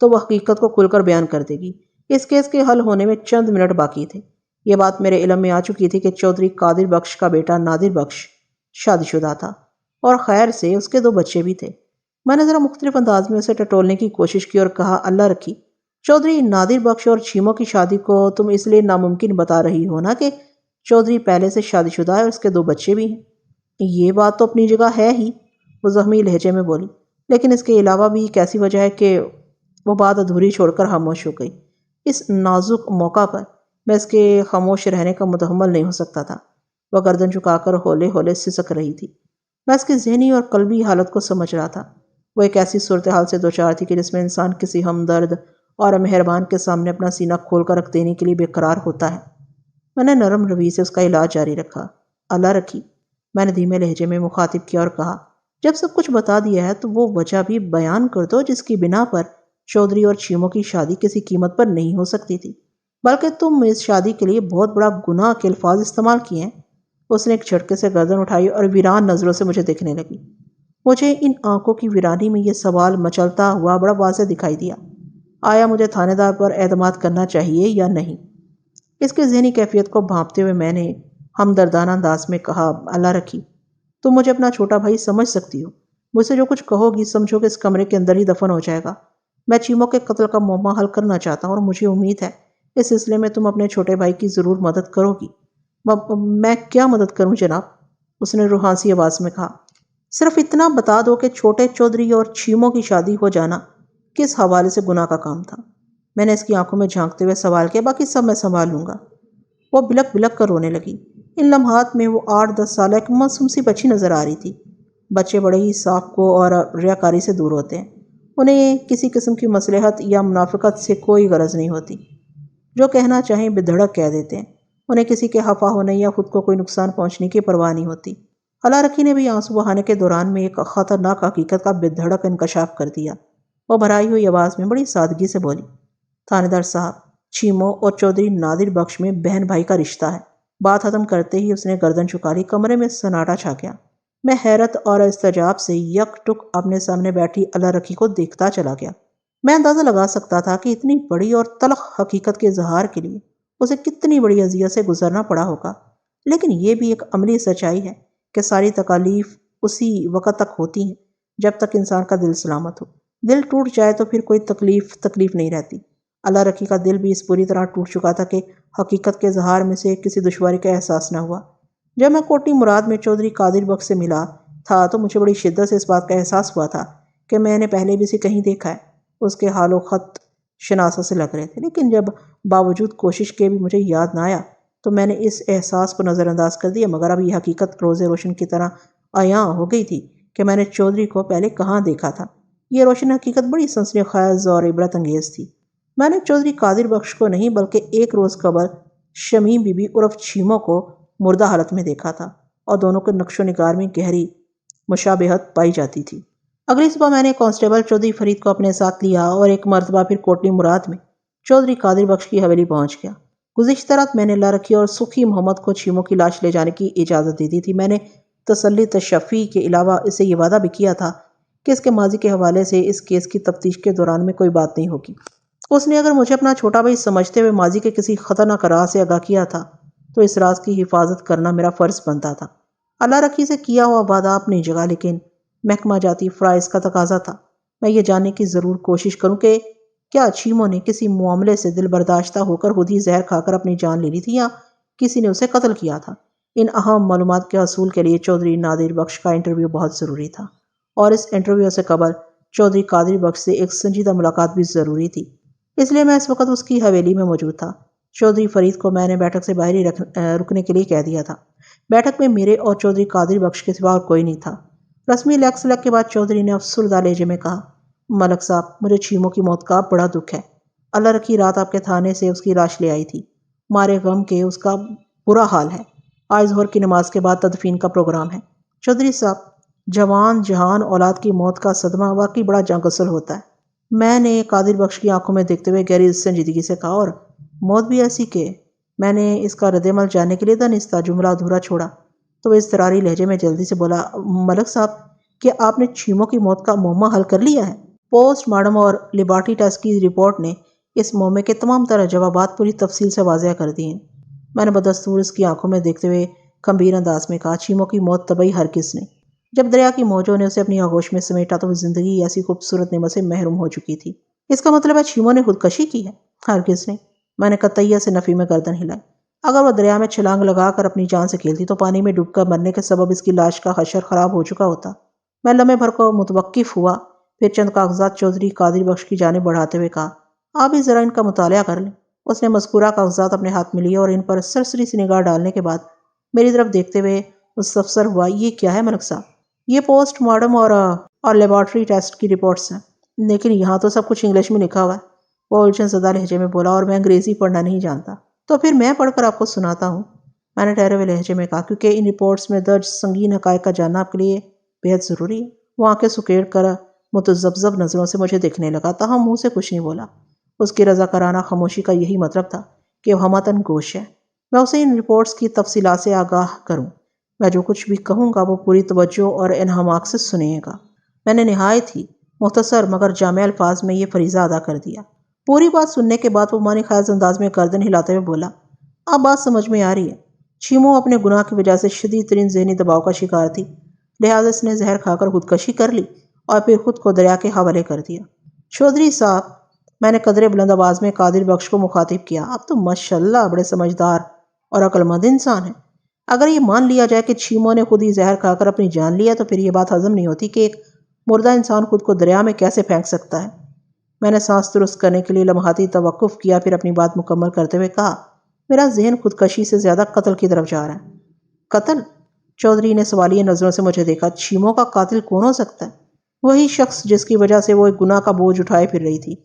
تو وہ حقیقت کو کھل کر بیان کر دے گی۔ اس کیس کے حل ہونے میں چند منٹ باقی تھے۔ یہ بات میرے علم میں آ چکی تھی کہ چودھری قادر بخش کا بیٹا نادر بخش شادی شدہ تھا اور خیر سے اس کے 2 بچے بھی تھے۔ میں نے ذرا مختلف انداز میں اسے ٹٹولنے کی کوشش کی اور کہا، اللہ رکھی، چودھری نادر بخش اور چھیموں کی شادی کو تم اس لیے ناممکن بتا رہی ہو نا کہ چودھری پہلے سے شادی شدہ ہے اور اس کے 2 بچے بھی ہیں؟ یہ بات تو اپنی جگہ ہے ہی، وہ زخمی لہجے میں بولی، لیکن اس کے علاوہ بھی ایک ایسی وجہ ہے کہ وہ بات ادھوری چھوڑ کر خاموش ہو گئی۔ اس نازک موقع پر میں اس کے خاموش رہنے کا متحمل نہیں ہو سکتا تھا۔ وہ گردن جھکا کر ہولے ہولے سسک رہی تھی۔ میں اس کی ذہنی اور قلبی حالت کو سمجھ رہا تھا۔ وہ ایک ایسی صورتحال سے دوچار تھی کہ جس میں انسان کسی ہمدرد اور مہربان کے سامنے اپنا سینہ کھول کر رکھ دینے کے لیے بے قرار ہوتا ہے۔ میں نے نرم روی سے اس کا علاج جاری رکھا۔ اللہ رکھی، میں نے دھیمے لہجے میں مخاطب کیا اور کہا، جب سب کچھ بتا دیا ہے تو وہ وجہ بھی بیان کر دو جس کی بنا پر چودھری اور چھیموں کی شادی کسی قیمت پر نہیں ہو سکتی تھی، بلکہ تم اس شادی کے لیے بہت بڑا گناہ کے الفاظ استعمال کیے ہیں۔ اس نے ایک جھٹکے سے گردن اٹھائی اور ویران نظروں سے مجھے دیکھنے لگی۔ مجھے ان آنکھوں کی ویرانی میں یہ سوال مچلتا ہوا بڑا واضح دکھائی دیا، آیا مجھے تھانے دار پر اعتماد کرنا چاہیے یا نہیں؟ اس کی ذہنی کیفیت کو بھانپتے ہوئے میں نے ہمدردانہ انداز میں کہا، اللہ رکھی، تم مجھے اپنا چھوٹا بھائی سمجھ سکتی ہو۔ مجھ سے جو کچھ کہو گی سمجھو کہ اس کمرے کے اندر ہی دفن ہو جائے گا۔ میں چیموں کے قتل کا معمہ حل کرنا چاہتا ہوں اور مجھے امید ہے اس سلسلے میں تم اپنے چھوٹے بھائی کی ضرور مدد کرو گی۔ میں کیا مدد کروں جناب؟ اس نے روحانسی آواز میں کہا، صرف اتنا بتا دو کہ چھوٹے چودھری اور چھیموں کی شادی ہو جانا کس حوالے سے گناہ کا کام تھا۔ میں نے اس کی آنکھوں میں جھانکتے ہوئے سوال کیا، باقی سب میں سنبھال لوں گا۔ وہ بلک بلک کر رونے لگی۔ ان لمحات میں وہ 8-10 سالہ ایک معصوم سی بچی نظر آ رہی تھی۔ بچے بڑے ہی صاف کو اور ریاکاری سے دور ہوتے ہیں۔ انہیں کسی قسم کی مصلحت یا منافقت سے کوئی غرض نہیں ہوتی۔ جو کہنا چاہیں بدھڑک کہہ دیتے ہیں۔ انہیں کسی کے خفا ہونے یا خود کو کوئی نقصان پہنچنے کی پرواہ نہیں ہوتی۔ اللہ رکھی نے بھی آنسو بہانے کے دوران میں ایک خطرناک حقیقت کا بدھڑک انکشاف کر دیا۔ وہ بھرائی ہوئی آواز میں بڑی سادگی سے بولی، تھانے دار صاحب، چھیموں اور چودھری نادر بخش میں بہن بھائی کا رشتہ ہے۔ بات ختم کرتے ہی اس نے گردن جھکا لی۔ کمرے میں سناٹا چھا گیا۔ میں حیرت اور استعجاب سے یک ٹک اپنے سامنے بیٹھی اللہ رکھی کو دیکھتا چلا گیا۔ میں اندازہ لگا سکتا تھا کہ اتنی بڑی اور تلخ حقیقت کے اظہار کے لیے اسے کتنی بڑی اذیت سے گزرنا پڑا ہوگا، لیکن یہ بھی ایک عملی سچائی ہے کہ ساری تکالیف اسی وقت تک ہوتی ہیں جب تک انسان کا دل سلامت ہو۔ دل ٹوٹ جائے تو پھر کوئی تکلیف نہیں رہتی۔ اللہ رکھی کا دل بھی اس پوری طرح ٹوٹ چکا تھا کہ حقیقت کے اظہار میں سے کسی دشواری کا احساس نہ ہوا۔ جب میں کوٹی مراد میں چودھری قادر بخش سے ملا تھا تو مجھے بڑی شدت سے اس بات کا احساس ہوا تھا کہ میں نے پہلے بھی اسے کہیں دیکھا ہے۔ اس کے حال و خط شناسا سے لگ رہے تھے، لیکن جب باوجود کوشش کے بھی مجھے یاد نہ آیا تو میں نے اس احساس کو نظر انداز کر دیا۔ مگر اب یہ حقیقت روز روشن کی طرح عیاں ہو گئی تھی کہ میں نے چودھری کو پہلے کہاں دیکھا تھا۔ یہ روشن حقیقت بڑی سنسنی خیز اور عبرت انگیز تھی۔ میں نے چودھری قادر بخش کو نہیں بلکہ ایک روز قبل شمیم بی بی عرف چھیموں کو مردہ حالت میں دیکھا تھا، اور دونوں کے نقش و نگار میں گہری مشابہت پائی جاتی تھی۔ اگلی صبح میں نے کانسٹیبل چودھری فرید کو اپنے ساتھ لیا اور ایک مرتبہ پھر کوٹلی مراد میں چودھری قادر بخش کی حویلی پہنچ گیا۔ گزشتہ رات میں نے اللہ رکھی اور سکھی محمد کو چھیموں کی لاش لے جانے کی اجازت دے دی تھی۔ میں نے تسلی تشفی کے علاوہ اسے یہ وعدہ بھی کیا تھا کہ اس کے ماضی کے حوالے سے اس کیس کی تفتیش کے دوران میں کوئی بات نہیں ہوگی۔ اس نے اگر مجھے اپنا چھوٹا بھائی سمجھتے ہوئے ماضی کے کسی خطرناک راز سے آگاہ کیا تھا تو اس راز کی حفاظت کرنا میرا فرض بنتا تھا۔ اللہ رکھی سے کیا ہوا وعدہ اپنی جگہ، لیکن محکمہ جاتی فرائض کا تقاضا تھا میں یہ جاننے کی ضرور کوشش کروں کہ کیا چھیموں نے کسی معاملے سے دل برداشتہ ہو کر خود ہی زہر کھا کر اپنی جان لے لی تھی یا کسی نے اسے قتل کیا تھا۔ ان اہم معلومات کے حصول کے لیے چودھری نادر بخش کا انٹرویو بہت ضروری تھا، اور اس انٹرویو سے قبل چودھری قادر بخش سے ایک سنجیدہ ملاقات بھی ضروری تھی۔ اس لیے میں اس وقت اس کی حویلی میں موجود تھا۔ چودھری فرید کو میں نے بیٹھک سے باہر ہی رکنے کے لیے کہہ دیا تھا۔ بیٹھک میں میرے اور چودھری قادر بخش کے سوا اور کوئی نہیں تھا۔ رسمی لیگ سلگ کے بعد چودھری نے افسردہ لہجے میں کہا، ملک صاحب، مجھے چیموں کی موت کا بڑا دکھ ہے۔ اللہ رکھی رات آپ کے تھانے سے اس کی لاش لے آئی تھی۔ مارے غم کے اس کا برا حال ہے۔ آج ظہر کی نماز کے بعد تدفین کا پروگرام ہے۔ چودھری صاحب، جوان جہان اولاد کی موت کا صدمہ واقعی بڑا جاں گسل ہوتا ہے۔ میں نے قادر بخش کی آنکھوں میں دیکھتے ہوئے گہری سنجیدگی سے کہا، اور موت بھی ایسی کہ میں نے اس کا رد عمل جاننے کے لیے دانستہ جملہ ادھورا چھوڑا تو وہ اضطراری لہجے میں جلدی سے بولا، ملک صاحب، کیا آپ نے چیموں کی موت کا معمہ حل کر لیا ہے؟ پوسٹ مارٹم اور لیبارٹری ٹیسٹ کی رپورٹ نے اس معمے کے تمام تر جوابات پوری تفصیل سے واضح کر دیے ہیں۔ میں نے بدستور اس کی آنکھوں میں دیکھتے ہوئے گمبھیر انداز میں کہا، چیموں کی موت طبعی ہرگز نہیں۔ جب دریا کی موجوں نے اسے اپنی آغوش میں سمیٹا تو وہ زندگی ایسی خوبصورت نعمت سے محروم ہو چکی تھی۔ اس کا مطلب ہے چیموں نے خودکشی کی ہے؟ ہرگز نہیں۔ میں نے قطعیت سے نفی میں گردن ہلائی۔ اگر وہ دریا میں چھلانگ لگا کر اپنی جان سے کھیلتی تو پانی میں ڈوب کر مرنے کے سبب اس کی لاش کا حشر خراب ہو چکا ہوتا۔ میں لمحے بھر کو متوقف ہوا، پھر چند کاغذات چودھری قادر بخش کی جانب بڑھاتے ہوئے کہا، آپ بھی ذرا ان کا مطالعہ کر لیں۔ اس نے مذکورہ کاغذات اپنے ہاتھ میں لیے اور ان پر سرسری سی نگاہ ڈالنے کے بعد میری طرف دیکھتے ہوئے مستفسر ہوا، یہ کیا ہے ملک صاحب؟ یہ پوسٹ مارٹم اور لیبارٹری ٹیسٹ کی رپورٹس ہیں، لیکن یہاں تو سب کچھ انگلش میں لکھا ہوا ہے، وہ الجھن زدہ لہجے میں بولا، اور میں انگریزی پڑھنا نہیں جانتا۔ تو پھر میں پڑھ کر آپ کو سناتا ہوں، میں نے ٹھہرے ہوئے لہجے میں کہا، کیونکہ ان رپورٹس میں درج سنگین حقائق کا جاننا آپ کے لیے بہت ضروری ہے۔ وہ آنکھیں سکیڑ کر متذبذب نظروں سے مجھے دیکھنے لگا، تاہم منہ سے کچھ نہیں بولا۔ اس کی رضاکارانہ خاموشی کا یہی مطلب تھا کہ وہ ہمتن گوش ہے، میں اسے ان رپورٹس کی تفصیلات سے آگاہ کروں۔ میں جو کچھ بھی کہوں گا وہ پوری توجہ اور انہماک سے سنیے گا۔ میں نے نہایت ہی مختصر مگر جامع الفاظ میں یہ فریضہ ادا کر دیا۔ پوری بات سننے کے بعد وہ معنی خیز انداز میں گردن ہلاتے ہوئے بولا، اب بات سمجھ میں آ رہی ہے۔ چیموں اپنے گناہ کی وجہ سے شدید ترین ذہنی دباؤ کا شکار تھی، لہٰذا اس نے زہر کھا کر خودکشی کر لی اور پھر خود کو دریا کے حوالے کر دیا۔ چودھری صاحب، میں نے قدرے بلند آواز میں قادر بخش کو مخاطب کیا، آپ تو ماشاءاللہ بڑے سمجھدار اور عقل مند انسان ہیں۔ اگر یہ مان لیا جائے کہ چیموں نے خود ہی زہر کھا کر اپنی جان لیا تو پھر یہ بات ہضم نہیں ہوتی کہ ایک مردہ انسان خود کو دریا میں کیسے پھینک سکتا ہے۔ میں نے سانس درست کرنے کے لیے لمحاتی توقف کیا، پھر اپنی بات مکمل کرتے ہوئے کہا، میرا ذہن خودکشی سے زیادہ قتل کی طرف جا رہا ہے۔ قتل؟ چودھری نے سوالیہ نظروں سے مجھے دیکھا، چیموں کا قاتل کون ہو سکتا ہے؟ وہی شخص جس کی وجہ سے وہ ایک گناہ کا بوجھ اٹھائے پھر رہی تھی۔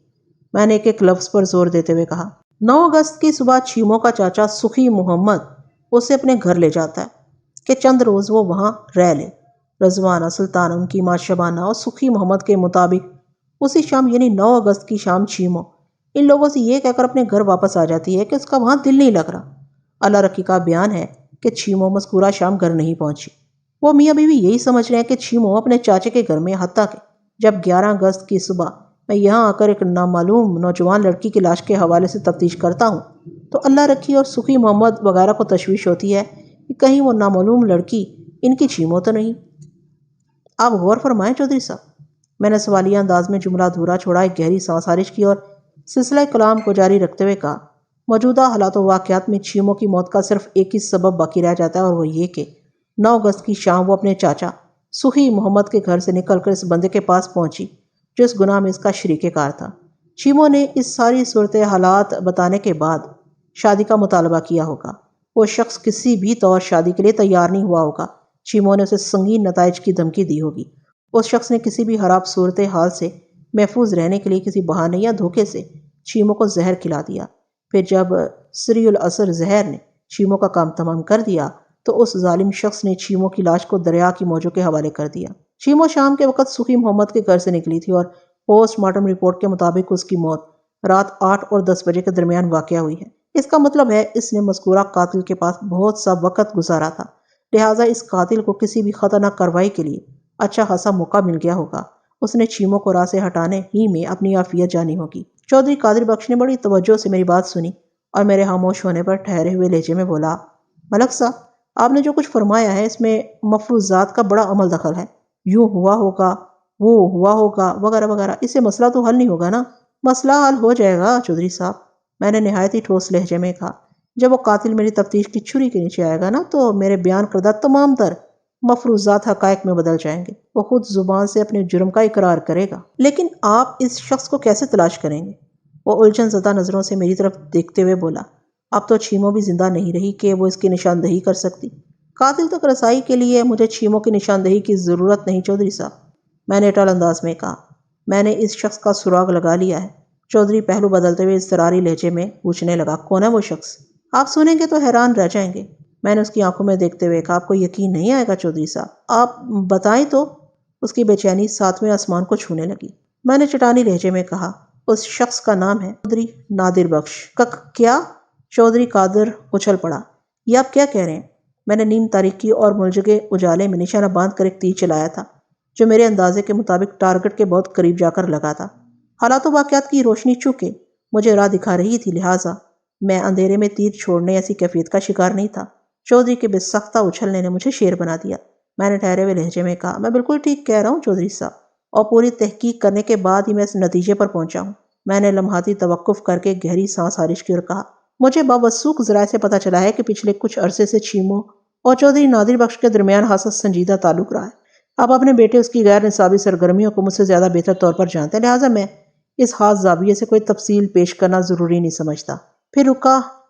میں نے ایک ایک لفظ پر زور دیتے ہوئے کہا، 9 اگست کی صبح چیموں کا چاچا سخی محمد اسے اپنے گھر لے جاتا ہے کہ چند روز وہ وہاں رہ لے۔ رضوانہ، سلطان، ان کی ماں شبانہ اور سخی محمد کے مطابق اسی شام یعنی 9 اگست کی شام چیموں ان لوگوں سے یہ کہہ کر اپنے گھر واپس آ جاتی ہے کہ اس کا وہاں دل نہیں لگ رہا۔ اللہ رکی کا بیان ہے کہ چیموں مذکورہ شام گھر نہیں پہنچی۔ وہ میاں بیوی یہی سمجھ رہے ہیں کہ چیموں اپنے چاچے کے گھر میں، حتیٰ کہ جب 11 اگست کی صبح میں یہاں آ کر ایک نامعلوم نوجوان لڑکی کی لاش کے حوالے سے تفتیش کرتا ہوں تو اللہ رکھی اور سخی محمد وغیرہ کو تشویش ہوتی ہے کہ کہیں وہ نامعلوم لڑکی ان کی چیموں تو نہیں۔ آپ غور فرمائیں چودھری صاحب، میں نے سوالیہ انداز میں جملہ ادھورا چھوڑا، ایک گہری سانس خارج کی اور سلسلہ کلام کو جاری رکھتے ہوئے کہا، موجودہ حالات و واقعات میں چیموں کی موت کا صرف ایک ہی سبب باقی رہ جاتا ہے، اور وہ یہ کہ 9 اگست کی شام وہ اپنے چاچا سخی محمد کے گھر سے نکل کر اس بندے کے پاس پہنچی جو اس گناہ میں اس کا شریک کار تھا۔ چیموں نے اس ساری صورت حالات بتانے کے بعد شادی کا مطالبہ کیا ہوگا۔ وہ شخص کسی بھی طور شادی کے لیے تیار نہیں ہوا ہوگا۔ چیموں نے اسے سنگین نتائج کی دھمکی دی ہوگی۔ اس شخص نے کسی بھی خراب صورت حال سے محفوظ رہنے کے لیے کسی بہانے یا دھوکے سے چیموں کو زہر کھلا دیا۔ پھر جب سری الاثر زہر نے چیموں کا کام تمام کر دیا تو اس ظالم شخص نے چیموں کی لاش کو دریا کی موجوں کے حوالے کر دیا۔ چیموں شام کے وقت سخی محمد کے گھر سے نکلی تھی اور پوسٹ مارٹم رپورٹ کے مطابق اس کی موت رات 8 اور 10 بجے کے درمیان واقع ہوئی ہے۔ اس کا مطلب ہے اس نے مذکورہ قاتل کے پاس بہت سا وقت گزارا تھا، لہٰذا اس قاتل کو کسی بھی خطرناک کارروائی کے لیے اچھا خاصا موقع مل گیا ہوگا۔ اس نے چیموں کو راہ سے ہٹانے ہی میں اپنی عافیت جانی ہوگی۔ چودھری قادر بخش نے بڑی توجہ سے میری بات سنی اور میرے خاموش ہونے پر ٹھہرے ہوئے لہجے میں بولا، ملک صاحب، آپ نے جو کچھ فرمایا ہے اس میں مفروضات کا بڑا عمل دخل ہے۔ یوں ہوا ہوگا، وہ ہوا ہوگا، وغیرہ وغیرہ، اس سے مسئلہ تو حل نہیں ہوگا نا؟ مسئلہ حل ہو جائے گا چودھری صاحب، میں نے نہایت ہی ٹھوس لہجے میں کہا۔ جب وہ قاتل میری تفتیش کی چھری کے نیچے آئے گا نا تو میرے بیان کردہ تمام تر مفروضات حقائق میں بدل جائیں گے۔ وہ خود زبان سے اپنے جرم کا اقرار کرے گا۔ لیکن آپ اس شخص کو کیسے تلاش کریں گے؟ وہ الجھن زدہ نظروں سے میری طرف دیکھتے ہوئے بولا، اب تو چھیمو بھی زندہ نہیں رہی کہ وہ اس کی نشاندہی کر سکتی۔ قاتل تک رسائی کے لیے مجھے چھیمو کی نشاندہی کی ضرورت نہیں چودھری صاحب، میں نے اٹل انداز میں کہا۔ میں نے اس شخص کا سراغ لگا لیا ہے۔ چودھری پہلو بدلتے ہوئے اضطراری لہجے میں پوچھنے لگا، کون ہے وہ شخص؟ آپ سنیں گے تو حیران رہ جائیں گے۔ میں نے اس کی آنکھوں میں دیکھتے ہوئے کہا، آپ کو یقین نہیں آئے گا چودھری صاحب، آپ بتائیں تو۔ اس کی بے چینی ساتویں آسمان کو چھونے لگی۔ میں نے چٹانی لہجے میں کہا، اس شخص کا نام ہے چودھری نادر بخش۔ کیا؟ چودھری قادر اچھل پڑا۔ یہ آپ کیا کہہ رہے ہیں؟ میں نے نیم تاریکی اور ملجگے اجالے میں نشانہ باندھ کر ایک تیر چلایا تھا جو میرے اندازے کے مطابق ٹارگٹ کے بہت قریب جا کر لگا تھا۔ حالات و واقعات کی روشنی چونکہ مجھے راہ دکھا رہی تھی، لہٰذا میں اندھیرے میں تیر چھوڑنے ایسی کیفیت کا شکار نہیں تھا۔ چودھری کے بے سختہ اچھلنے نے مجھے شیر بنا دیا۔ میں نے ٹھہرے ہوئے لہجے میں کہا، میں بالکل ٹھیک کہہ رہا ہوں چودھری صاحب، اور پوری تحقیق کرنے کے بعد ہی میں اس نتیجے پر پہنچا ہوں۔ میں نے لمحاتی توقف کر کے گہری سانس خارج کی اور کہا، مجھے باوثوق ذرائع سے پتہ چلا ہے کہ پچھلے کچھ عرصے سے چھیمو اور چودھری نادر بخش کے درمیان حساس سنجیدہ تعلق رہا ہے۔ آپ اپنے بیٹے اس کی غیر نصابی سرگرمیوں کو مجھ سے زیادہ بہتر طور پر جانتے ہیں، لہٰذا میں اس خاص زاویے سے کوئی تفصیل پیش کرنا ضروری نہیں سمجھتا۔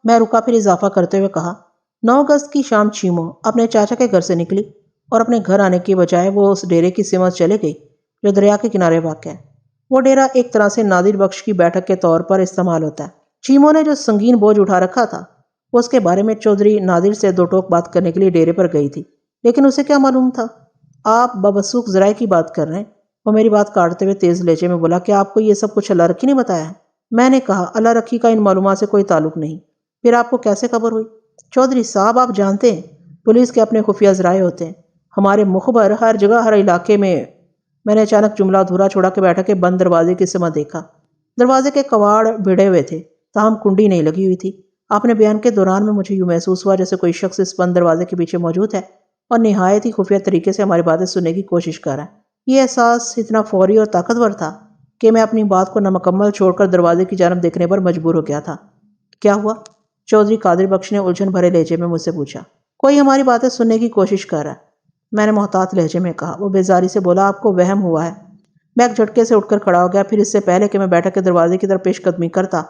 میں رکا پھر اضافہ کرتے ہوئے کہا، 9 اگست کی شام چھیمو اپنے چاچا کے گھر سے نکلی اور اپنے گھر آنے کی بجائے وہ اس ڈیرے کی سمت چلے گئی جو دریا کے کنارے واقع ہے۔ وہ ڈیرا ایک طرح سے نادر بخش کی بیٹھک کے طور پر استعمال ہوتا ہے۔ چھیمو نے جو سنگین بوجھ اٹھا رکھا تھا وہ اس کے بارے میں چودھری نادر سے دو ٹوک بات کرنے کے لیے ڈیرے پر گئی تھی، لیکن اسے کیا معلوم تھا؟ آپ باوثوق ذرائع کی بات کر رہے ہیں؟ وہ میری بات کاٹتے ہوئے تیز لہجے میں بولا، کیا آپ کو یہ سب کچھ اللہ رکھی نے بتایا ہے؟ میں نے کہا، اللہ رکھی کا ان معلومات سے کوئی تعلق نہیں۔ پھر آپ کو کیسے خبر ہوئی؟ چودھری صاحب، آپ جانتے ہیں پولیس کے اپنے خفیہ ذرائع ہوتے ہیں، ہمارے مخبر ہر جگہ ہر علاقے میں نے اچانک جملہ ادھورا چھوڑا کہ بیٹھک کے بند دروازے کی سمت دیکھا۔ دروازے کے کواڑ بھیڑے ہوئے تھے، تاہم کنڈی نہیں لگی ہوئی تھی۔ آپ نے بیان کے دوران میں مجھے یوں محسوس ہوا جیسے کوئی شخص اس بند دروازے کے پیچھے موجود ہے اور نہایت ہی خفیہ طریقے سے ہماری باتیں سننے کی کوشش کر رہا ہے۔ یہ احساس اتنا فوری اور طاقتور تھا کہ میں اپنی بات کو نامکمل چھوڑ کر دروازے کی جانب دیکھنے پر مجبور ہو گیا تھا۔ کیا ہوا؟ چودھری قادر بخش نے الجھن بھرے لہجے میں مجھ سے پوچھا۔ کوئی ہماری باتیں سننے کی کوشش کر رہا ہے، میں نے محتاط لہجے میں کہا۔ وہ بیزاری سے بولا، آپ کو وہم ہوا ہے۔ میں ایک جھٹکے سے اٹھ کر کھڑا ہو گیا، پھر اس سے پہلے کہ میں بیٹھک کے دروازے کی طرف پیش قدمی کرتا،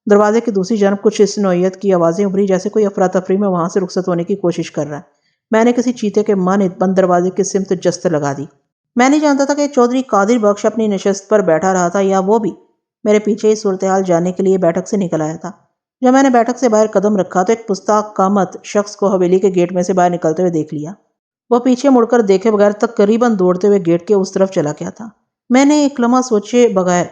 دروازے کی دوسری جانب کچھ اس نوعیت کی آوازیں ابھری جیسے کوئی افراتفری میں وہاں سے رخصت ہونے کی کوشش کر رہا ہے۔ میں نے کسی چیتے کے مانند بند دروازے کی سمت جست لگا دی۔ میں نہیں جانتا تھا کہ چودھری قادر بخش اپنی نشست پر بیٹھا رہا تھا یا وہ بھی میرے پیچھے ہی صورتحال جاننے کے لیے بیٹھک سے نکل آیا تھا۔ جب میں نے بیٹھک سے باہر قدم رکھا تو ایک پستہ قامت شخص کو حویلی کے گیٹ میں سے باہر نکلتے ہوئے دیکھ لیا۔ وہ پیچھے مڑ کر دیکھے بغیر تقریباً دوڑتے ہوئے گیٹ کے اس طرف چلا گیا تھا۔ میں نے ایک لمحہ سوچے بغیر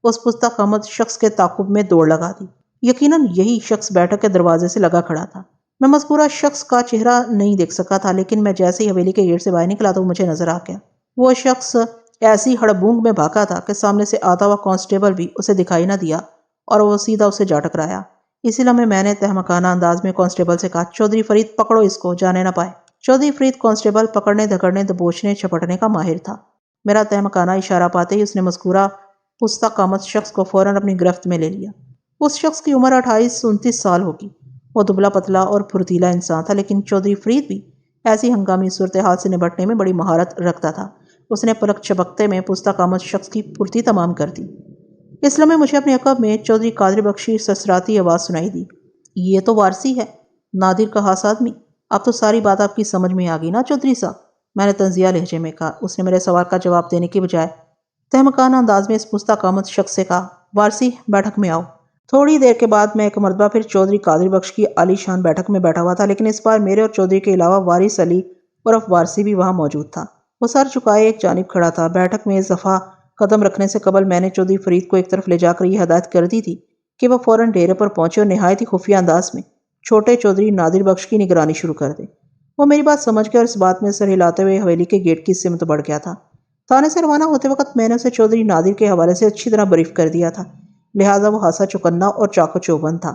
اس پستہ قامت شخص کے تعاقب میں دوڑ لگا دی۔ یقیناً یہی شخص بیٹھک کے دروازے سے لگا کھڑا تھا۔ میں مذکورہ شخص کا چہرہ نہیں دیکھ سکا تھا، لیکن میں جیسے ہی حویلی کے گیٹ سے باہر نکلا تو مجھے نظر آ گیا۔ وہ شخص ایسی ہڑبونگ میں بھاگا تھا کہ سامنے سے آتا ہوا کانسٹیبل بھی اسے دکھائی نہ دیا اور وہ سیدھا اسے جا ٹکرایا۔ اسی لمحے میں نے تہمکانہ انداز میں کانسٹیبل سے کہا، چودھری فرید، پکڑو اس کو، جانے نہ پائے۔ چودھری فرید کانسٹیبل پکڑنے دھکڑنے دبوچنے چھپٹنے کا ماہر تھا۔ میرا تہمکانہ اشارہ پاتے ہی اس نے مذکورہ پستہ قامت شخص کو فوراً اپنی گرفت میں لے لیا۔ اس شخص کی عمر 28-29 سال ہوگی۔ وہ دبلا پتلا اور پھرتیلا انسان تھا، لیکن چودھری فرید بھی ایسی ہنگامی صورتحال سے نمٹنے میں بڑی مہارت رکھتا تھا۔ اس نے پلک جھپکتے میں پستہ قامت شخص کی پھرتی تمام کر دی۔ اس لمحے مجھے اپنے عقب میں چودھری قادر بخش کی سسراتی آواز سنائی دی، یہ تو وارسی ہے، نادر کا خاص آدمی۔ اب تو ساری بات آپ کی سمجھ میں آ گئی نا چودھری صاحب، میں نے طنزیہ لہجے میں کہا۔ اس نے میرے سوال کا جواب دینے کی بجائے تہمکانہ انداز میں اس پستہ قامت شخص سے کہا، وارسی، بیٹھک میں آؤ۔ تھوڑی دیر کے بعد میں ایک مرتبہ پھر چودھری قادر بخش کی عالی شان بیٹھک میں بیٹھا ہوا تھا، لیکن اس بار میرے اور چودھری کے علاوہ وارث علی عرف وارسی بھی وہاں موجود تھا۔ وہ سر چکائے ایک جانب کھڑا تھا۔ بیٹھک میں دفعہ قدم رکھنے سے قبل میں نے چودھری فرید کو ایک طرف لے جا کر یہ ہدایت کر دی تھی کہ وہ فوراً ڈیرے پر پہنچے اور نہایت ہی خفیہ انداز میں چھوٹے چودھری نادر بخش کی نگرانی شروع کر دے۔ وہ میری بات سمجھ گیا اور اس بات میں سر ہلاتے ہوئے حویلی کے گیٹ کی سمت بڑھ گیا تھا۔ تھانے سے روانہ ہوتے وقت میں نے اسے چودھری نادر کے حوالے سے اچھی طرح بریف کر دیا تھا، لہٰذا وہ ہاسا چوکنا اور چاق و چوبند تھا۔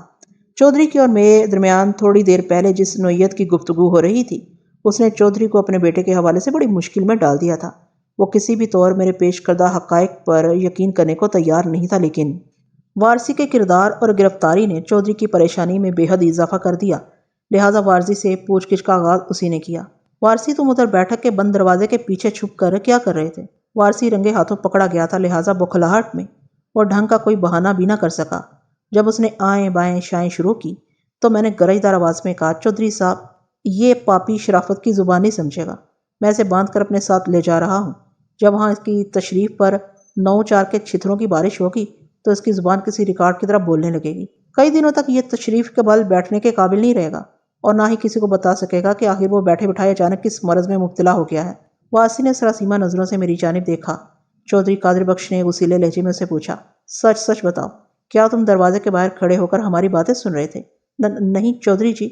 چودھری کی اور میرے درمیان تھوڑی دیر پہلے جس نوعیت کی گفتگو ہو رہی تھی اس نے چودھری کو اپنے بیٹے کے حوالے سے بڑی مشکل میں ڈال دیا تھا۔ وہ کسی بھی طور میرے پیش کردہ حقائق پر یقین کرنے کو تیار نہیں تھا، لیکن وارسی کے کردار اور گرفتاری نے چودھری کی پریشانی میں بے حد اضافہ کر دیا، لہٰذا وارسی سے پوچھ گچھ کا آغاز اسی نے کیا۔ وارسی، تم ادھر بیٹھک کے بند دروازے کے پیچھے چھپ کر کیا کر رہے تھے؟ وارسی رنگے ہاتھوں پکڑا گیا تھا، لہٰذا بوکھلاہٹ میں وہ ڈھنگ کا کوئی بہانہ بھی نہ کر سکا۔ جب اس نے آئیں بائیں شائیں شروع کی تو میں نے گرجدار آواز میں کہا، چودھری صاحب یہ پاپی شرافت کی زبان نہیں سمجھے گا، میں اسے باندھ کر اپنے ساتھ لے جا رہا ہوں، جب وہاں اس کی تشریف پر 9-4 کے چھتروں کی بارش ہوگی تو اس کی زبان کسی ریکارڈ کی طرح بولنے لگے گی، کئی دنوں تک یہ تشریف کے بل بیٹھنے کے قابل نہیں رہے گا اور نہ ہی کسی کو بتا سکے گا کہ آخر وہ بیٹھے بٹھائے اچانک کس مرض میں مبتلا ہو گیا ہے۔ واسی نے سراسیمہ نظروں سے میری جانب دیکھا۔ چودھری قادر بخش نے غصیلے لہجے میں اسے پوچھا، سچ سچ بتاؤ، کیا تم دروازے کے باہر کھڑے ہو کر ہماری باتیں سن رہے تھے؟ نہیں چودھری جی،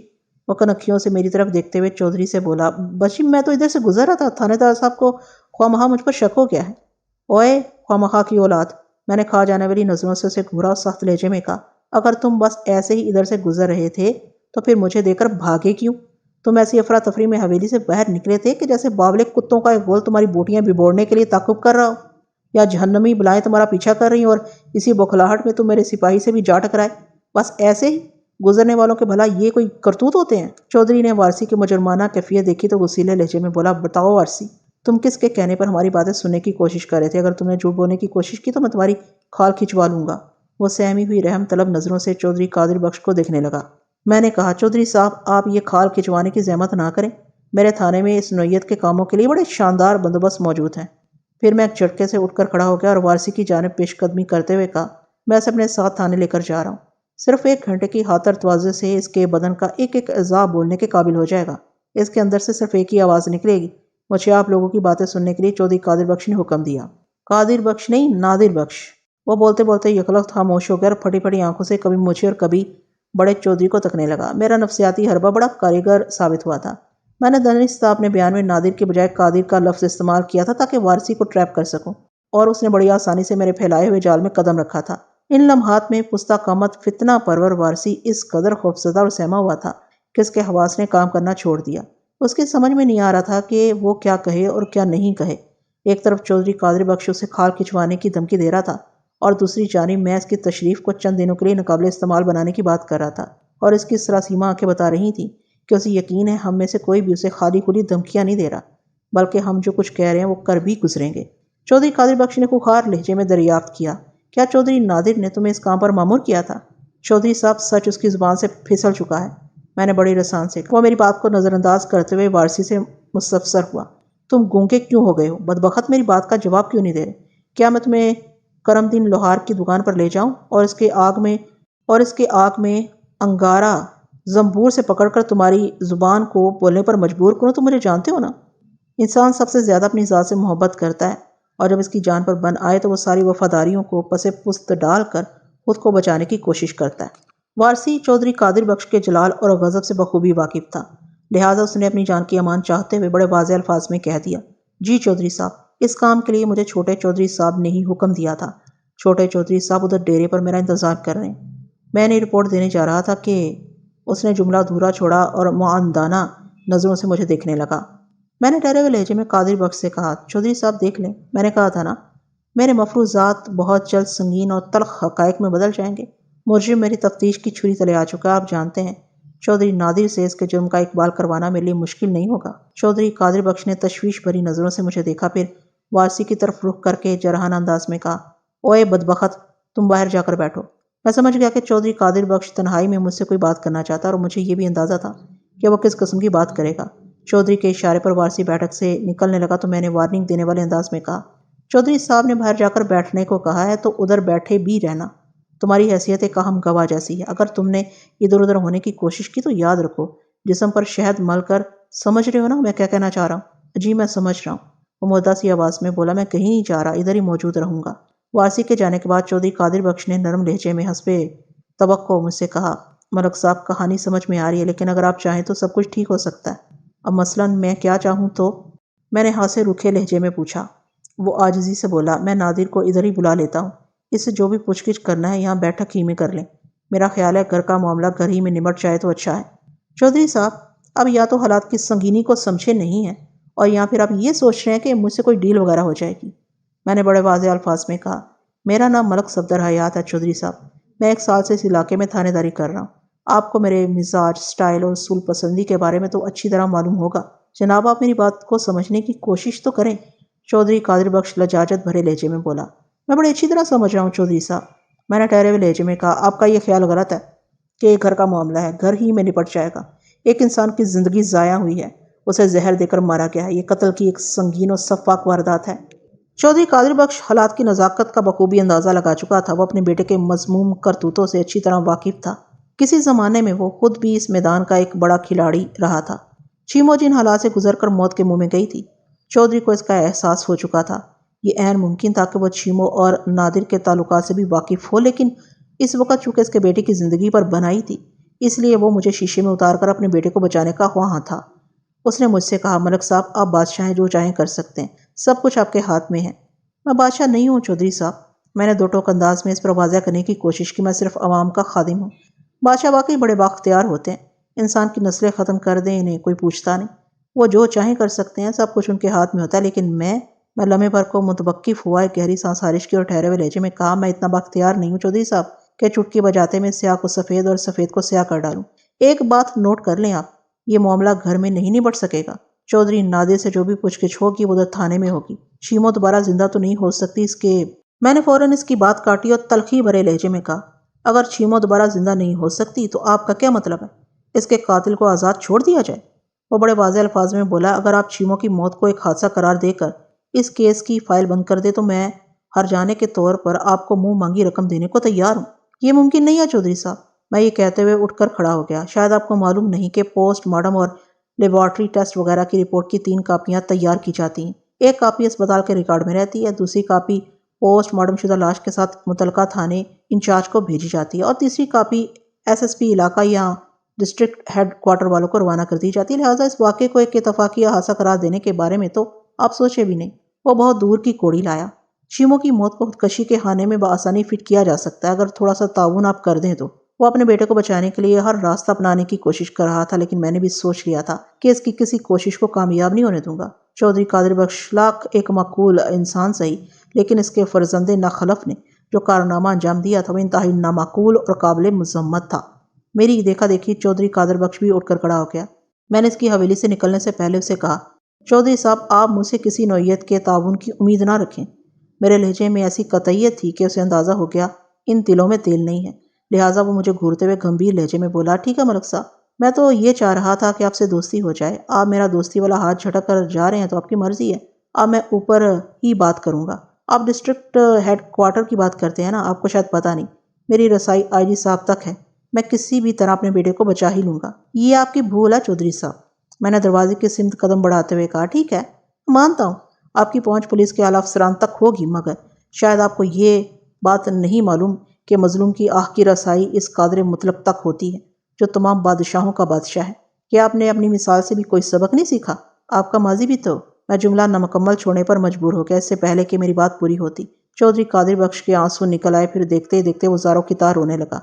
وہ کنکھیوں سے میری طرف دیکھتے ہوئے چودھری سے بولا، بس میں تو ادھر سے گزر رہا تھا، تھانے دار صاحب کو خواہ مخواہ مجھ پر شک ہو گیا ہے۔ اوئے خواہ مخواہ کی اولاد، میں نے کھا جانے والی نظروں سے اسے گھورا اور سخت لہجے میں کہا، اگر تم بس ایسے ہی ادھر سے گزر رہے تھے تو پھر مجھے دے کر بھاگے کیوں؟ تم ایسی افراتفری میں حویلی سے باہر نکلے تھے کہ جیسے بابلے کتوں کا ایک گول تمہاری بوٹیاں ببوڑنے کے لیے تعاقب کر رہا ہو، یا جہنمی بلائیں تمہارا پیچھا کر رہی ہیں اور اسی بوکھلاہٹ میں تم میرے سپاہی سے بھی جا ٹکرائے، بس ایسے ہی؟ گزرنے والوں کے بھلا یہ کوئی کرتوت ہوتے ہیں؟ چودھری نے وارسی کی مجرمانہ کیفیت دیکھی تو غصیلے لہجے میں بولا، بتاؤ وارسی، تم کس کے کہنے پر ہماری باتیں سننے کی کوشش کر رہے تھے؟ اگر تم نے جھوٹ بولنے کی کوشش کی تو میں تمہاری کھال کھچوا لوں گا۔ وہ سہمی ہوئی رحم طلب نظروں سے چودھری قادر بخش کو دیکھنے لگا۔ میں نے کہا، چودھری صاحب آپ یہ کھال کھچوانے کی زحمت نہ کریں، میرے تھانے میں اس نوعیت کے کاموں کے لیے بڑے شاندار بندوبست موجود ہیں۔ پھر میں ایک جھٹکے سے اٹھ کر کھڑا ہو گیا اور وارسی کی جانب پیش قدمی کرتے ہوئے کہا، میں اسے اپنے ساتھ تھانے لے کر جا رہا ہوں، صرف 1 گھنٹے کی خاطر تواضع سے اس کے بدن کا ایک ایک اعضاء بولنے کے قابل ہو جائے گا، اس کے اندر سے صرف ایک ہی آواز نکلے گی۔ مجھے آپ لوگوں کی باتیں سننے کے لیے چودھری قادر بخش نے حکم دیا۔ قادر بخش نہیں، نادر بخش۔ وہ بولتے بولتے یکلخت خاموش ہو گیا اور پھٹی پھٹی آنکھوں سے کبھی مجھے اور کبھی بڑے چودھری کو تکنے لگا۔ میرا نفسیاتی حربہ بڑا کارگر ثابت ہوا تھا۔ میں نے دانستہ اپنے بیان میں نادر کے بجائے قادر کا لفظ استعمال کیا تھا تاکہ وارسی کو ٹریپ کر سکوں، اور اس نے بڑی آسانی سے میرے پھیلائے ہوئے جال میں قدم رکھا تھا۔ ان لمحات میں پستہ قامت فتنہ پرور وارسی اس قدر خوفزدہ اور سہما ہوا تھا کہ اس کے حواس نے کام کرنا چھوڑ دیا۔ اس کی سمجھ میں نہیں آ رہا تھا کہ وہ کیا کہے اور کیا نہیں کہے۔ ایک طرف چودھری قادر بخش اسے کھال کھچوانے کی دھمکی دے رہا تھا اور دوسری جانب میں اس کی تشریف کو چند دنوں کے لیے ناقابل استعمال بنانے کی بات کر رہا تھا، اور اس کی سراسیمہ آنکھیں بتا رہی تھیں کہ اسے یقین ہے ہم میں سے کوئی بھی اسے خالی کھلی دھمکیاں نہیں دے رہا، بلکہ ہم جو کچھ کہہ رہے ہیں وہ کر بھی گزریں گے۔ چودھری قادر بخش نے خوخار لہجے میں دریافت کیا، کیا چودھری نادر نے تمہیں اس کام پر مامور کیا تھا؟ چودھری صاحب سچ اس کی زبان سے پھسل چکا ہے، میں نے بڑی رسان سے کہا۔ وہ میری بات کو نظر انداز کرتے ہوئے وارسی سے مستفسر ہوا، تم گونگے کیوں ہو گئے ہو؟ بدبخت میری بات کا جواب کیوں نہیں دے رہے؟ کیا میں تمہیں کرم دین لوہار کی دکان پر لے جاؤں اور اس کے آگ میں انگارہ زنبور سے پکڑ کر تمہاری زبان کو بولنے پر مجبور کروں؟ تم مجھے جانتے ہو نا، انسان سب سے زیادہ اپنی ذات سے محبت کرتا ہے، اور جب اس کی جان پر بن آئے تو وہ ساری وفاداریوں کو پسے پست ڈال کر خود کو بچانے کی کوشش کرتا ہے۔ وارسی چودھری قادر بخش کے جلال اور غضب سے بخوبی واقف تھا، لہٰذا اس نے اپنی جان کی امان چاہتے ہوئے بڑے واضح الفاظ میں کہہ دیا، جی چودھری صاحب، اس کام کے لیے مجھے چھوٹے چودھری صاحب نے ہی حکم دیا تھا۔ چھوٹے چودھری صاحب ادھر ڈیرے پر میرا انتظار کر رہے ہیں۔ میں نے رپورٹ دینے جا رہا تھا کہ اس نے جملہ دھورا چھوڑا اور معاندانہ نظروں سے مجھے دیکھنے لگا۔ میں نے ٹھہرے ہوئے لہجے میں قادر بخش سے کہا، چودھری صاحب دیکھ لیں، میں نے کہا تھا نا، میرے مفروضات بہت جلد سنگین اور تلخ حقائق میں بدل جائیں گے۔ مجرم میری تفتیش کی چھری تلے آ چکا، آپ جانتے ہیں چودھری نادر سے اس کے جرم کا اقبال کروانا میرے لیے مشکل نہیں ہوگا۔ چودھری قادر بخش نے تشویش بھری نظروں سے مجھے دیکھا، پھر وارسی کی طرف رخ کر کے جرحانہ انداز میں کہا، اوئے بدبخت، تم باہر جا کر بیٹھو۔ میں سمجھ گیا کہ چودھری قادر بخش تنہائی میں مجھ سے کوئی بات کرنا چاہتا، اور مجھے یہ بھی اندازہ تھا کہ وہ کس قسم کی بات کرے گا۔ چودھری کے اشارے پر وارسی بیٹھک سے نکلنے لگا تو میں نے وارننگ دینے والے انداز میں کہا، چودھری صاحب نے باہر جا کر بیٹھنے کو کہا ہے تو ادھر بیٹھے بھی رہنا، تمہاری حیثیت ایک اہم گواہ جیسی ہے۔ اگر تم نے ادھر ادھر ہونے کی کوشش کی تو یاد رکھو جسم پر شہد مل کر، سمجھ رہے ہو نا میں کیا کہنا چاہ رہا ہوں؟ جی میں سمجھ رہا ہوں، وہ مردہ سی آواز میں بولا، میں کہیں نہیں جا رہا، ادھر ہی موجود رہوں گا۔ وارسی کے جانے کے بعد چودھری قادر بخش نے نرم لہجے میں حسب توقع مجھ سے کہا، ملک صاحب کہانی سمجھ میں آ رہی ہے، لیکن اگر آپ چاہیں تو سب کچھ ٹھیک ہو سکتا ہے۔ اب مثلاً میں کیا چاہوں تو؟ میں نے ہاں سے روکھے لہجے میں پوچھا۔ وہ عاجزی سے بولا، میں نادر کو ادھر ہی بلا لیتا ہوں، اس سے جو بھی پوچھ گچھ کرنا ہے یہاں بیٹھک ہی میں کر لیں، میرا خیال ہے گھر کا معاملہ گھر ہی میں نمٹ جائے تو اچھا ہے۔ چودھری صاحب اب یا تو حالات کی سنگینی کو سمجھے نہیں ہیں، اور یا پھر آپ یہ سوچ رہے ہیں کہ مجھ سے کوئی ڈیل وغیرہ ہو جائے گی۔ میں نے بڑے واضح الفاظ میں کہا، میرا نام ملک صفدر حیات ہے چودھری صاحب، میں 1 سال سے اس علاقے میں تھانے داری کر رہا ہوں، آپ کو میرے مزاج، سٹائل اور اصول پسندی کے بارے میں تو اچھی طرح معلوم ہوگا، جناب آپ میری بات کو سمجھنے کی کوشش تو کریں۔ چودھری قادر بخش لجاجت بھرے لہجے میں بولا، میں بڑی اچھی طرح سمجھ رہا ہوں چودھری صاحب۔ میں نے ٹھہرے ہوئے لہجے میں کہا، آپ کا یہ خیال غلط ہے۔ کہ یہ گھر کا معاملہ ہے، گھر ہی میں نپٹ جائے گا۔ ایک انسان کی زندگی ضائع ہوئی ہے، اسے زہر دے کر مارا گیا ہے، یہ قتل کی ایک سنگین و سفاک واردات ہے۔ چودھری قادر بخش حالات کی نزاکت کا بخوبی اندازہ لگا چکا تھا۔ وہ اپنے بیٹے کے مذموم کرتوتوں سے اچھی طرح واقف تھا۔ کسی زمانے میں وہ خود بھی اس میدان کا ایک بڑا کھلاڑی رہا تھا۔ چیمو جن حالات سے گزر کر موت کے منہ میں گئی تھی، چودھری کو اس کا احساس ہو چکا تھا۔ یہ عین ممکن تھا کہ وہ چیمو اور نادر کے تعلقات سے بھی واقف ہو، لیکن اس وقت چونکہ اس کے بیٹے کی زندگی پر بنائی تھی، اس لیے وہ مجھے شیشے میں اتار کر اپنے بیٹے کو بچانے کا خواہاں تھا۔ اس نے مجھ سے کہا، ملک صاحب، آپ بادشاہ ہیں، جو چاہیں کر سکتے ہیں، سب کچھ آپ کے ہاتھ میں ہے۔ میں بادشاہ نہیں ہوں چودھری صاحب، میں نے دو ٹوک انداز میں اس پر واضح کرنے کی کوشش کی، میں صرف عوام کا خادم ہوں۔ بادشاہ واقعی بڑے بااختیار ہوتے ہیں، انسان کی نسلیں ختم کر دیں انہیں کوئی پوچھتا نہیں، وہ جو چاہیں کر سکتے ہیں، سب کچھ ان کے ہاتھ میں ہوتا ہے۔ لیکن میں لمحے بھر کو متوقف ہوا، ایک گہری سانس خارج کی اور ٹھہرے ہوئے لہجے میں کہا، میں اتنا بااختیار نہیں ہوں چودھری صاحب کہ چٹکی بجاتے میں سیاہ کو سفید اور سفید کو سیاہ کر ڈالوں۔ ایک بات نوٹ کر لیں آپ، یہ معاملہ گھر میں نہیں نبٹ سکے گا۔ چودھری نادر سے جو بھی پوچھ گچھ ہوگی وہ ادھر تھانے میں ہوگی۔ چیمو دوبارہ زندہ تو نہیں ہو سکتی اس کے… میں نے فوراً اس کی بات کاٹی اور تلخی بھرے لہجے میں کہا، اگر چیمو دوبارہ زندہ نہیں ہو سکتی تو آپ کا کیا مطلب ہے؟ اس کے قاتل کو آزاد چھوڑ دیا جائے؟ وہ بڑے واضح الفاظ میں بولا، اگر آپ چیمو کی موت کو ایک حادثہ قرار دے کر اس کیس کی فائل بند کر دے تو میں ہر جانے کے طور پر آپ کو منہ مانگی رقم دینے کو تیار ہوں۔ یہ ممکن نہیں ہے چودھری صاحب، میں یہ کہتے ہوئے اٹھ کر کھڑا ہو گیا۔ شاید آپ کو معلوم نہیں کہ پوسٹ مارٹم اور لیبارٹری ٹیسٹ وغیرہ کی رپورٹ کی 3 کاپیاں تیار کی جاتی ہیں۔ ایک کاپی اسپتال کے ریکارڈ میں رہتی ہے، دوسری کاپی پوسٹ مارٹم شدہ لاش کے ساتھ متعلقہ تھانے انچارج کو بھیجی جاتی ہے، اور تیسری کاپی SSP علاقہ یا ڈسٹرکٹ ہیڈ کوارٹر والوں کو روانہ کر دی جاتی ہے۔ لہٰذا اس واقعے کو ایک اتفاقیہ حادثہ قرار دینے کے بارے میں تو آپ سوچے بھی نہیں۔ وہ بہت دور کی کوڑی لایا۔ چیمو کی موت کو خودکشی کے خانے میں بآسانی فٹ کیا جا سکتا ہے، اگر تھوڑا سا تعاون آپ کر دیں تو۔ وہ اپنے بیٹے کو بچانے کے لیے ہر راستہ اپنانے کی کوشش کر رہا تھا، لیکن میں نے بھی سوچ لیا تھا کہ اس کی کسی کوشش کو کامیاب نہیں ہونے دوں گا۔ چودھری قادر بخش لاکھ ایک معقول انسان صحیح، لیکن اس کے فرزند ناخلف نے جو کارنامہ انجام دیا تھا وہ انتہائی نامعقول اور قابل مذمت تھا۔ میری دیکھا دیکھی چودھری قادر بخش بھی اٹھ کر کھڑا ہو گیا۔ میں نے اس کی حویلی سے نکلنے سے پہلے اسے کہا، چودھری صاحب، آپ مجھ سے کسی نوعیت کے تعاون کی امید نہ رکھیں۔ میرے لہجے میں ایسی قطعیت تھی کہ اسے اندازہ ہو گیا ان تلوں میں تیل نہیں ہے، لہٰذا وہ مجھے گھورتے ہوئے گمبھیر لہجے میں بولا، ٹھیک ہے ملک صاحب، میں تو یہ چاہ رہا تھا کہ آپ سے دوستی ہو جائے۔ آپ میرا دوستی والا ہاتھ جھٹک کر جا رہے ہیں تو آپ کی مرضی ہے، اب میں اوپر ہی بات کروں گا۔ آپ ڈسٹرکٹ ہیڈ کوارٹر کی بات کرتے ہیں نا، آپ کو شاید پتہ نہیں، میری رسائی IG صاحب تک ہے، میں کسی بھی طرح اپنے بیٹے کو بچا ہی لوں گا۔ یہ آپ کی بھول ہے چودھری صاحب، میں نے دروازے کی سمت قدم بڑھاتے ہوئے کہا، ٹھیک ہے، مانتا ہوں آپ کی پہنچ پولیس کے اعلیٰ افسران تک ہوگی، مگر شاید آپ کو یہ بات نہیں معلوم کہ مظلوم کی آہ کی رسائی اس قادر مطلق تک ہوتی ہے جو تمام بادشاہوں کا بادشاہ ہے۔ کیا آپ نے اپنی مثال سے بھی کوئی سبق نہیں سیکھا؟ آپ کا ماضی بھی تو… میں جملہ نامکمل چھوڑنے پر مجبور ہو گیا، اس سے پہلے کہ میری بات پوری ہوتی چودھری قادر بخش کے آنسو نکل آئے، پھر دیکھتے ہی دیکھتے وہ زاروں کی طرح رونے لگا۔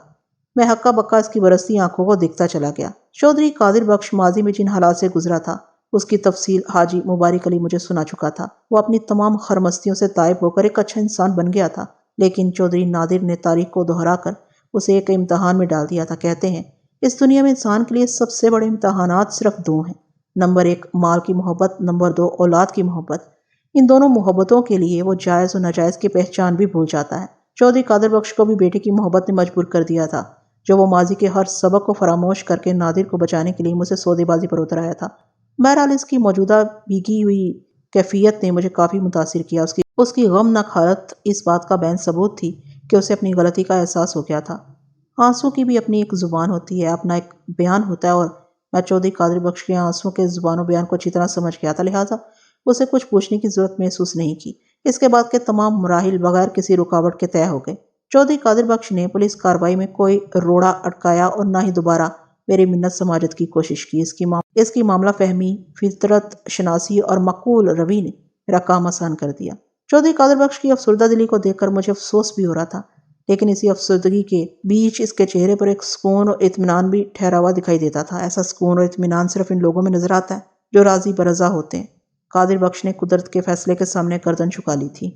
میں ہکا بکا اس کی برستی آنکھوں کو دیکھتا چلا گیا۔ چودھری قادر بخش ماضی میں جن حالات سے گزرا تھا اس کی تفصیل حاجی مبارک علی مجھے سنا چکا تھا۔ وہ اپنی تمام خرمستیوں سے تائب ہو کر ایک اچھا انسان بن گیا تھا، لیکن چودھری نادر نے تاریخ کو دہرا کر اسے ایک امتحان میں ڈال دیا تھا۔ کہتے ہیں اس دنیا میں انسان کے لیے سب سے بڑے امتحانات صرف 2 ہیں، نمبر 1 مال کی محبت، نمبر 2 اولاد کی محبت۔ ان دونوں محبتوں کے لیے وہ جائز و ناجائز کی پہچان بھی بھول جاتا ہے۔ چودھری قادر بخش کو بھی بیٹے کی محبت نے مجبور کر دیا تھا، جو وہ ماضی کے ہر سبق کو فراموش کر کے نادر کو بچانے کے لیے مجھ سے سودے بازی پر اتر آیا تھا۔ بہرحال اس کی موجودہ بھیگی ہوئی کیفیت نے مجھے کافی متاثر کیا۔ اس کی غمناک حالت اس بات کا بین ثبوت تھی کہ اسے اپنی غلطی کا احساس ہو گیا تھا۔ آنسو کی بھی اپنی ایک زبان ہوتی ہے، اپنا ایک بیان ہوتا ہے، اور میں چودھری قادر بخش کے آنسو کے زبان و بیان کو اچھی طرح سمجھ گیا تھا، لہٰذا اسے کچھ پوچھنے کی ضرورت محسوس نہیں کی۔ اس کے بعد کے تمام مراحل بغیر کسی رکاوٹ کے طے ہو گئے۔ چودھری قادر بخش نے پولیس کارروائی میں کوئی روڑا اٹکایا اور نہ ہی دوبارہ میری منت سماجت کی کوشش کی۔ اس کی معاملہ فہمی، فطرت شناسی اور معقول روی نے میرا کام آسان کر دیا۔ چودھری قادر بخش کی افسردہ دلی کو دیکھ کر مجھے افسوس بھی ہو رہا تھا، لیکن اسی افسردگی کے بیچ اس کے چہرے پر ایک سکون اور اطمینان بھی ٹھہرا ہوا دکھائی دیتا تھا۔ ایسا سکون اور اطمینان صرف ان لوگوں میں نظر آتا ہے جو راضی برضا ہوتے ہیں۔ قادر بخش نے قدرت کے فیصلے کے سامنے گردن جھکا لی تھی۔